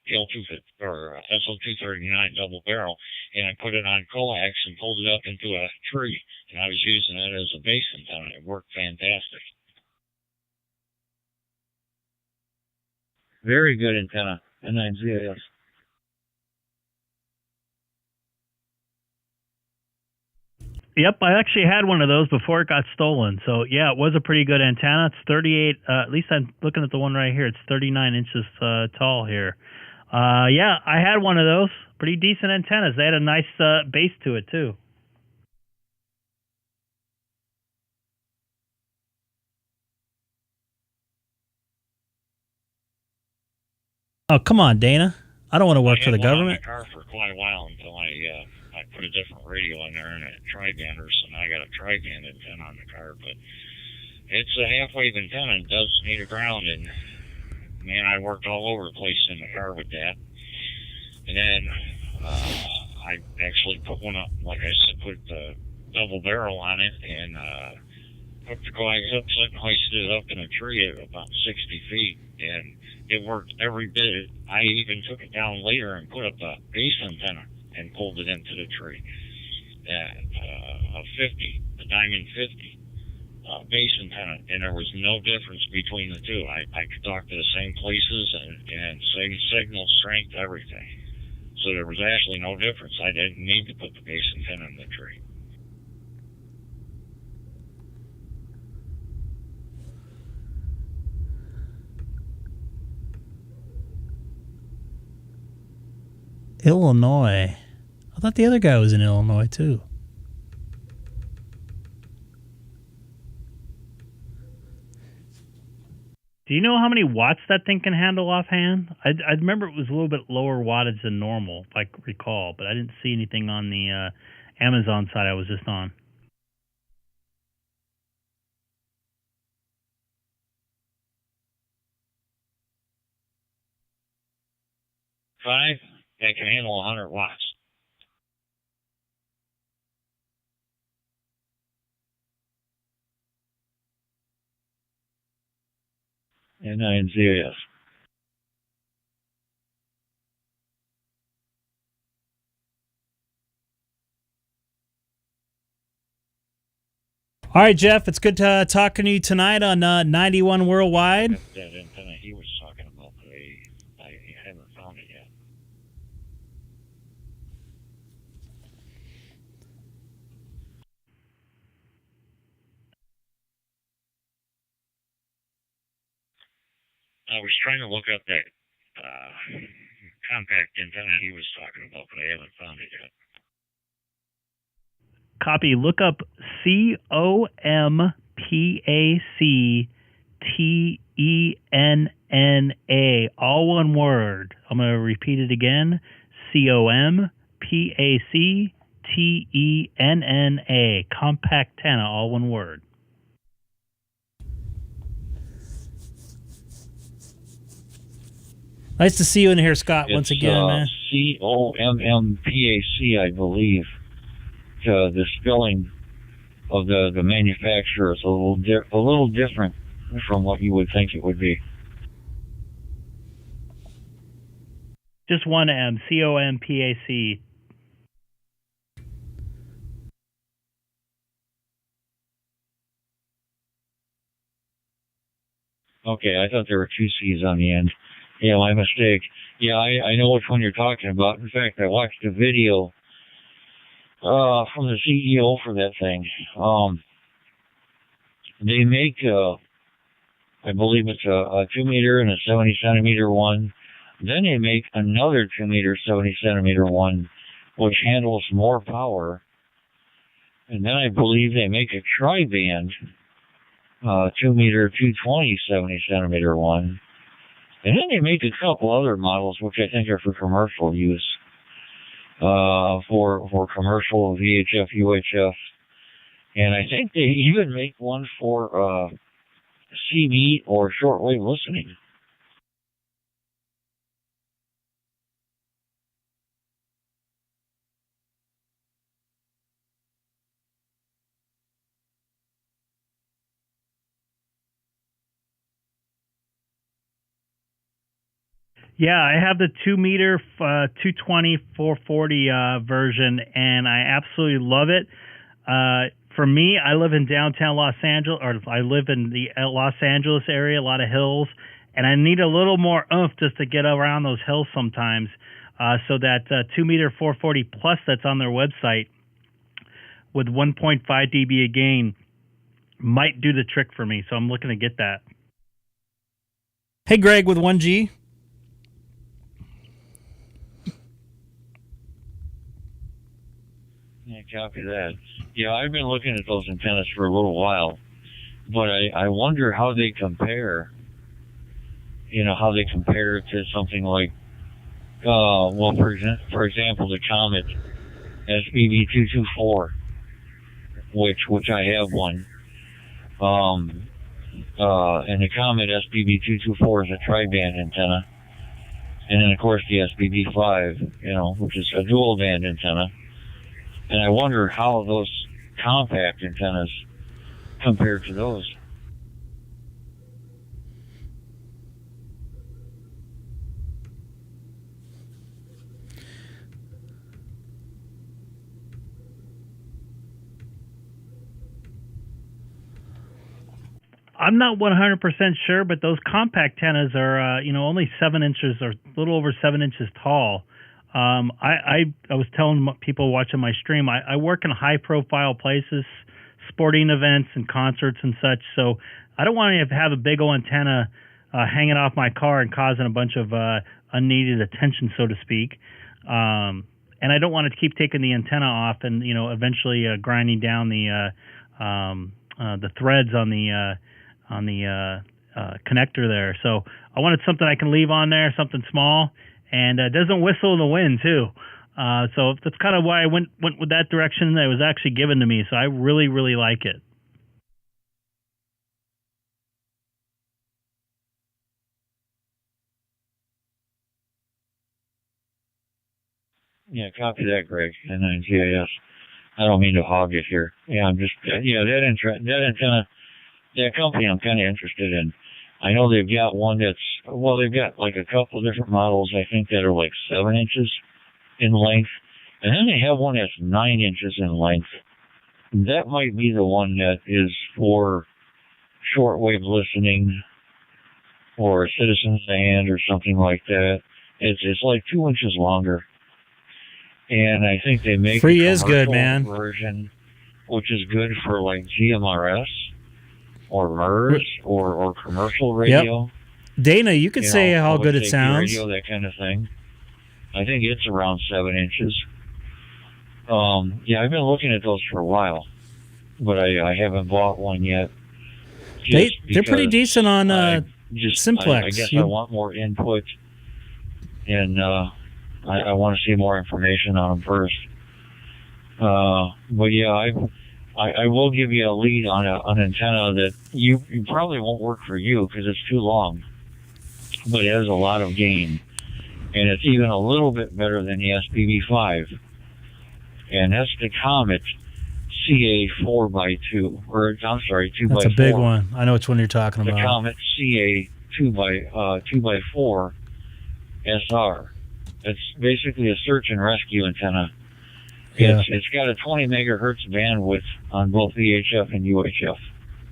SL239 double barrel, and I put it on coax and pulled it up into a tree, and I was using it as a base antenna. It worked fantastic. Very good antenna, N9ZAS. Yep, I actually had one of those before it got stolen. So yeah, it was a pretty good antenna. It's 38. At least I'm looking at the one right here. It's 39 inches tall here. Yeah, I had one of those. Pretty decent antennas. They had a nice base to it too. Oh, come on, Dana. I don't want to work for the government. I had one in my car for quite a while until I put a different radio in there and a tri-bander, so now I got a tri-band antenna on the car. But it's a half-wave antenna. It does need a ground, and man, I worked all over the place in the car with that. And then I actually put one up, like I said, put the double barrel on it and hooked the coax up and hoisted it up in a tree at about 60 feet. And it worked every bit. I even took it down later and put up a base antenna and pulled it into the tree. A 50, a Diamond 50 base antenna, and there was no difference between the two. I could talk to the same places and same signal strength, everything. So there was actually no difference. I didn't need to put the base antenna in the tree. Illinois. I thought the other guy was in Illinois too. Do you know how many watts that thing can handle offhand? I remember it was a little bit lower wattage than normal, if I recall, but I didn't see anything on the Amazon side I was just on. 5, that can handle 100 watts. And 9 ZAS. All right, Jeff, it's good talking to you tonight on 91 Worldwide. That antenna he was talking about, but I haven't found it yet. I was trying to look up that compact antenna he was talking about, but I haven't found it yet. Copy. Look up COMPACTENNA, all one word. I'm going to repeat it again. COMPACTENNA, compact antenna, all one word. Nice to see you in here, Scott, once again, man. COMMPAC, I believe. The spelling of the manufacturer is a little different from what you would think it would be. Just one M, COMPAC. Okay, I thought there were 2 C's on the end. Yeah, my mistake. Yeah, I know which one you're talking about. In fact, I watched a video from the CEO for that thing. They make, I believe it's a 2 meter and a 70 centimeter one. Then they make another 2 meter, 70 centimeter one, which handles more power. And then I believe they make a tri-band, 2 meter, 220, 70 centimeter one. And then they make a couple other models, which I think are for commercial use. For commercial VHF, UHF. And I think they even make one for CB or shortwave listening. Yeah, I have the 2 meter 220 440 version, and I absolutely love it. For me, I live in downtown Los Angeles, or I live in the Los Angeles area, a lot of hills, and I need a little more oomph just to get around those hills sometimes. So that 2 meter 440 plus that's on their website with 1.5 dB a gain might do the trick for me. So I'm looking to get that. Hey, Greg with 1G. Yeah, copy that. Yeah, I've been looking at those antennas for a little while, but I wonder how they compare. You know, how they compare to something like, well, for example, the Comet SBB224, which I have one. And the Comet SBB224 is a tri-band antenna. And then, of course, the SBB5, you know, which is a dual band antenna. And I wonder how those compact antennas compare to those. I'm not 100% sure, but those compact antennas are, only 7 inches or a little over 7 inches tall. I was telling people watching my stream, I work in high-profile places, sporting events and concerts and such, so I don't want to have a big old antenna hanging off my car and causing a bunch of unneeded attention, so to speak. And I don't want to keep taking the antenna off and, eventually grinding down the threads on the connector there. So I wanted something I can leave on there, something small, and doesn't whistle in the wind too. So that's kind of why I went with that direction. That was actually given to me, so I really, really like it. Yeah, copy that, Greg. And then GIS. I don't mean to hog it here. Yeah, I'm just that antenna, that company I'm kind of interested in. I know they've got one they've got like a couple of different models, I think, that are like 7 inches in length. And then they have one that's 9 inches in length. That might be the one that is for shortwave listening or a citizen's band or something like that. It's like 2 inches longer. And I think they make free a is good, man. version, which is good for like GMRS or MERS or commercial radio. Yep. Dana, you could say how good it sounds. Radio, that kind of thing. I think it's around 7 inches. Yeah, I've been looking at those for a while, but I haven't bought one yet. They're pretty decent on Simplex. I guess I want more input, and I want to see more information on them first. But yeah, I will give you a lead on an antenna that you probably won't work for you because it's too long, but it has a lot of gain, and it's even a little bit better than the SPB5, and that's the Comet CA 4x2, or I'm sorry, 2x4. That's a big one. I know which one you're talking about. The Comet CA 2x4 SR. It's basically a search and rescue antenna. Yeah. It's got a 20 megahertz bandwidth on both VHF and UHF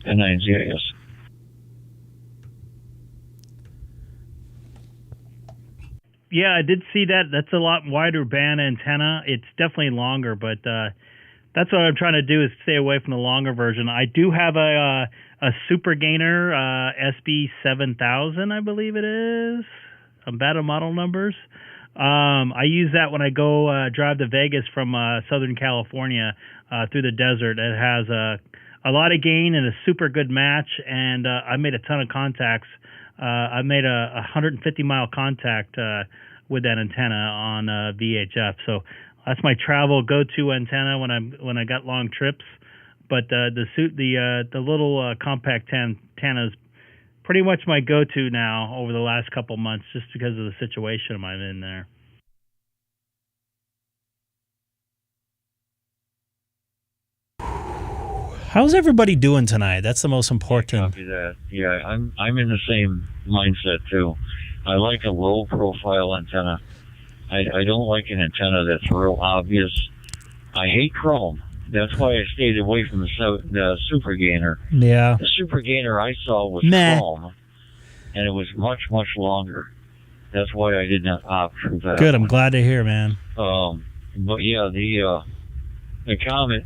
and 9ZIS. Yeah, I did see that. That's a lot wider band antenna. It's definitely longer, but that's what I'm trying to do is stay away from the longer version. I do have a super gainer SB7000, I believe it is. I'm bad at model numbers. I use that when I go drive to Vegas from Southern California through the desert. It has a lot of gain and a super good match, and I made a ton of contacts. I made a 150-mile contact with that antenna on VHF. So that's my travel go-to antenna when I got long trips. But the little compact antenna is pretty much my go-to now over the last couple months, just because of the situation I'm in there. How's everybody doing tonight? That's the most important. Copy that. Yeah, I'm in the same mindset too. I like a low-profile antenna. I don't like an antenna that's real obvious. I hate chrome. That's why I stayed away from the super gainer. Yeah. The super gainer I saw was chrome, and it was much, much longer. That's why I did not opt for that. Good. I'm glad to hear, man. But yeah, the Comet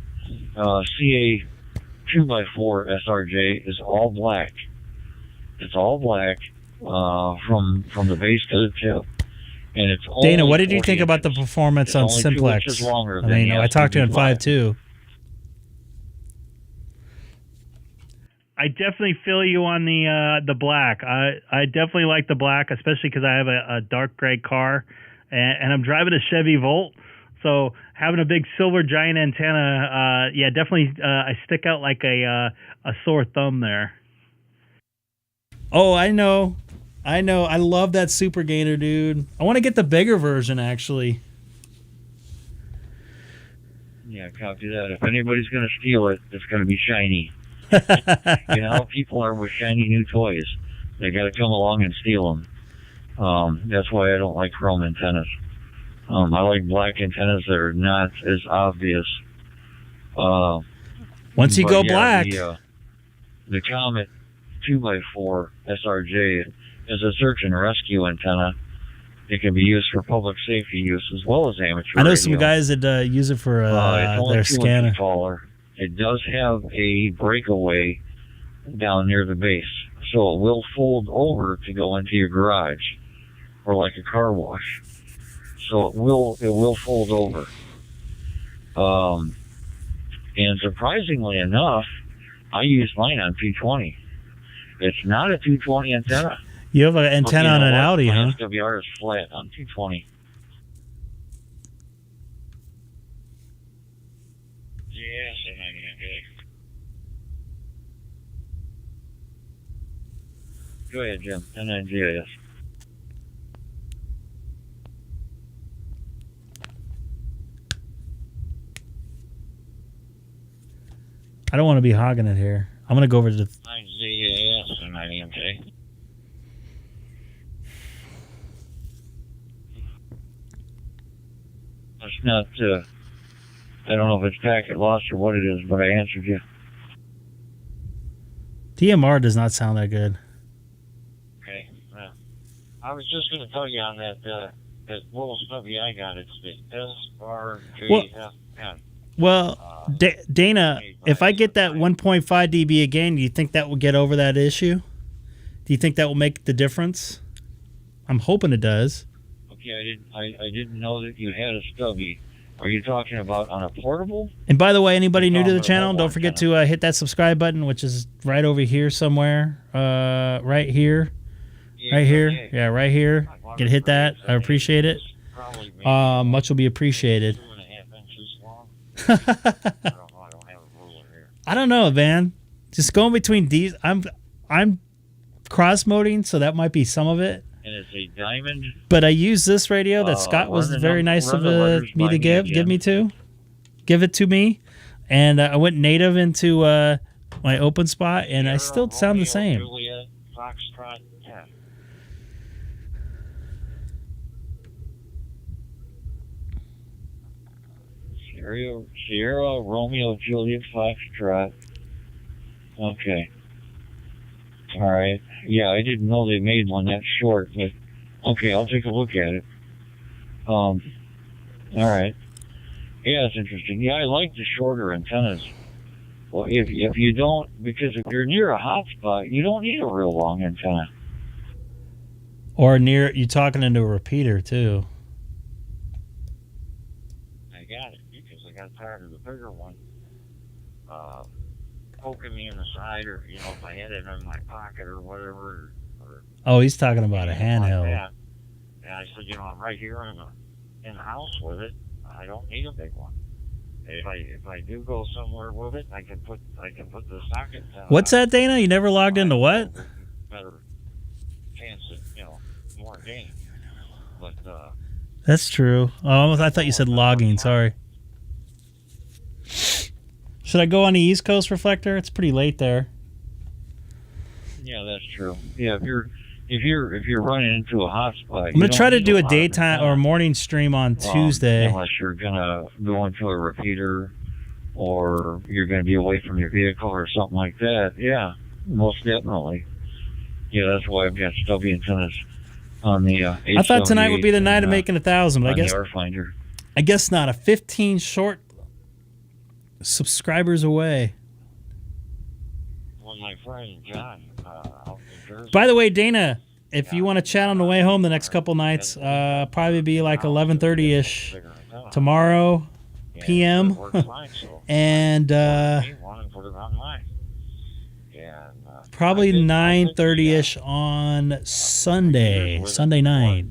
CA 2x4 SRJ is all black. It's all black from the base to the tip. And it's Dana, what did you think about the performance on Simplex? I mean, I talked to you on 5.2. I definitely feel you on the black. I definitely like the black, especially because I have a dark gray car, and I'm driving a Chevy Volt. So having a big silver giant antenna, yeah, definitely I stick out like a sore thumb there. Oh, I know. I love that super gainer, dude. I want to get the bigger version, actually. Yeah, copy that. If anybody's going to steal it, it's going to be shiny. You know how people are with shiny new toys. They got to come along and steal them. That's why I don't like chrome antennas. I like black antennas that are not as obvious. Once you go black. The Comet 2x4 SRJ is a search and rescue antenna. It can be used for public safety use as well as amateur I know radio. some guys that use it for it's only their 2 scanner. inches taller. It does have a breakaway down near the base, so it will fold over to go into your garage or like a car wash. So it will fold over. And surprisingly enough, I use mine on 220. It's not a 220 antenna. You have an antenna on an Audi, huh? SWR is flat on 220. Yes, and I'm okay. Go ahead, Jim. 10-9 GIS. I don't want to be hogging it here. I'm going to go over to the... 9 ZAS and 9 EMK. It's not, I don't know if it's packet lost or what it is, but I answered you. DMR does not sound that good. Okay. Well, I was just going to tell you on that little stubby I got. It's the SRJFN. Well, Dana, if I get that 1.5 dB again, do you think that will get over that issue? Do you think that will make the difference? I'm hoping it does. Okay, I didn't know that you had a stubby. Are you talking about on a portable? And by the way, anybody new to the channel, don't forget to hit that subscribe button, which is right over here somewhere. Right here. Right here. Yeah, right here. You can hit that. I appreciate it. Much will be appreciated. I don't know, man. Just going between these. I'm cross-moding, so that might be some of it. And it's a diamond. But I use this radio that Scott was very nice of me to give it to me, and I went native into my open spot, and I still sound the same. Juliet, Foxtrot 10. Sierra Romeo Juliet Foxtrot. Okay. All right. Yeah, I didn't know they made one that short, but okay, I'll take a look at it. All right. Yeah, that's interesting. Yeah, I like the shorter antennas. Well, if you don't, because if you're near a hotspot, you don't need a real long antenna. Or near, you're talking into a repeater too. I got it because I got tired of the bigger one poking me in the side, or if I had it in my pocket or whatever. Oh, he's talking about a handheld. Like and I said, I'm right here in the house with it. I don't need a big one. If I do go somewhere with it, I can put the socket. What's that, Dana? You never logged into what? Better chance at more gain. But that's true. Oh, I thought you said logging. Sorry. Should I go on the East Coast reflector? It's pretty late there. Yeah, that's true. Yeah, if you're running into a hotspot, I'm gonna try to do a daytime or morning stream on Tuesday. Unless you're gonna go into a repeater, or you're gonna be away from your vehicle or something like that. Yeah, most definitely. Yeah, that's why I've got stubby antennas on the. I thought tonight would be the night of making 1,000, but I guess the R-Finder. I guess not. A 15 short subscribers away. Well, my friend John, out in Jersey. By the way, Dana, if you want to chat on the way home the next couple nights, probably be like 11:30ish tomorrow p.m. and probably 9:30ish on Sunday night.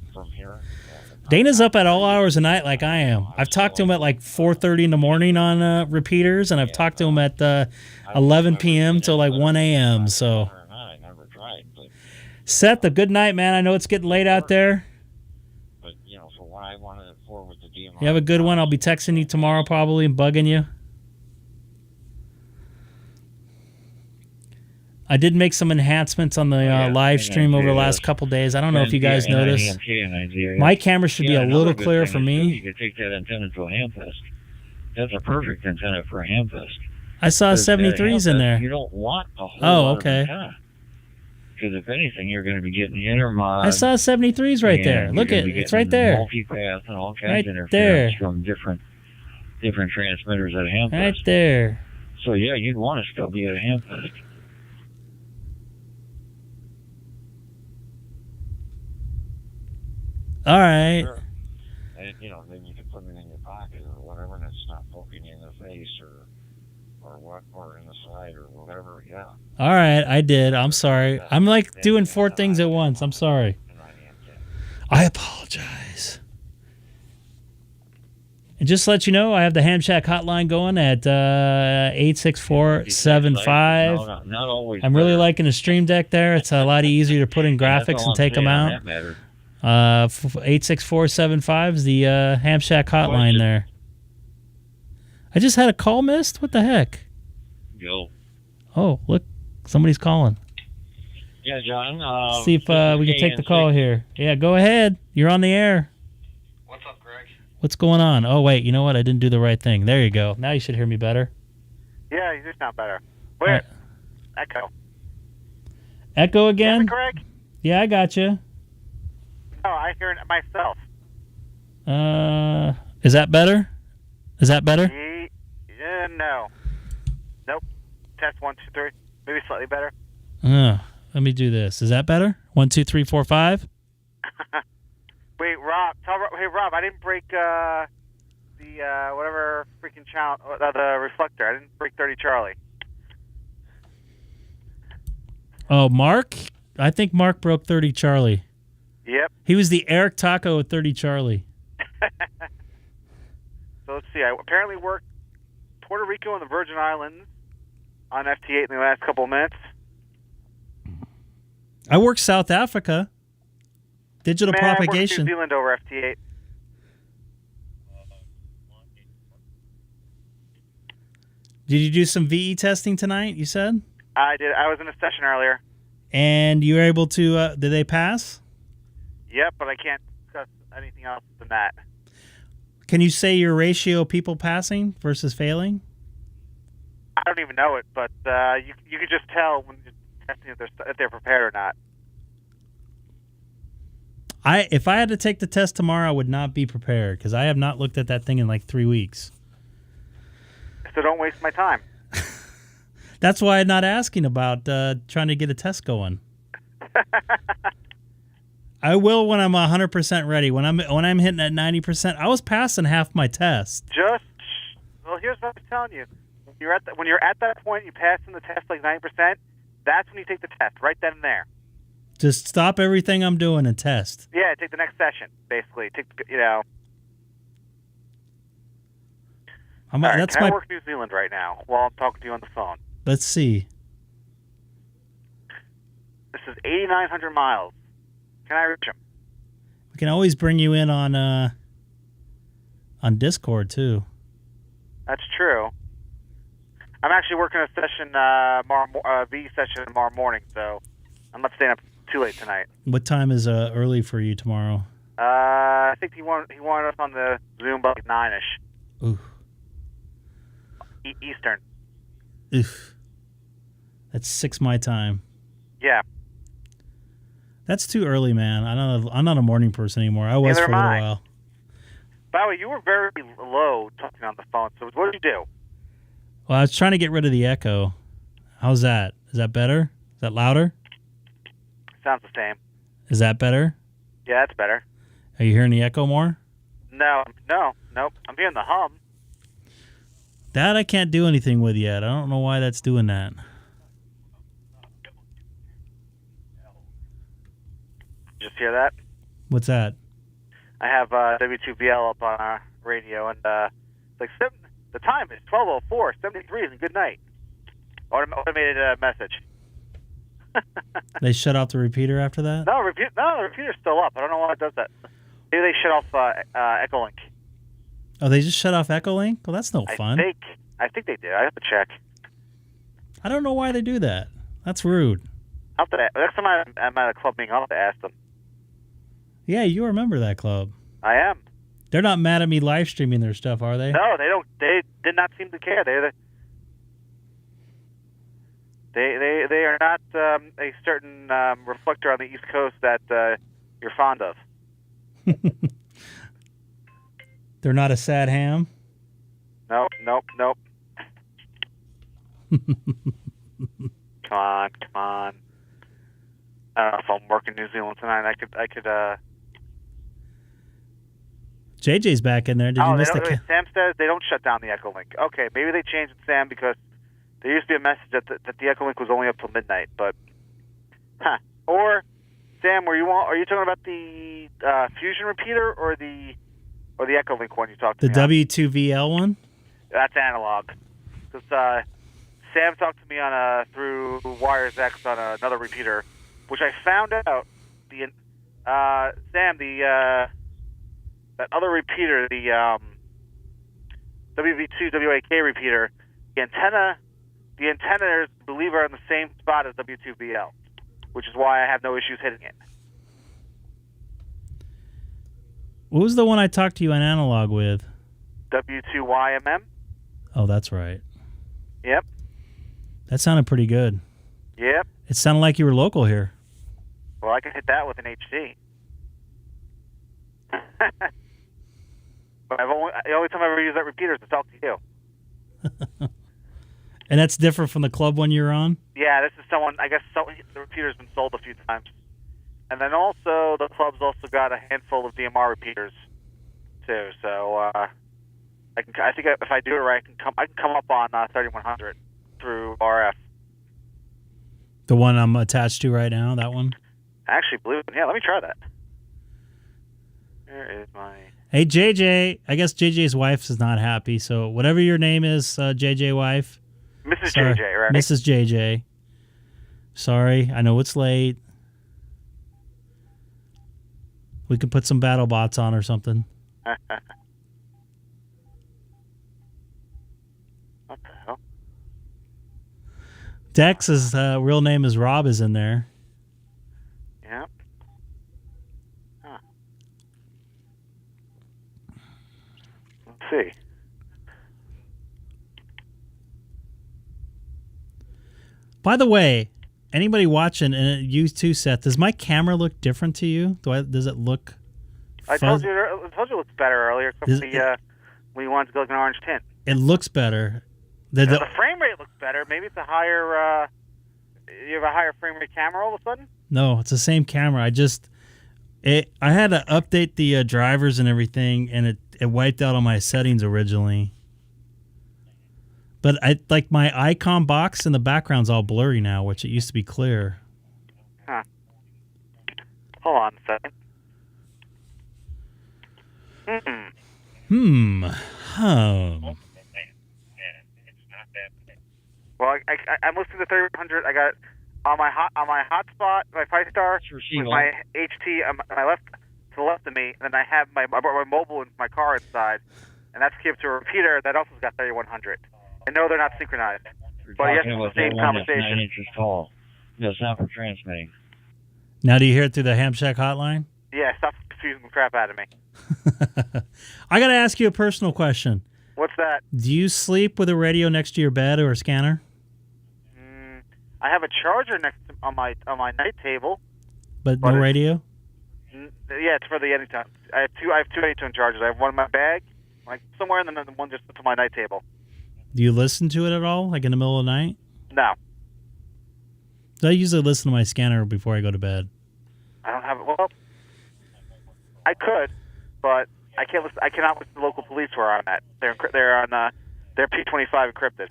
Dana's up at all hours of night like I am. I've talked to him at like 4:30 in the morning on repeaters, and I've talked to him at 11 p.m. till like 1 a.m. So, Seth, a good night, man. I know it's getting late out there. But, you know, for what I wanted it for with the DMR. You have a good one. I'll be texting you tomorrow probably and bugging you. I did make some enhancements on the live stream over the last couple days. I don't know if you guys noticed. My camera should be a little clearer for me. You could take that antenna to a hamfest. That's a perfect antenna for a hamfest. I saw 73s in there. You don't want a whole lot of antenna. Because if anything, you're going to be getting the intermod. I saw 73s right there. Look at it's right there. Multipath and all kinds right of interference there. From different transmitters at a hamfest. Right there. So yeah, you'd want to still be at a hamfest. All right. Sure. And, you know, then you can put it in your pocket or whatever, and it's not poking you in the face or in the side or whatever. Yeah. All right, I did. I'm sorry. I'm like doing 4 things at once. I'm sorry. I apologize. And just to let you know, I have the Ham Shack hotline going at 86475. Not always. I'm really liking the Stream Deck there. It's a lot easier to put in graphics and take them out. 86475 is the Ham Shack hotline there. I just had a call missed? What the heck? Go. Oh, look. Somebody's calling. Yeah, John. See if we can take the call here. Yeah, go ahead. You're on the air. What's up, Greg? What's going on? Oh, wait. You know what? I didn't do the right thing. There you go. Now you should hear me better. Yeah, you do sound better. Where? Echo. Echo again? Greg? Yeah, I got you. Oh, I hear it myself. Is that better? Is that better? Yeah, no. Nope. Test 1, 2, 3. Maybe slightly better. Let me do this. Is that better? 1, 2, 3, 4, 5. Wait, Rob. Hey, Rob. I didn't break the whatever freaking channel, the reflector. I didn't break 30 Charlie. Oh, Mark? I think Mark broke 30 Charlie. Yep. He was the Eric Taco at 30 Charlie. So let's see. I apparently worked Puerto Rico and the Virgin Islands on FT8 in the last couple of minutes. I worked South Africa. Digital propagation. I worked New Zealand over FT8. Did you do some VE testing tonight, you said? I did. I was in a session earlier. And you were able to, did they pass? Yep, but I can't discuss anything else than that. Can you say your ratio of people passing versus failing? I don't even know it, but you can just tell when you're testing if they're prepared or not. If I had to take the test tomorrow, I would not be prepared because I have not looked at that thing in like 3 weeks. So don't waste my time. That's why I'm not asking about trying to get a test going. I will when I'm 100% ready. When I'm hitting at 90%, I was passing half my test. Well, here's what I'm telling you: when you're at that point, you pass in the test like 90%. That's when you take the test, right then and there. Just stop everything I'm doing and test. Yeah, take the next session, basically. That's can my. I work New Zealand right now while I'm talking to you on the phone? Let's see. This is 8,900 miles. Can I reach him? We can always bring you in on Discord too. That's true. I'm actually working a session, V session tomorrow morning, so I'm not staying up too late tonight. What time is early for you tomorrow? I think he wanted us on the Zoom by 9ish. Ooh. Eastern. Oof. That's 6 my time. Yeah. That's too early, man. I'm not a morning person anymore. I was for a little while. By the way, you were very low talking on the phone. So what did you do? Well, I was trying to get rid of the echo. How's that? Is that better? Is that louder? Sounds the same. Is that better? Yeah, that's better. Are you hearing the echo more? Nope. I'm hearing the hum. That I can't do anything with yet. I don't know why that's doing that. Just hear that? What's that? I have W2BL up on our radio, and the time is 12:04. 73 is a good night. Automated message. They shut off the repeater after that? No, the repeater's still up. I don't know why it does that. Maybe they shut off Echolink. Oh, they just shut off Echolink? Well, that's no fun. I think they did. I have to check. I don't know why they do that. That's rude. Next time I'm at a club meeting, I'll have to ask them. Yeah, you remember that club. I am. They're not mad at me live streaming their stuff, are they? No, they don't. They did not seem to care. They are not a certain reflector on the East Coast that you're fond of. They're not a sad ham? Nope. Come on. I don't know if I'm working New Zealand tonight. I could. JJ's back in there. Did you miss the? Sam says they don't shut down the Echolink. Okay, maybe they changed it, Sam, because there used to be a message that the Echolink was only up till midnight. But, or Sam, are you talking about the Fusion repeater or the Echolink one you talked to the W2VL one? That's analog. Because Sam talked to me on through Wires X on another repeater, which I found out that other repeater, the WV2 WAK repeater, the antennas, believe, are in the same spot as W2BL, which is why I have no issues hitting it. What was the one I talked to you on analog with? W2YMM. Oh, that's right. Yep. That sounded pretty good. Yep. It sounded like you were local here. Well, I can hit that with an HC. But the only time I ever use that repeater is to talk to you. And that's different from the club one you're on? Yeah, this is someone, I guess the repeater's been sold a few times. And then also, the club's also got a handful of DMR repeaters, too. So, I think if I do it right, I can come up on 3100 through RF. The one I'm attached to right now, that one? Actually, blue. Yeah, let me try that. Where is my... Hey, JJ. I guess JJ's wife is not happy, so whatever your name is, JJ wife. Mrs. Sorry, JJ, right? Mrs. JJ. Sorry, I know it's late. We could put some battle bots on or something. What the hell? Dex's real name is Rob is in there. Yep. Huh. Let's see. By the way, anybody watching, and you too, Seth, does my camera look different to you? Does it look... I told you it looks better earlier, except when you wanted to go like an orange tint. It looks better. The frame rate looks better. Maybe it's a higher... you have a higher frame rate camera all of a sudden? No, it's the same camera. I had to update the drivers and everything, and it wiped out all my settings originally. But my Icom box in the background's all blurry now, which it used to be clear. Huh. Hold on a second. Well, I'm listening to 3100. I got on my hotspot, my 5-star with my HT on my left, to the left of me, and then I have my mobile in my car inside, and that's connected to a repeater that also has got 3100. And no, they're not synchronized. But yes, it's the same conversation. 9 inches tall. That's not for transmitting. Now, do you hear it through the Ham Shack hotline? Yeah, stop confusing the crap out of me. I got to ask you a personal question. What's that? Do you sleep with a radio next to your bed or a scanner? I have a charger next to, on my night table. But no radio? Yeah, it's for the Anytone. I have two Anytone chargers. I have one in my bag, like somewhere, and then one just to my night table. Do you listen to it at all, like in the middle of the night? No. So I usually listen to my scanner before I go to bed. I don't have it. Well, I could, but I can't listen. I cannot listen to the local police where I'm at. They're on they're P25 encrypted.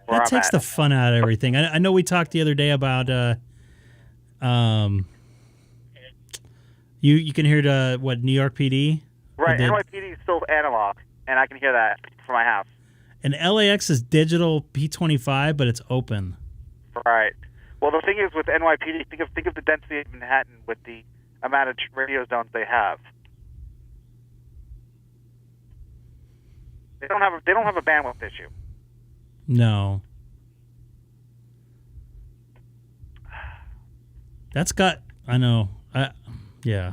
That takes the fun out of everything. I know we talked the other day about you can hear New York PD? Right, NYPD is still analog, and I can hear that from my house. And LAX is digital P25, but it's open. Right. Well, the thing is with NYPD, think of the density of Manhattan with the amount of radio zones they have. They don't have a bandwidth issue. No. I know. Yeah.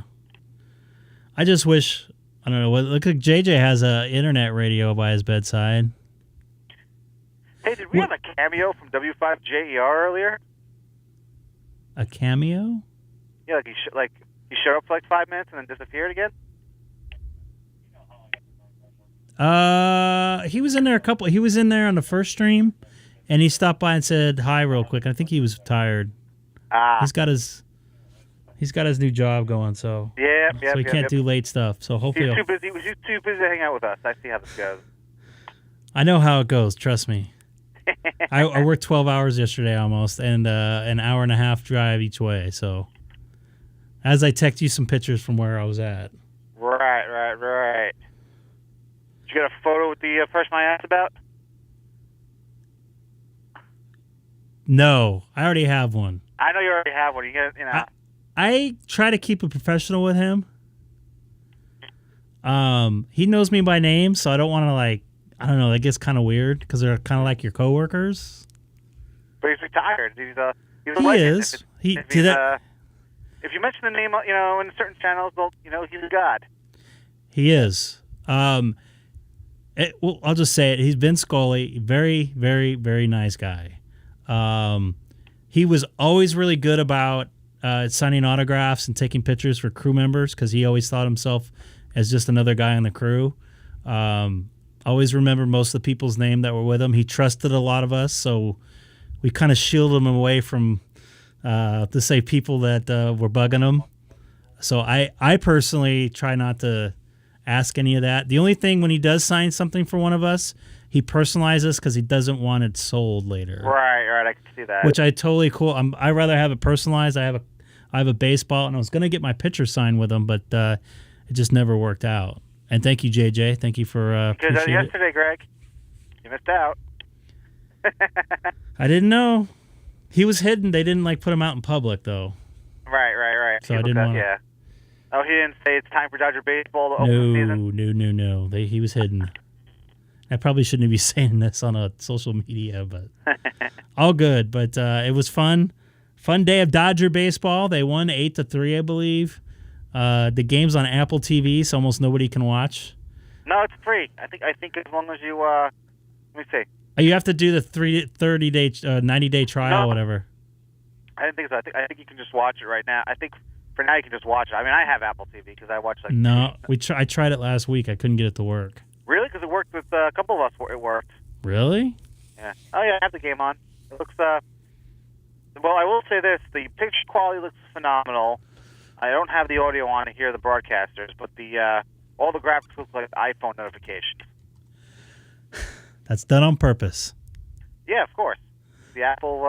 I just wish, I don't know, look like JJ has a internet radio by his bedside. Hey, did we have a cameo from W5JER earlier? A cameo? Yeah, he showed up for like 5 minutes and then disappeared again? He was in there he was in there on the first stream, and he stopped by and said hi real quick. I think he was tired. He's got his new job going, so he can't do late stuff. So hopefully He was too busy to hang out with us. I see how this goes. I know how it goes. Trust me. I worked 12 hours yesterday almost, and an hour and a half drive each way. So as I text you some pictures from where I was at. Right. Did you get a photo with the person I asked about? No, I already have one. I know you already have one. I try to keep it professional with him. He knows me by name, so I don't want to I don't know. That gets kind of weird because they're kind of like your coworkers. But he's retired. He's a he legend. is. If you mention the name, in certain channels, he's a god. He is. I'll just say it. He's Vince Scully. Very, very, very nice guy. He was always really good about signing autographs and taking pictures for crew members because he always thought himself as just another guy on the crew. Always remember most of the people's name that were with him. He trusted a lot of us, so we kind of shielded him away from, to say, people that were bugging him. So I personally try not to ask any of that. The only thing when he does sign something for one of us, he personalizes because he doesn't want it sold later. Right. I can see that. Which I totally cool. I rather have it personalized. I have a baseball, and I was going to get my picture signed with him, but it just never worked out. And thank you, JJ. Thank you for because yesterday, Greg, you missed out. I didn't know he was hidden. They didn't put him out in public though. Right. So I didn't want. Yeah. Oh, he didn't say it's time for Dodger baseball to open the season? No. He was hidden. I probably shouldn't be saying this on a social media, but all good. But it was fun. Fun day of Dodger baseball. They won 8-3, I believe. The game's on Apple TV, so almost nobody can watch. No, it's free. I think as long as you let me see. You have to do the 30-day, 90-day trial, whatever. I didn't think so. I think you can just watch it right now. I think for now you can just watch it. I mean, I have Apple TV because I watch No, I tried it last week. I couldn't get it to work. Really? Because it worked with a couple of us. It worked. Really? Yeah. Oh yeah, I have the game on. It looks. Well, I will say this: the picture quality looks phenomenal. I don't have the audio on to hear the broadcasters, but all the graphics look like iPhone notifications. That's done on purpose. Yeah, of course. The Apple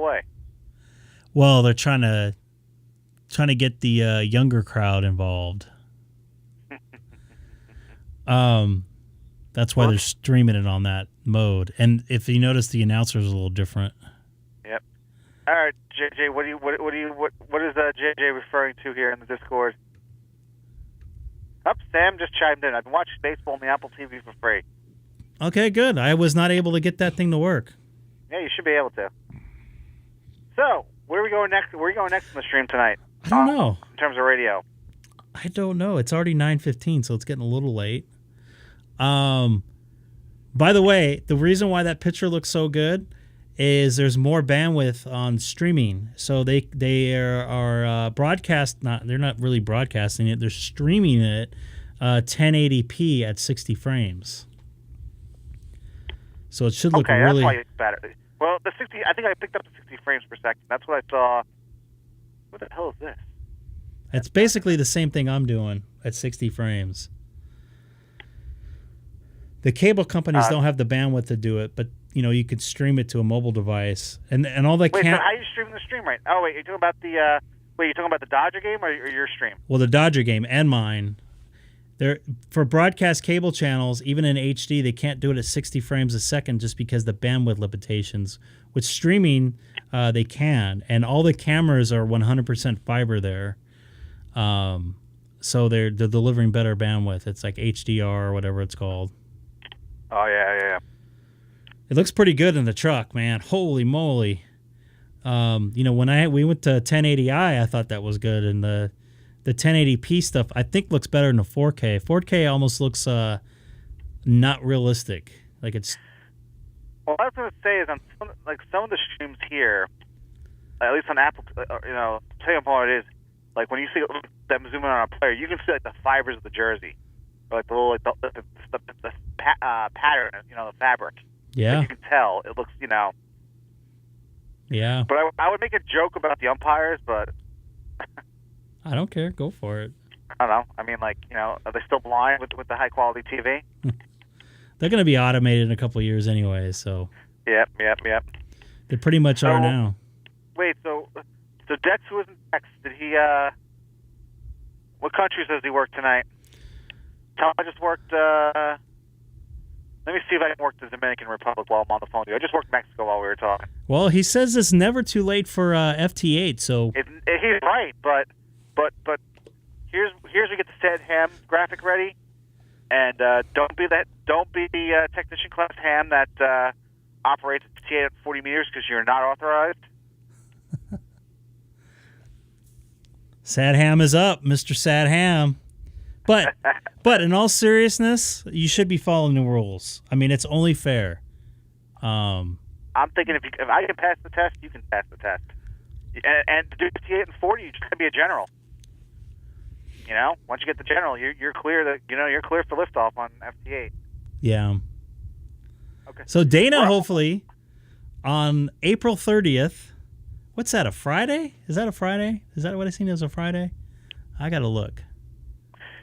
way. Well, they're trying to get the younger crowd involved. That's why they're streaming it on that mode. And if you notice, the announcer is a little different. Yep. All right, JJ, what is JJ referring to here in the Discord? Sam just chimed in. I've been watching baseball on the Apple TV for free. Okay, good. I was not able to get that thing to work. Yeah, you should be able to. So, where are we going next? Where are we going next in the stream tonight? I don't know. In terms of radio. I don't know. It's already 9:15, so it's getting a little late. By the way, the reason why that picture looks so good is there's more bandwidth on streaming. So they are they're not really broadcasting it. They're streaming it 1080p at 60 frames. So it should look okay, really... that's why it's better. Well, the 60, I think I picked up the 60 frames per second. That's what I saw. What the hell is this? It's basically the same thing I'm doing at 60 frames. The cable companies don't have the bandwidth to do it, but you could stream it to a mobile device, and all that. Wait, so how are you streaming the stream right? Oh wait, you're talking about the you're talking about the Dodger game or your stream? Well, the Dodger game and mine. For broadcast cable channels, even in HD, they can't do it at 60 frames a second just because the bandwidth limitations. With streaming, they can, and all the cameras are 100% fiber there, so they're delivering better bandwidth. It's like HDR or whatever it's called. Oh yeah. It looks pretty good in the truck, man. Holy moly! When we went to 1080i, I thought that was good, and the 1080p stuff I think looks better than the 4K. 4K almost looks not realistic. Like it's. Well, what I was going to say is on some of the streams here, at least on Apple, tell you what it is. Like when you see them zoom in on a player, you can see like the fibers of the jersey, or like the little the pattern, the fabric. Yeah. Like you can tell it looks, Yeah. But I would make a joke about the umpires, but I don't care. Go for it. I don't know. I mean, are they still blind with the high quality TV? They're going to be automated in a couple of years anyway, so. Yep. They pretty much are now. Wait, so Dex, who was in Dex, did he, what countries does he work tonight? Tom, I just worked, let me see if I can work the Dominican Republic while I'm on the phone with you. I just worked Mexico while we were talking. Well, he says it's never too late for FT8, so. He's right, but here's we get the Sad Ham graphic ready, and don't be the technician class ham that operates at FT8 at 40 meters because you're not authorized. Sad Ham is up, Mr. Sad Ham. But in all seriousness, you should be following the rules. I mean, it's only fair. I'm thinking if I can pass the test, you can pass the test. And to do 58 and 40, you just got to be a general. Once you get the general, you're clear you're clear for liftoff on FT8. Yeah. Okay. So Dana, hopefully, on April 30th. What's that? A Friday? Is that a Friday? Is that what I seen as a Friday? I gotta look.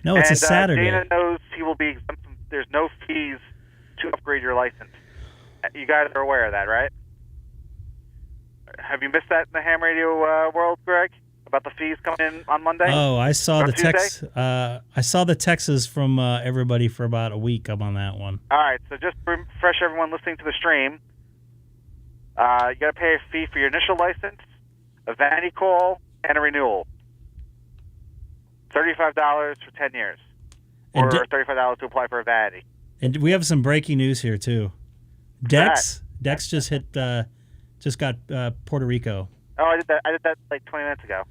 No, it's a Saturday. Dana knows he will be exempt from, there's no fees to upgrade your license. You guys are aware of that, right? Have you missed that in the ham radio world, Greg? About the fees coming in on Monday? Oh, I saw the Tuesday? text. I saw the texts from everybody for about a week. I'm on that one. All right, so just to refresh everyone listening to the stream, you got to pay a fee for your initial license, a vanity call, and a renewal. $35 for 10 years, or $35 to apply for a vanity. And we have some breaking news here too. Dex just hit, just got Puerto Rico. Oh, I did that like 20 minutes ago.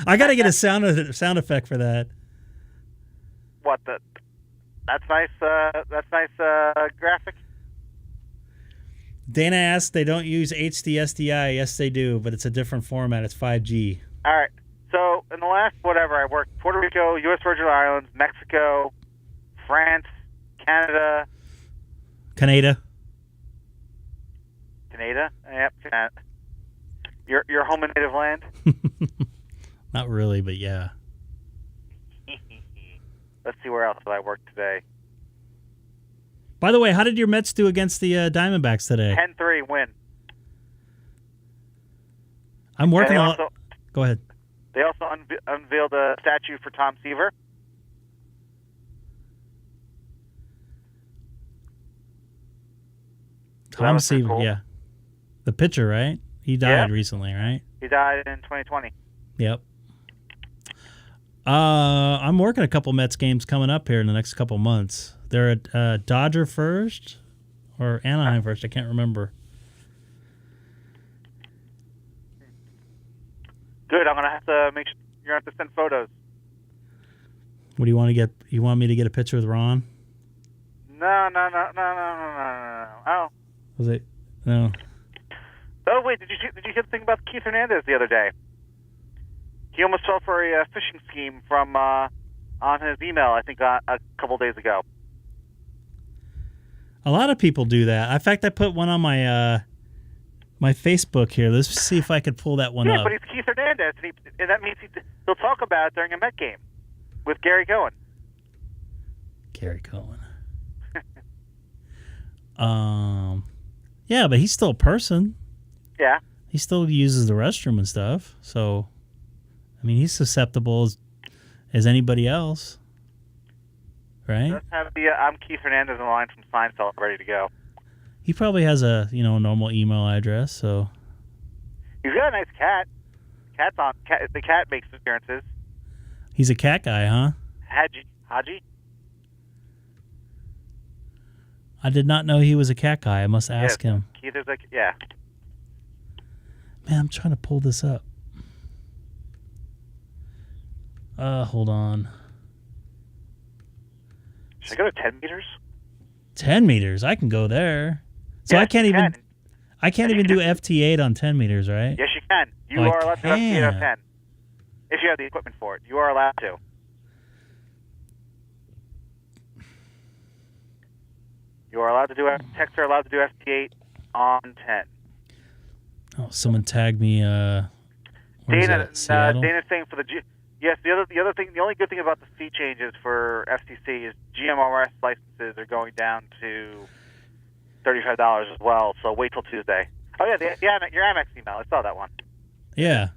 I got to get a sound effect for that. What the? That's nice. That's nice graphic. Dana asked, they don't use HD SDI. Yes, they do, but it's a different format. It's 5G. All right. So in the last I worked Puerto Rico, U.S. Virgin Islands, Mexico, France, Canada. Canada. Yep. Canada. Your home and native land. Not really, but yeah. Let's see where else did I work today. By the way, how did your Mets do against the Diamondbacks today? 10-3 win. I'm working on. Go ahead. They also unveiled a statue for Tom Seaver. Tom Seaver, cool. Yeah. The pitcher, right? He died recently, right? He died in 2020. Yep. I'm working a couple Mets games coming up here in the next couple months. They're at Dodger first or Anaheim first. I can't remember. Good. I'm gonna have to make sure you're gonna have to send photos. What do you want to get? You want me to get a picture with Ron? No. Oh. Was it? No. Oh wait, did you hear the thing about Keith Hernandez the other day? He almost fell for a phishing scheme from on his email, I think, a couple days ago. A lot of people do that. In fact, I put one on my my Facebook here. Let's see if I could pull that one Yeah, up. but he's Keith Hernandez, and that means he'll talk about it during a Met game with Gary Cohen. Gary Cohen. Yeah, but he's still a person. Yeah. He still uses the restroom and stuff. So, I mean, he's susceptible as anybody else, right? Let's have the I'm Keith Hernandez on the line from Seinfeld ready to go. He probably has a normal email address. So He's got a nice cat. The cat makes appearances. he's a cat guy, huh? Haji. I did not know he was a cat guy. I must ask him. Keith is like, yeah. Man, I'm trying to pull this up. Hold on. Should I go to 10 meters? 10 meters. I can go there. So Yes, I can't you even. can. I can't even do FT8 on 10 meters, right? Yes, you can. You I are allowed to do FT8 on can. 10. If you have the equipment for it. You are allowed to. You are allowed to do techs are allowed to do FT8 on 10. Oh, someone tagged me. Where is that? Seattle? Dana's saying for the yes. The other thing, the only good thing about the fee changes for FCC is GMRS licenses are going down to $35 as well. So wait till Tuesday. Oh yeah, your Amex email. I saw that one. Yeah.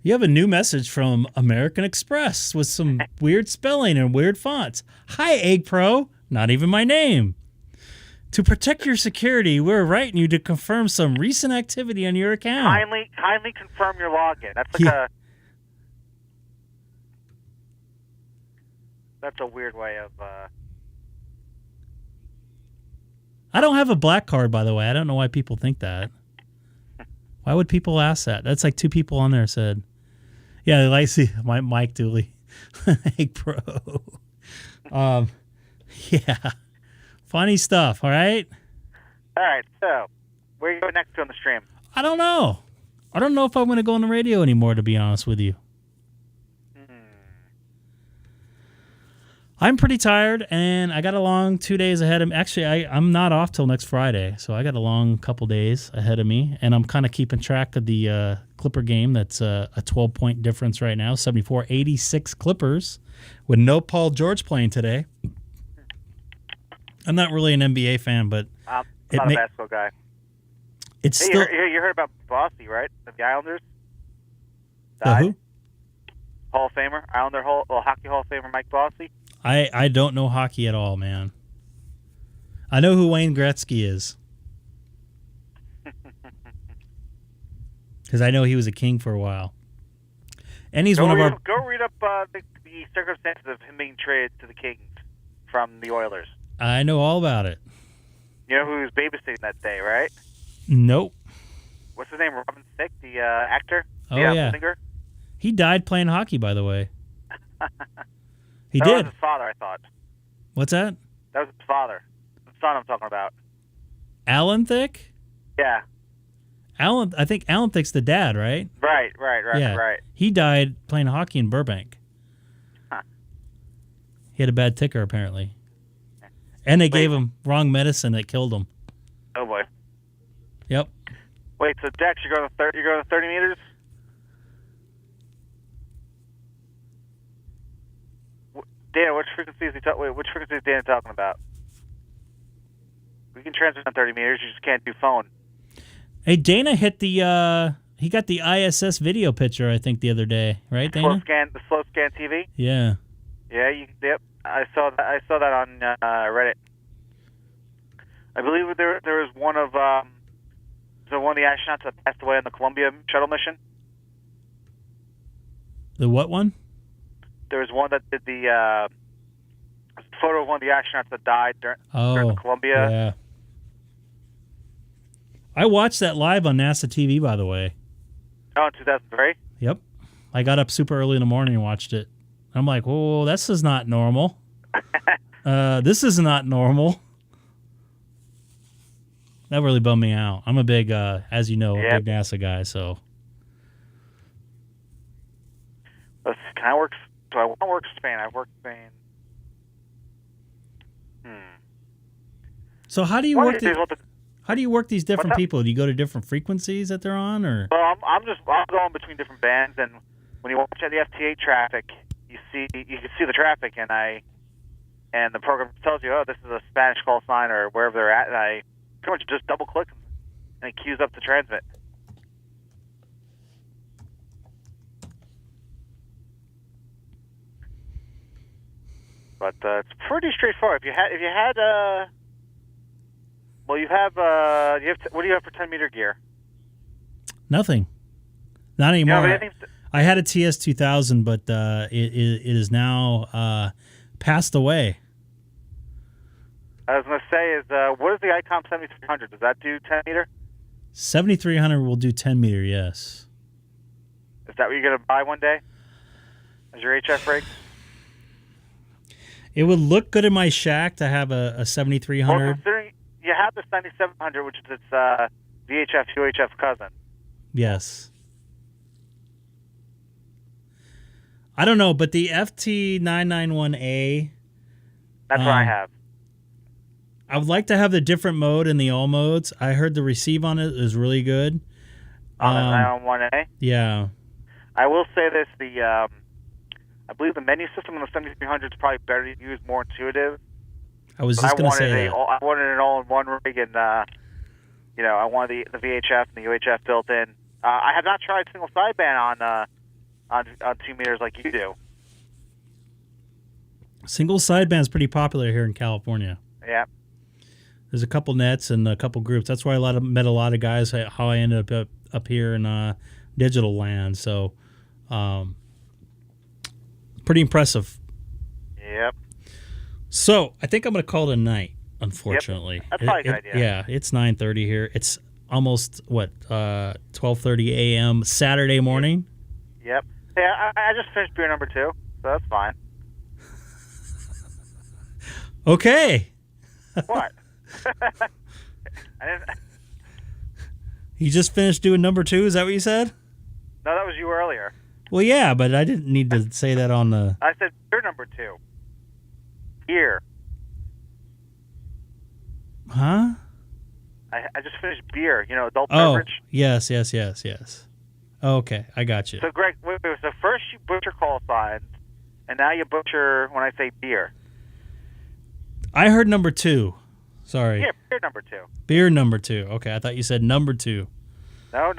You have a new message from American Express with some weird spelling and weird fonts. Hi, Egg Pro. Not even my name. To protect your security, we're writing you to confirm some recent activity on your account. Kindly confirm your login. That's like that's a weird way of. I don't have a black card, by the way. I don't know why people think that. Why would people ask that? That's like two people on there said. Yeah, I see Mike Dooley. Egg Pro. Yeah. Funny stuff, all right? All right, so where are you going next to on the stream? I don't know. I don't know if I'm going to go on the radio anymore, to be honest with you. I'm pretty tired, and I got a long 2 days ahead of me. Actually, I'm not off till next Friday, so I got a long couple days ahead of me, and I'm kind of keeping track of the Clipper game. That's a 12-point difference right now, 74-86 Clippers, with no Paul George playing today. I'm not really an NBA fan, but I'm not a basketball guy. It's hey, still you heard about Bossy, right? The Islanders. the who? Hall of Famer, Islander Hockey Hall of Famer Mike Bossy. I don't know hockey at all, man. I know who Wayne Gretzky is. Because I know he was a king for a while. And he's one of our... Go read up the circumstances of him being traded to the Kings from the Oilers. I know all about it. You know who was babysitting that day, right? Nope. What's his name? Robin Thicke, the actor? Oh, yeah. Singer? He died playing hockey, by the way. He that did. was his father, I thought. What's that? That was his father. The son I'm talking about. Alan Thicke? Yeah. I think Alan Thicke's the dad, right? Right. Yeah. He died playing hockey in Burbank. Huh. He had a bad ticker, apparently. And they gave him wrong medicine that killed him. Oh, boy. Yep. Wait, so Dex, you're going to 30 meters? Dana, which frequency is Dana talking about? We can transmit on 30 meters. You just can't do phone. Hey, Dana hit the he got the ISS video picture, I think, the other day, right, Dana? The slow scan TV. Yeah. Yeah. Yep. I saw that on Reddit. I believe there was one of one of the astronauts that passed away on the Columbia shuttle mission. The what one? There was one that did the photo of one of the astronauts that died during the Columbia. Yeah. I watched that live on NASA TV, by the way. Oh, in 2003? Yep. I got up super early in the morning and watched it. I'm like, whoa, this is not normal. This is not normal. That really bummed me out. I'm a big, as you know, a big NASA guy, so. Can I work? Do I want to work Spain? I've worked Spain. So how do you One work? of these days we'll have to- How do you work these different What's that? people? Do you go to different frequencies that they're on, or? Well, I'm going between different bands, and when you watch the FT8 traffic, you can see the traffic, and the program tells you, oh, this is a Spanish call sign or wherever they're at, and I pretty much just double click and it queues up the transmit. But it's pretty straightforward. If you had well, you have what do you have for 10 meter gear? Nothing. Not anymore. Yeah, but I had a TS2000, but it is now passed away. I was going to say is what is the Icom 7300? Does that do 10 meter? 7300 will do 10 meter, yes. Is that what you're going to buy one day as your HF rig? It would look good in my shack to have a 7300. Well, considering you have the 9700, which is its VHF UHF cousin. Yes. I don't know, but the FT991A. That's what I have. I would like to have the different mode in the all modes. I heard the receive on it is really good. On the 991A? Yeah. I will say this, I believe the menu system on the 7300 is probably better to use, more intuitive. I was just going to say that. I wanted an all-in-one rig, and I wanted the VHF and the UHF built in. I have not tried single sideband on 2 meters like you do. Single sideband is pretty popular here in California. Yeah. There's a couple nets and a couple groups. That's why I met a lot of guys. How I ended up here in digital land. So, pretty impressive. Yep. So I think I'm going to call it a night. Unfortunately, yep. That's probably a good idea. Yeah, it's 9:30 here. It's almost 12:30 a.m. Saturday morning. Yep. Yeah, I just finished beer number 2, so that's fine. Okay. What? I didn't. You just finished doing number 2. Is that what you said? No, that was you earlier. Well, yeah, but I didn't need to say that on the. I said beer number 2. Beer. Huh? I just finished beer. Adult beverage. Yes. Okay, I got you. So, Greg, wait, so first you butcher call signs, and now you butcher when I say beer. I heard number 2. Sorry. Yeah, beer number 2. Beer number 2. Okay, I thought you said number 2. No.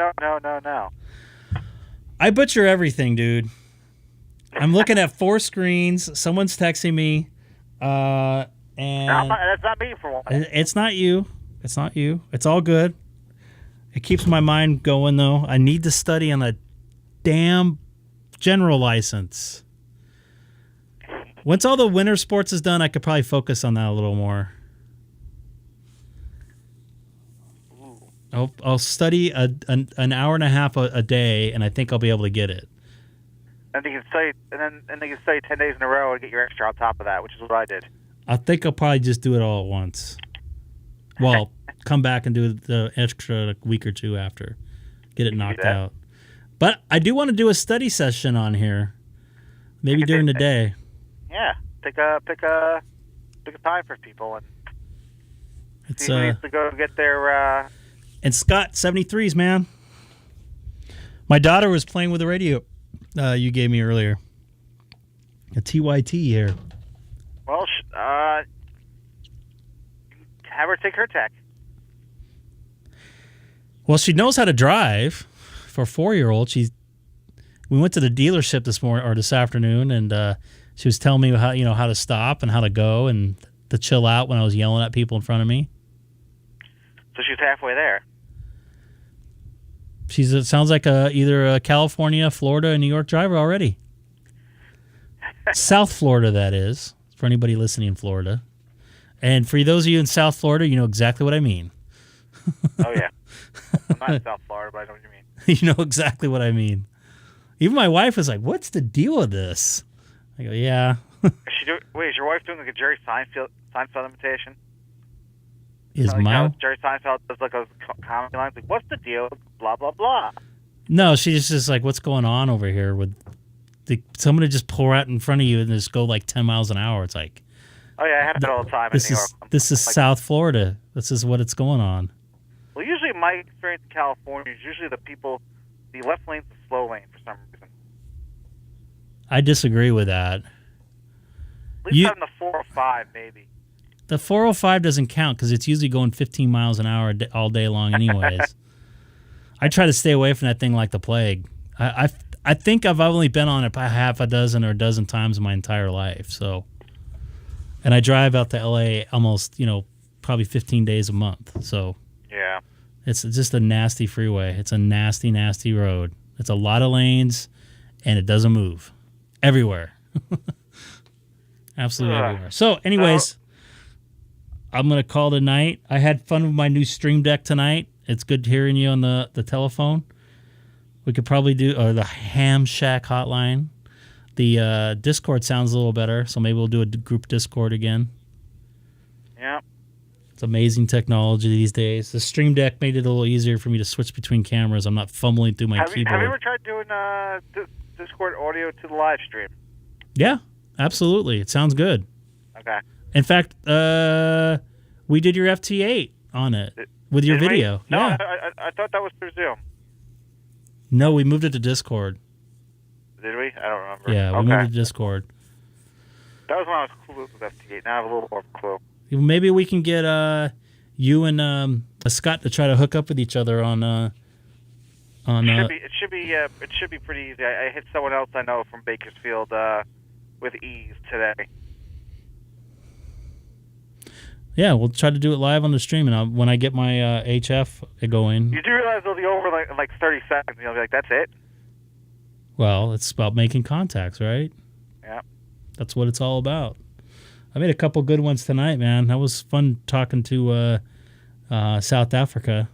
I butcher everything, dude. I'm looking at 4 screens. Someone's texting me, and that's not me for one. It's not you. It's not you. It's all good. It keeps my mind going, though. I need to study on a damn general license. Once all the winter sports is done, I could probably focus on that a little more. I'll study an hour and a half a day, and I think I'll be able to get it. And they can study, and then they can study 10 days in a row and get your extra on top of that, which is what I did. I think I'll probably just do it all at once. Well, come back and do the extra week or 2 after. Get it knocked out. But I do want to do a study session on here. Maybe during the day. Yeah. Pick a time for people and see who needs to go get their... And Scott, 73s, man. My daughter was playing with the radio you gave me earlier. A TYT here. Well, have her take her tech. Well, she knows how to drive. For a 4-year-old, we went to the dealership this afternoon, and she was telling me how to stop and how to go and to chill out when I was yelling at people in front of me. So she's halfway there. It sounds like either a California, Florida, and New York driver already. South Florida, that is, for anybody listening in Florida. And for those of you in South Florida, you know exactly what I mean. Oh, yeah. I'm not in South Florida, but I know what you mean. You know exactly what I mean. Even my wife was like, what's the deal with this? I go, yeah. Is your wife doing like a Jerry Seinfeld imitation? Jerry Seinfeld does like a comedy line, like, what's the deal? Blah, blah, blah. No, she's just like, what's going on over here with somebody just pull out in front of you and just go like 10 miles an hour. It's like, Oh yeah, I have that all the time in New York. This is South Florida. This is what it's going on. Well, usually my experience in California is usually the left lane's the slow lane for some reason. I disagree with that. At least on the 405, maybe. The 405 doesn't count because it's usually going 15 miles an hour all day long anyways. I try to stay away from that thing like the plague. I think I've only been on it by half a dozen or a dozen times in my entire life. So, and I drive out to LA almost, probably 15 days a month. So yeah, it's just a nasty freeway. It's a nasty, nasty road. It's a lot of lanes, and it doesn't move everywhere. Absolutely everywhere. So, anyways, I'm gonna call it a night. I had fun with my new Stream Deck tonight. It's good hearing you on the telephone. We could probably do the Ham Shack hotline. The Discord sounds a little better, so maybe we'll do a group Discord again. Yeah. It's amazing technology these days. The Stream Deck made it a little easier for me to switch between cameras. I'm not fumbling through my keyboard. Have you ever tried doing Discord audio to the live stream? Yeah, absolutely. It sounds good. Okay. In fact, we did your FT8 on it with your video. No, yeah. I thought that was through Zoom. No, we moved it to Discord. Did we? I don't remember. Yeah, we moved it to Discord. That was when I was clueless with FT8. Now I have a little more of a clue. Maybe we can get you and Scott to try to hook up with each other on. It should be pretty easy. I hit someone else I know from Bakersfield with ease today. Yeah, we'll try to do it live on the stream, and when I get my HF going. You do realize it'll be over in like 30 seconds. You'll be like, that's it? Well, it's about making contacts, right? Yeah. That's what it's all about. I made a couple good ones tonight, man. That was fun talking to South Africa.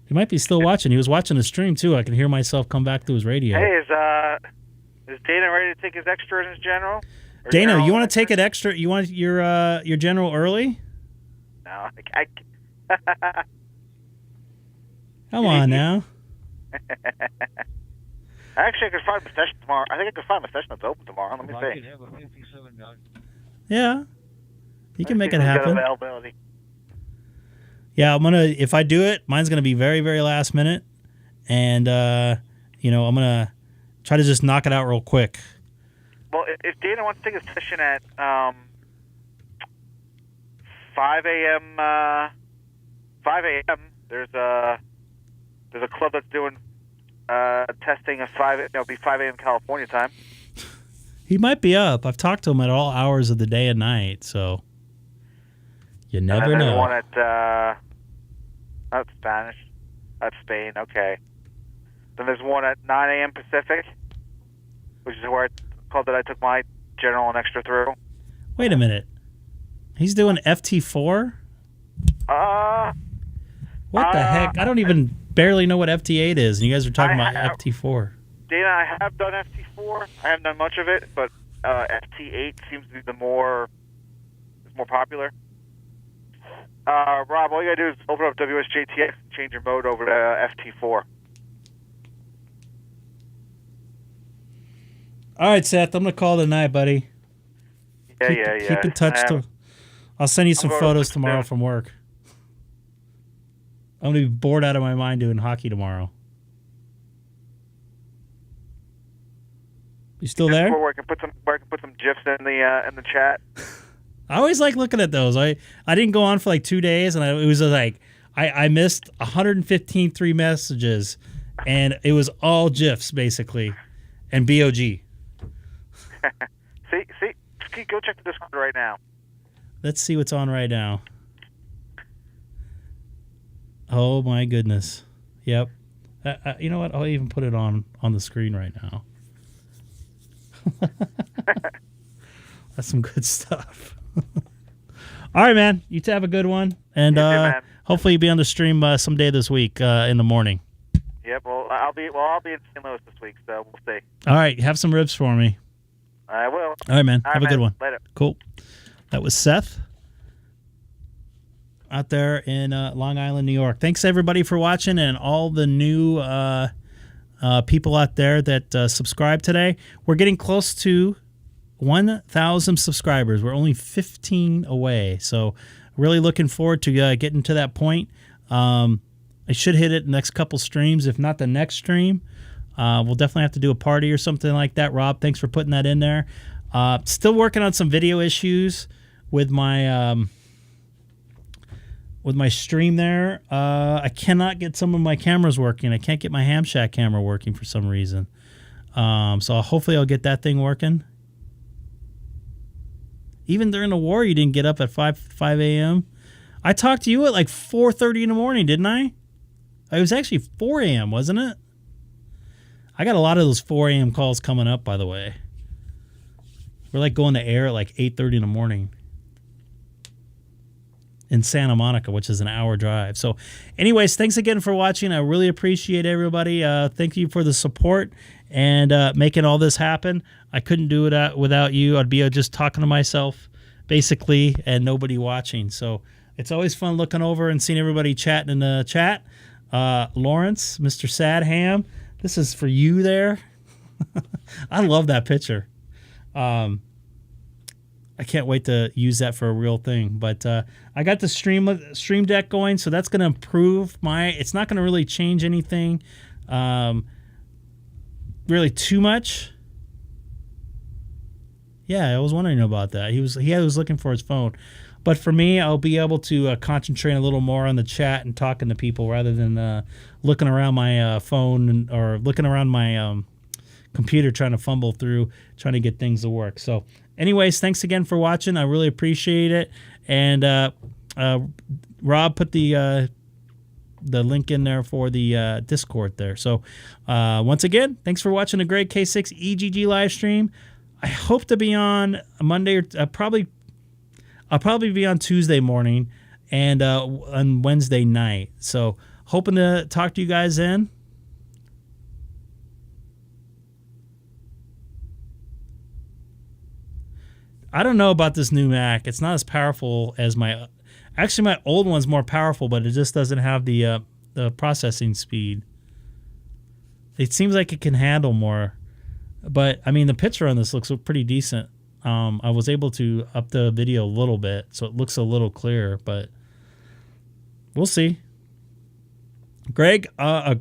He might be still watching. He was watching the stream, too. I can hear myself come back to his radio. Hey, is Dana ready to take his extra in his general? Dana, you want to take it extra? You want your general early? No, Come on now. Actually, I could find a session tomorrow. I think I could find a session that's open tomorrow. Let me see. Yeah, you can make it happen. Availability. Yeah, if I do it, mine's gonna be very, very last minute, and I'm gonna try to just knock it out real quick. Well, if Dana wants to take a session at 5 a.m. 5 a.m. There's a club that's doing testing at 5. It'll be 5 a.m. California time. He might be up. I've talked to him at all hours of the day and night, so you never and then know. There's one at that's Spanish. That's Spain. Okay. Then there's one at 9 a.m. Pacific, which is where club that I took my general and extra through. Wait a minute. He's doing FT4? What the heck? I don't even barely know what FT8 is, and you guys are talking about FT4. Dana, I have done FT4. I haven't done much of it, but FT8 seems to be it's more popular. Rob, all you gotta do is open up WSJTX and change your mode over to FT4. All right, Seth, I'm gonna call it a night, buddy. Yeah. Keep in touch. I'll send you some photos tomorrow from work. I'm gonna be bored out of my mind doing hockey tomorrow. You still there? Where I can put some gifs in the chat. I always like looking at those. I didn't go on for like 2 days, and it was like I missed 115 messages, and it was all GIFs basically, and BOG. See, go check the Discord right now. Let's see what's on right now. Oh my goodness! Yep. You know what? I'll even put it on the screen right now. That's some good stuff. All right, man. You two have a good one, and hopefully you'll be on the stream someday this week in the morning. Yep. Well, I'll be in St. Louis this week, so we'll see. All right. Have some ribs for me. I will. All right, man. Have a good one. Later. Cool. That was Seth out there in Long Island, New York. Thanks, everybody, for watching, and all the new people out there that subscribe today. We're getting close to 1,000 subscribers. We're only 15 away. So really looking forward to getting to that point. I should hit it next couple streams, if not the next stream. We'll definitely have to do a party or something like that. Rob, thanks for putting that in there. Still working on some video issues with my stream there. I cannot get some of my cameras working. I can't get my Ham Shack camera working for some reason. So hopefully I'll get that thing working. Even during the war, you didn't get up at 5 a.m. I talked to you at like 4:30 in the morning, didn't I? It was actually 4 a.m., wasn't it? I got a lot of those 4 a.m. calls coming up, by the way. We're like going to air at like 8:30 in the morning in Santa Monica, which is an hour drive. So anyways, thanks again for watching. I really appreciate everybody. Thank you for the support and making all this happen. I couldn't do it without you. I'd be just talking to myself, basically, and nobody watching. So it's always fun looking over and seeing everybody chatting in the chat. Lawrence, Mr. Sad Ham, this is for you there. I love that picture. I can't wait to use that for a real thing. But I got the stream deck going, so that's going to improve it's not going to really change anything really too much. Yeah, I was wondering about that. He was looking for his phone. But for me, I'll be able to concentrate a little more on the chat and talking to people rather than looking around my phone or looking around my computer trying to fumble through, trying to get things to work. So anyways, thanks again for watching. I really appreciate it. And Rob put the link in there for the Discord there. So once again, thanks for watching the Greg K6EGG live stream. I hope to be on Monday or I'll probably be on Tuesday morning and on Wednesday night. So hoping to talk to you guys then. I don't know about this new Mac. It's not as powerful as my... Actually, my old one's more powerful, but it just doesn't have the processing speed. It seems like it can handle more. But, I mean, the picture on this looks pretty decent. I was able to up the video a little bit, so it looks a little clearer, but we'll see. Greg, I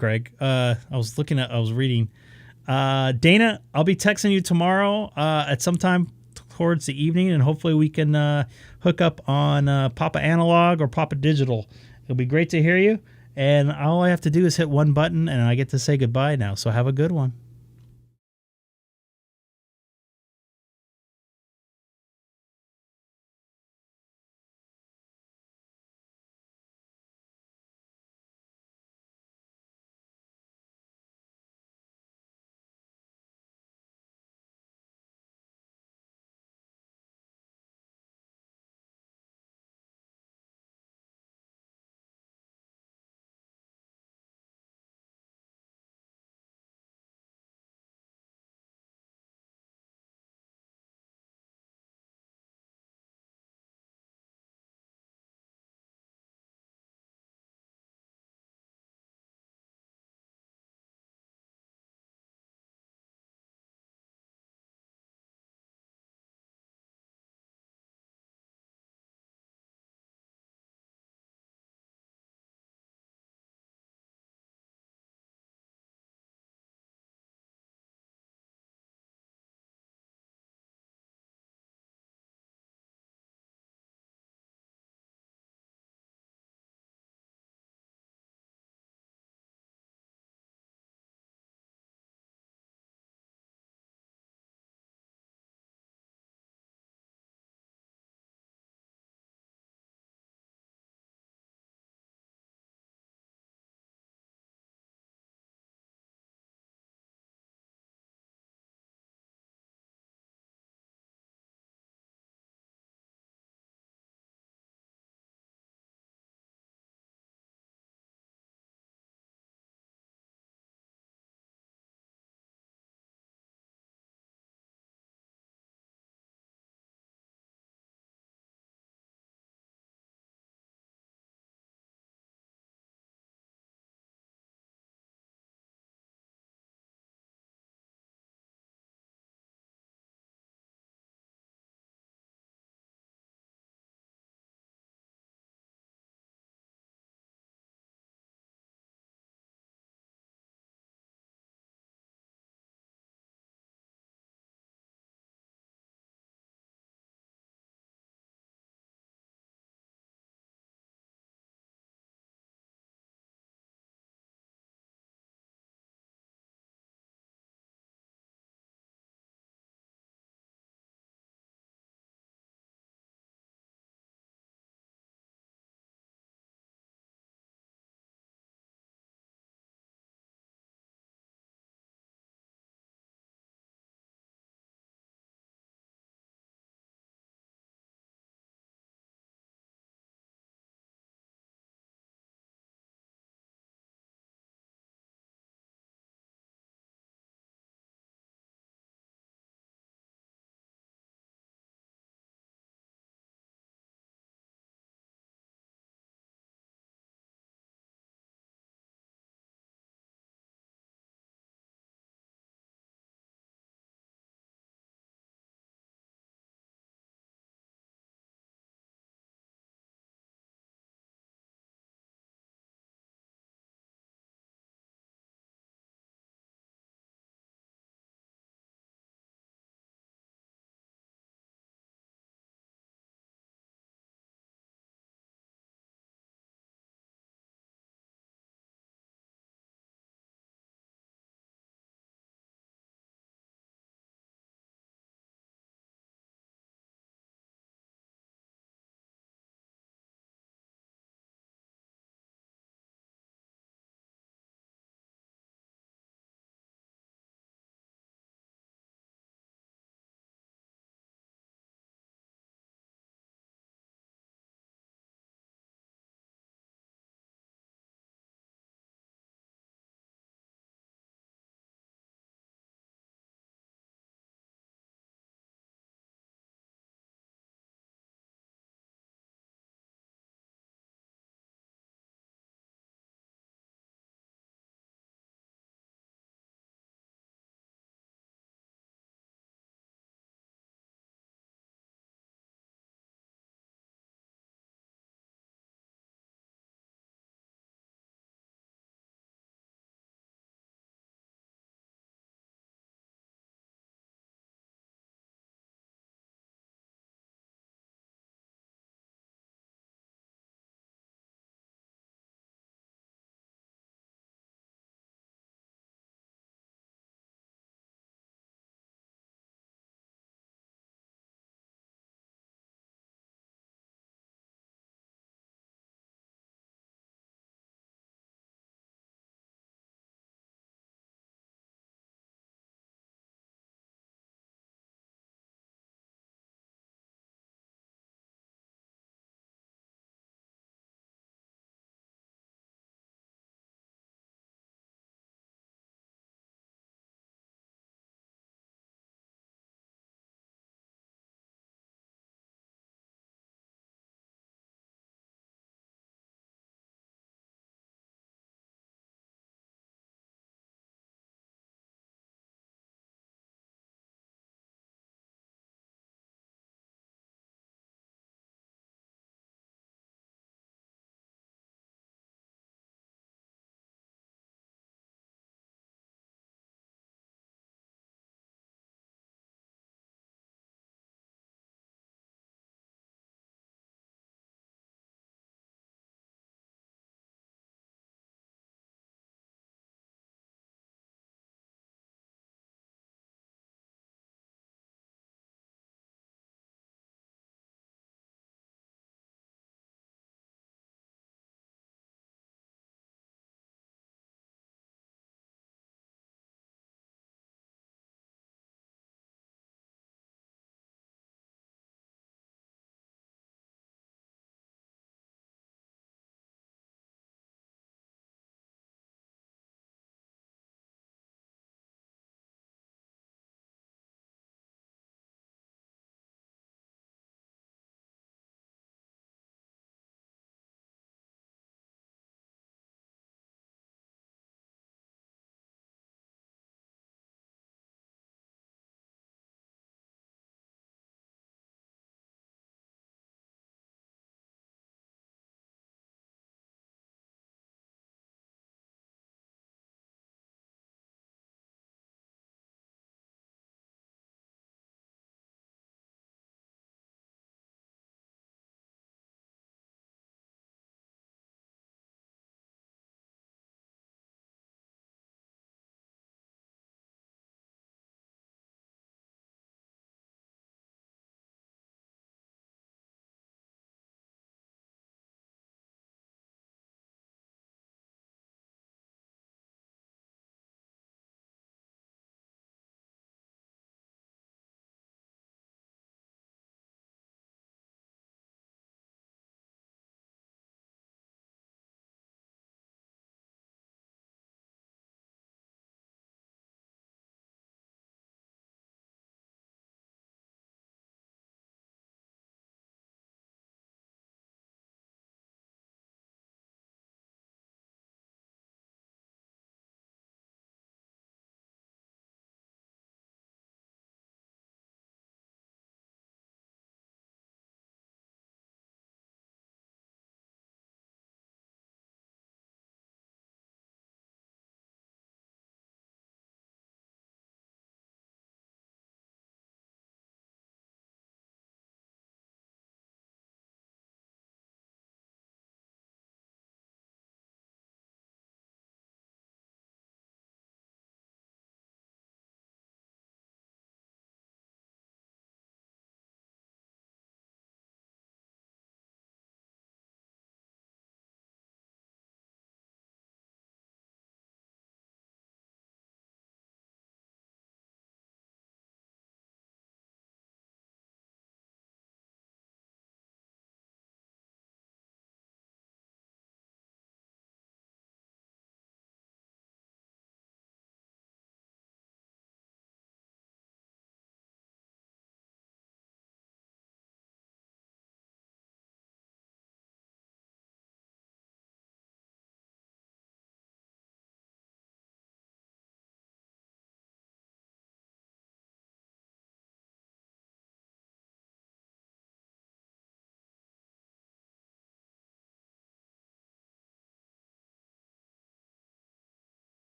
was reading. Dana, I'll be texting you tomorrow at some time towards the evening, and hopefully we can hook up on Papa Analog or Papa Digital. It'll be great to hear you, and all I have to do is hit one button, and I get to say goodbye now, so have a good one.